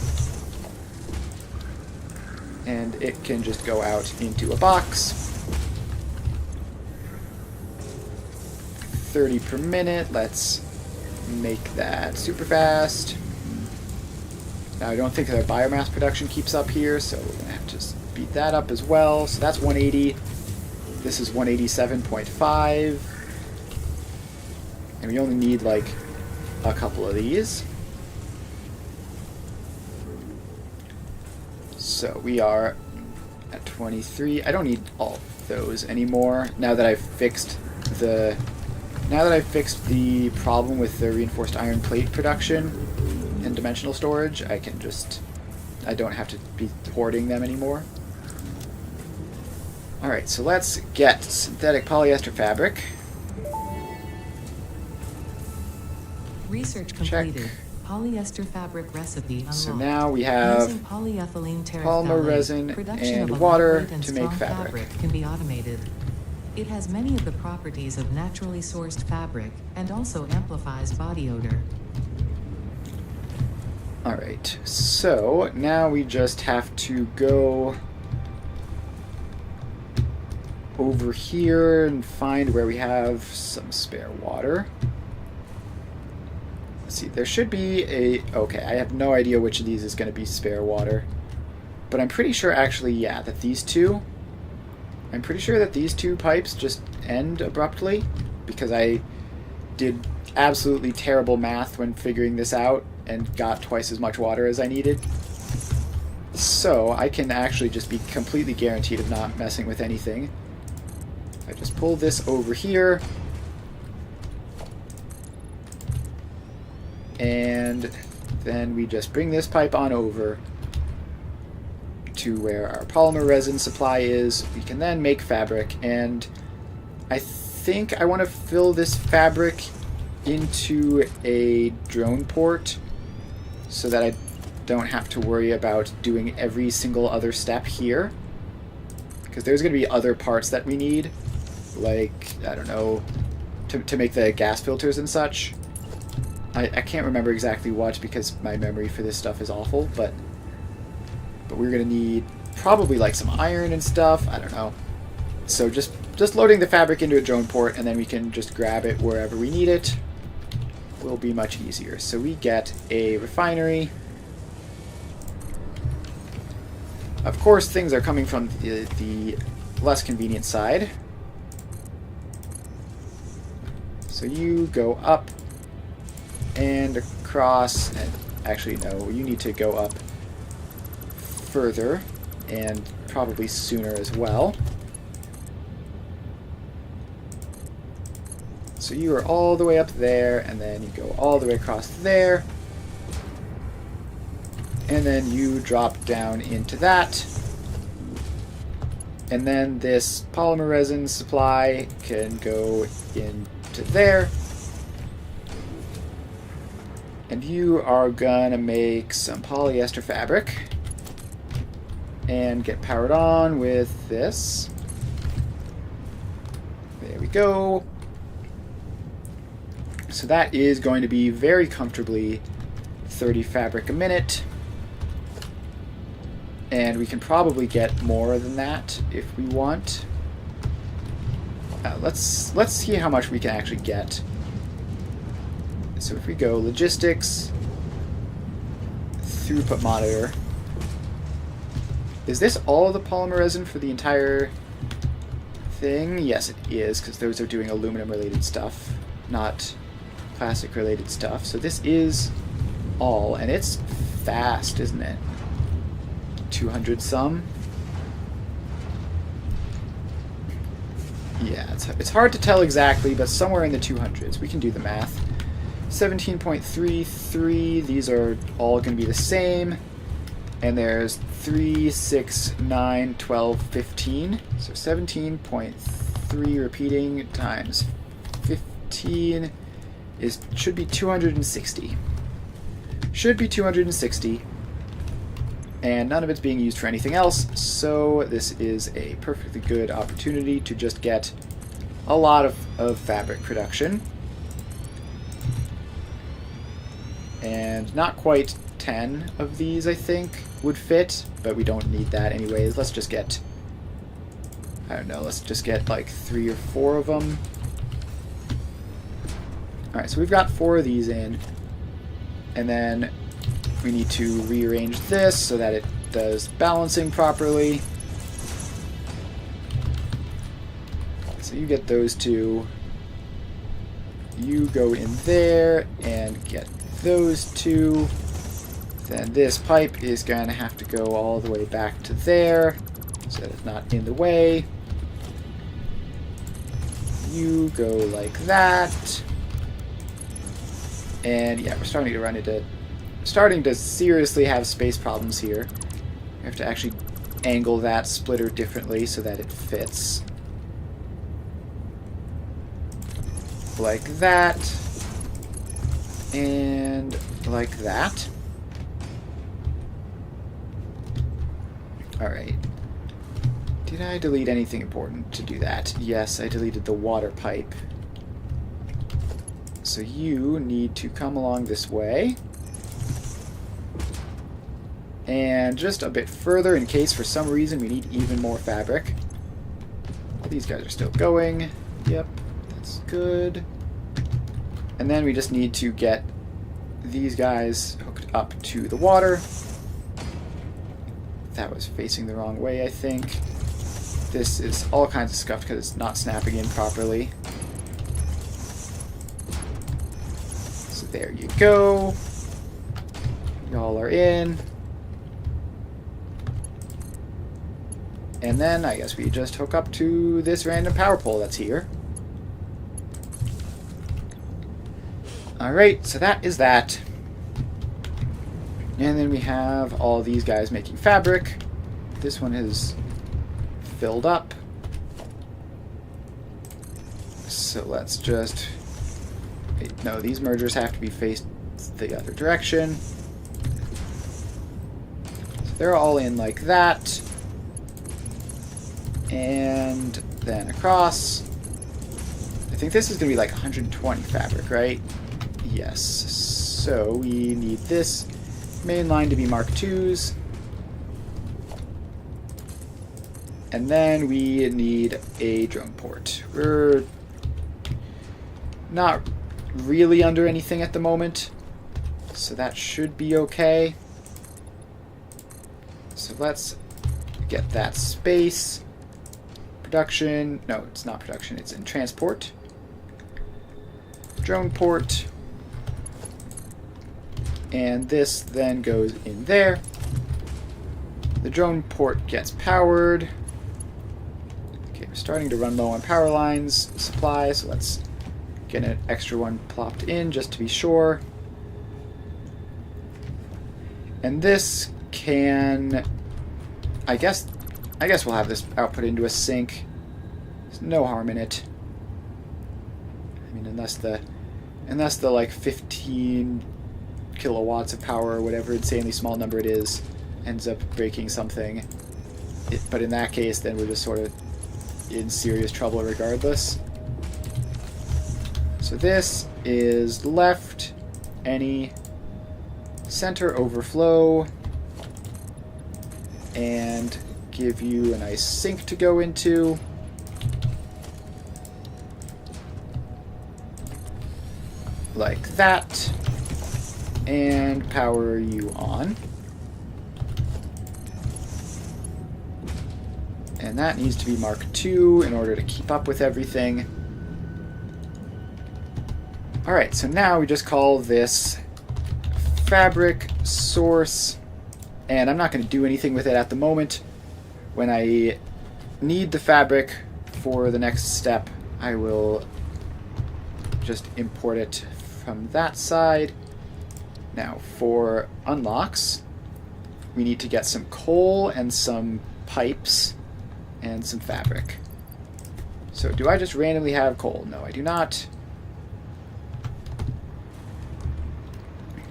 And it can just go out into a box. 30 per minute. Let's make that super fast. Now I don't think our biomass production keeps up here, so we're gonna have to speed that up as well. So that's 180. This is 187.5. And we only need like a couple of these. So we are at 23. I don't need all of those anymore. Now that I've fixed the problem with the reinforced iron plate production and dimensional storage, I don't have to be hoarding them anymore. Alright, so let's get synthetic polyester fabric. Research completed. Check. Polyester fabric recipe unlocked. So now we have Using polyethylene polymer resin production and of a water lightweight and to make strong fabric. can be automated. It has many of the properties of naturally sourced fabric and also amplifies body odor. Alright, so now we just have to go over here and find where we have some spare water. Let's see, there should be a... Okay, I have no idea which of these is going to be spare water. But I'm pretty sure, actually, yeah, that these two... I'm pretty sure that these two pipes just end abruptly, because I did absolutely terrible math when figuring this out and got twice as much water as I needed. So I can actually just be completely guaranteed of not messing with anything. I just pull this over here, and then we just bring this pipe on over to where our polymer resin supply is. We can then make fabric, and I think I want to fill this fabric into a drone port so that I don't have to worry about doing every single other step here, because there's going to be other parts that we need, like, I don't know, to make the gas filters and such. I can't remember exactly what, because my memory for this stuff is awful, but we're going to need probably like some iron and stuff, I don't know. So just loading the fabric into a drone port, and then we can just grab it wherever we need it, will be much easier. So we get a refinery. Of course, things are coming from the less convenient side. So you go up and across, and actually no, you need to go up further, and probably sooner as well. So you are all the way up there, and then you go all the way across there, and then you drop down into that, and then this polymer resin supply can go into there, and you are gonna make some polyester fabric and get powered on with this. There we go. So that is going to be very comfortably 30 fabric a minute. And we can probably get more than that if we want. Let's see how much we can actually get. So if we go logistics, throughput monitor. Is this all of the polymer resin for the entire thing? Yes, it is, because those are doing aluminum-related stuff, not plastic-related stuff. So this is all, and it's fast, isn't it? 200 some? Yeah, it's hard to tell exactly, but somewhere in the 200s. We can do the math. 17.33, these are all going to be the same. And there's 3, 6, 9, 12, 15. So 17.3 repeating times 15 should be 260. Should be 260. And none of it's being used for anything else, so this is a perfectly good opportunity to just get a lot of fabric production. And not quite 10 of these, I think, would fit, but we don't need that anyways. Let's just get, I don't know, let's just get like 3 or 4 of them. Alright, so we've got 4 of these in, and then we need to rearrange this so that it does balancing properly. So you get those 2. You go in there and get those 2. Then this pipe is going to have to go all the way back to there so that it's not in the way. You go like that. And yeah, we're starting to seriously have space problems here. We have to actually angle that splitter differently so that it fits. Like that. And like that. Alright. Did I delete anything important to do that? Yes, I deleted the water pipe. So you need to come along this way. And just a bit further in case for some reason we need even more fabric. These guys are still going. Yep, that's good. And then we just need to get these guys hooked up to the water. That was facing the wrong way, I think. This is all kinds of scuffed because it's not snapping in properly. So there you go. Y'all are in. And then I guess we just hook up to this random power pole that's here. Alright, so that is that. And then we have all these guys making fabric. This one is filled up. So let's just... Wait, no, these mergers have to be faced the other direction. So they're all in like that. And then across. I think this is going to be like 120 fabric, right? Yes. So we need this main line to be Mark IIs. And then we need a drone port. We're not really under anything at the moment, so that should be okay. So let's get that space. Production. No, it's not production. It's in transport. Drone port. And this then goes in there. The drone port gets powered. Okay, we're starting to run low on power lines supply, so let's get an extra one plopped in just to be sure. And this can... I guess we'll have this output into a sink. There's no harm in it. I mean, unless the like 15 kilowatts of power or whatever insanely small number it is ends up breaking something. But in that case, then we're just sort of in serious trouble regardless. So this is left any center overflow and give you a nice sink to go into. Like that. And power you on. And that needs to be Mark II in order to keep up with everything. Alright, so now we just call this fabric source. And I'm not going to do anything with it at the moment. When I need the fabric for the next step, I will just import it from that side. Now, for unlocks, we need to get some coal and some pipes and some fabric. So, do I just randomly have coal? No, I do not.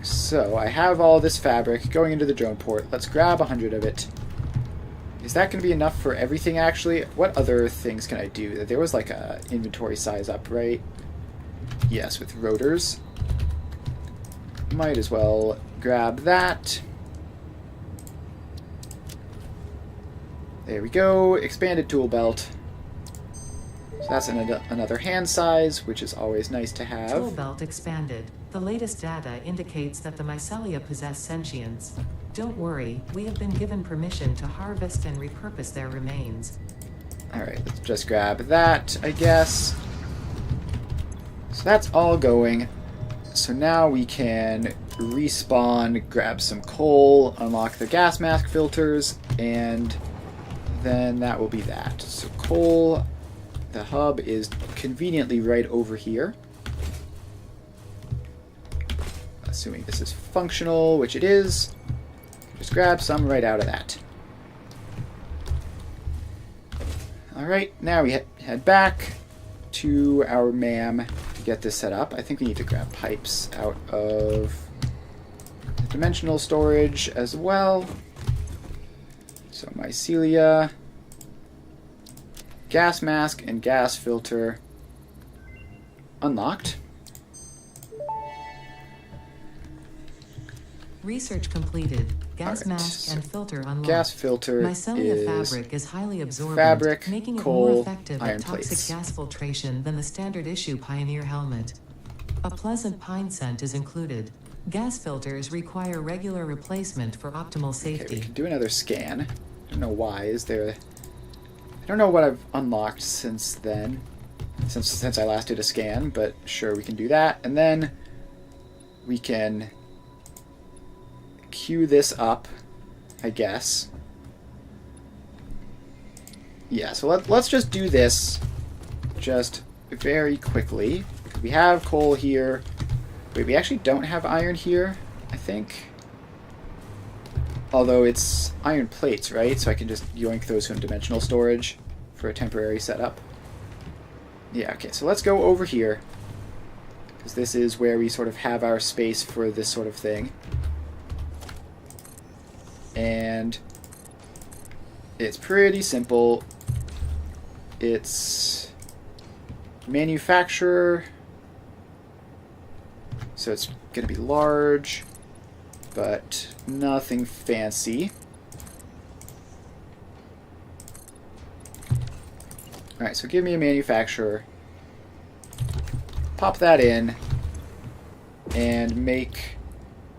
So, I have all this fabric going into the drone port. Let's grab 100 of it. Is that going to be enough for everything, actually? What other things can I do? There was like a inventory size up, right? Yes, with rotors. Might as well grab that. There we go. Expanded tool belt. So that's another hand size, which is always nice to have. Tool belt expanded. The latest data indicates that the mycelia possess sentience. Don't worry, we have been given permission to harvest and repurpose their remains. Alright, let's just grab that, I guess. So that's all going. So now we can respawn, grab some coal, unlock the gas mask filters, and then that will be that. So coal, the hub is conveniently right over here. Assuming this is functional, which it is. Just grab some right out of that. Alright, now we head back to our MAM to get this set up. I think we need to grab pipes out of the dimensional storage as well. So mycelia. gas mask and gas filter unlocked. Research completed. Gas Alright, mask so and filter unlocked. gas filter Mycelia is fabric is highly absorbent, fabric, making it coal, more effective iron at toxic plates. gas filtration than the standard issue Pioneer helmet. A pleasant pine scent is included. Gas filters require regular replacement for optimal Okay, safety. we can do another scan. I don't know why. Is there... I don't know what I've unlocked since then. Since I last did a scan, but sure, we can do that. And then we can queue this up, I guess. Yeah, so let's just do this just very quickly. We have coal here. Wait, we actually don't have iron here, I think. Although it's iron plates, right? So I can just yoink those from dimensional storage for a temporary setup. Yeah, okay, so let's go over here. Because this is where we sort of have our space for this sort of thing. And it's pretty simple. It's manufacturer. So it's going to be large, but nothing fancy. Alright, so give me a manufacturer. Pop that in. And make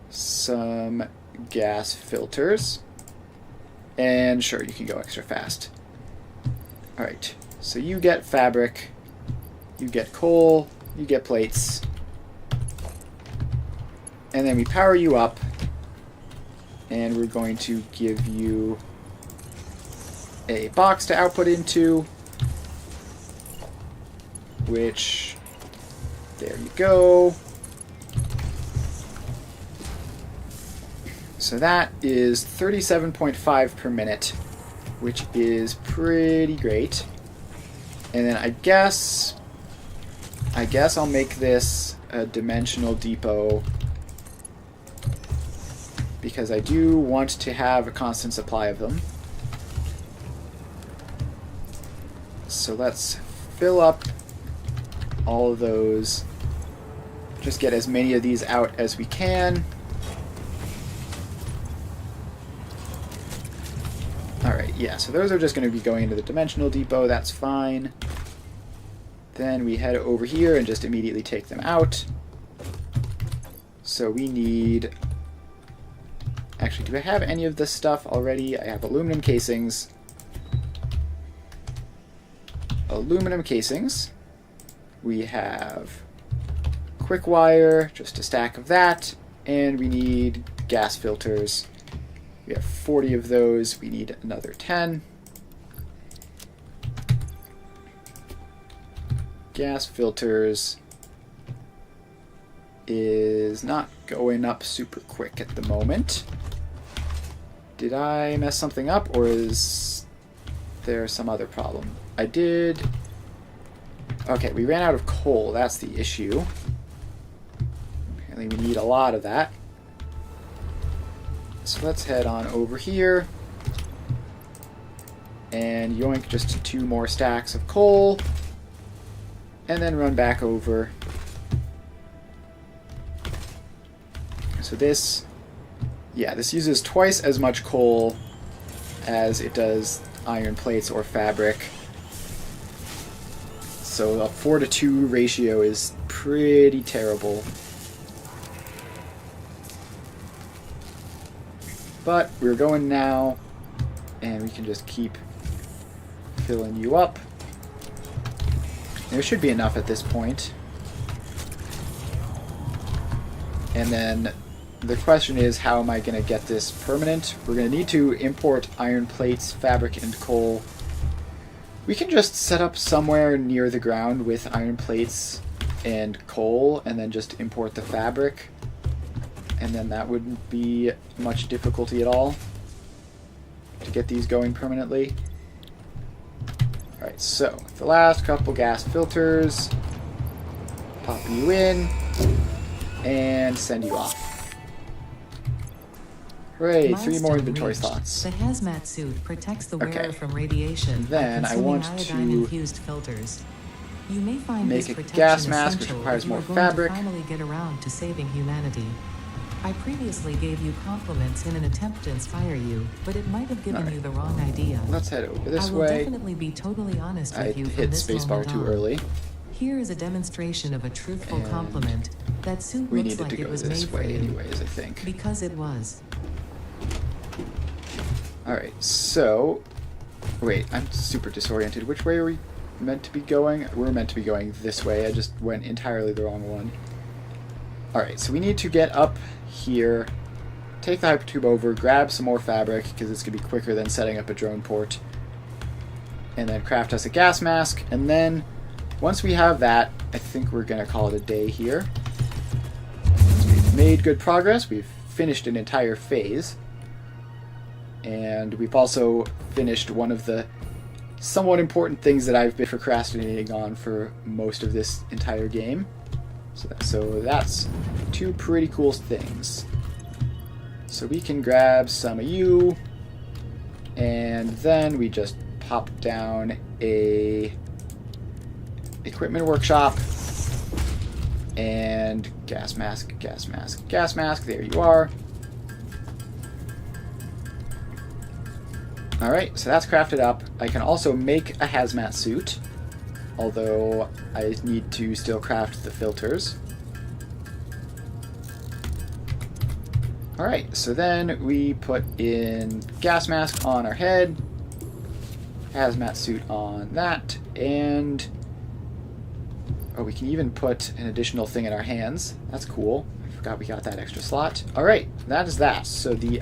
some gas filters. And sure, you can go extra fast. Alright, so you get fabric. You get coal. You get plates. And then we power you up. And we're going to give you a box to output into. Which, there you go. So that is 37.5 per minute, which is pretty great. And then I guess I'll make this a dimensional depot because I do want to have a constant supply of them. So let's fill up all of those. Just get as many of these out as we can. Alright, yeah, so those are just going to be going into the dimensional depot. That's fine. Then we head over here and just immediately take them out. So we need... Actually, do I have any of this stuff already? I have aluminum casings. Aluminum casings. We have quick wire, just a stack of that, and we need gas filters. We have 40 of those. We need another 10. Gas filters is not going up super quick at the moment. Did I mess something up, or is there some other problem? I did... Okay, we ran out of coal. That's the issue. Apparently we need a lot of that. So let's head on over here. And yoink just 2 more stacks of coal. And then run back over. So this... Yeah, this uses twice as much coal as it does iron plates or fabric. So a 4-to-2 ratio is pretty terrible. But we're going now, and we can just keep filling you up. There should be enough at this point. And then the question is, how am I going to get this permanent? We're going to need to import iron plates, fabric, and coal. We can just set up somewhere near the ground with iron plates and coal, and then just import the fabric. And then that wouldn't be much difficulty at all to get these going permanently. Alright, so the last couple gas filters. Pop you in and send you off. Hooray, 3 more Milestone inventory reached. slots. The hazmat suit protects the wearer Okay. from radiation Then by I consuming want to iodine-infused filters. You may find make this a protection gas mask, which essential requires if you are more going fabric. to finally get around to saving humanity. I previously gave you compliments in an attempt to inspire you, but it might have given you the wrong idea. Let's head over this I will way. definitely be totally honest I with you from hit this spacebar moment too on. early. Here is a demonstration of a truthful And compliment. That suit We looks needed like to it go was this made for way you. anyways, I think. Because it was. Alright, so... Wait, I'm super disoriented. Which way are we meant to be going? We're meant to be going this way. I just went entirely the wrong one. Alright, so we need to get up here, take the hypertube over, grab some more fabric, because it's going to be quicker than setting up a drone port, and then craft us a gas mask, and then once we have that, I think we're going to call it a day here. So we've made good progress. We've finished an entire phase. And we've also finished one of the somewhat important things that I've been procrastinating on for most of this entire game. So that's 2 pretty cool things. So we can grab some of you, and then we just pop down a equipment workshop, and gas mask, gas mask, gas mask, there you are. Alright, so that's crafted up. I can also make a hazmat suit, although I need to still craft the filters. Alright, so then we put in gas mask on our head, hazmat suit on that, and oh, we can even put an additional thing in our hands. That's cool. I forgot we got that extra slot. Alright, that is that. So the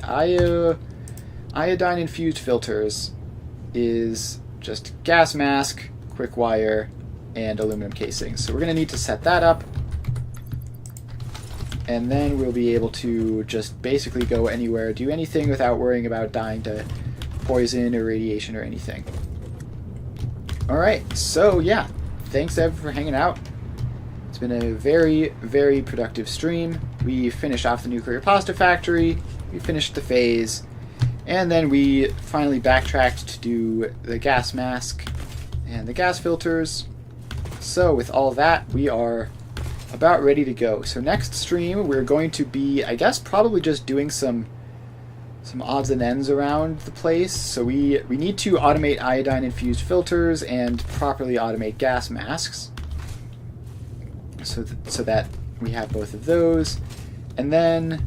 iodine-infused filters is just gas mask, quick wire, and aluminum casing. So we're going to need to set that up, and then we'll be able to just basically go anywhere, do anything without worrying about dying to poison or radiation or anything. Alright, so yeah, thanks everyone for hanging out. It's been a very, very productive stream. We finished off the nuclear pasta factory, we finished the phase, and then we finally backtracked to do the gas mask and the gas filters. So with all that, we are about ready to go. So next stream, we're going to be, I guess, probably just doing some odds and ends around the place. So we need to automate iodine-infused filters and properly automate gas masks, so that we have both of those. And then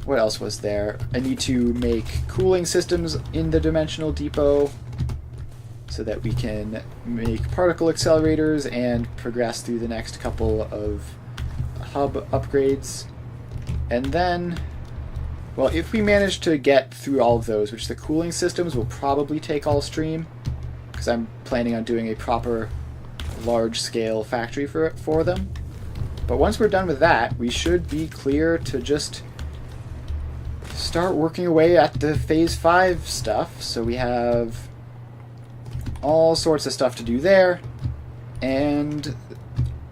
what else was there? I need to make cooling systems in the dimensional depot so that we can make particle accelerators and progress through the next couple of hub upgrades. And then, well, if we manage to get through all of those, which the cooling systems will probably take all stream, because I'm planning on doing a proper large-scale factory for them. But once we're done with that, we should be clear to just start working away at the Phase 5 stuff. So we have all sorts of stuff to do there, and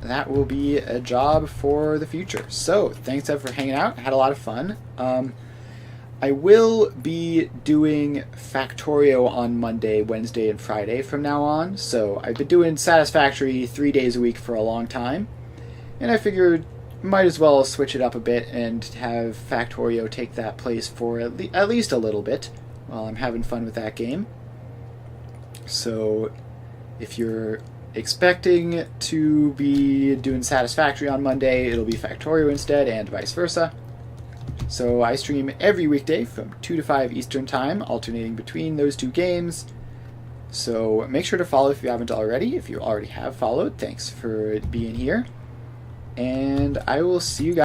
that will be a job for the future. So thanks everyone for hanging out. I had a lot of fun. I will be doing Factorio on Monday, Wednesday, and Friday from now on. So I've been doing Satisfactory 3 days a week for a long time, and I figured might as well switch it up a bit and have Factorio take that place for at least a little bit while I'm having fun with that game. So if you're expecting to be doing Satisfactory on Monday, it'll be Factorio instead, and vice versa. So I stream every weekday from 2 to 5 Eastern Time, alternating between those 2 games. So make sure to follow if you haven't already. If you already have followed, thanks for being here. And I will see you guys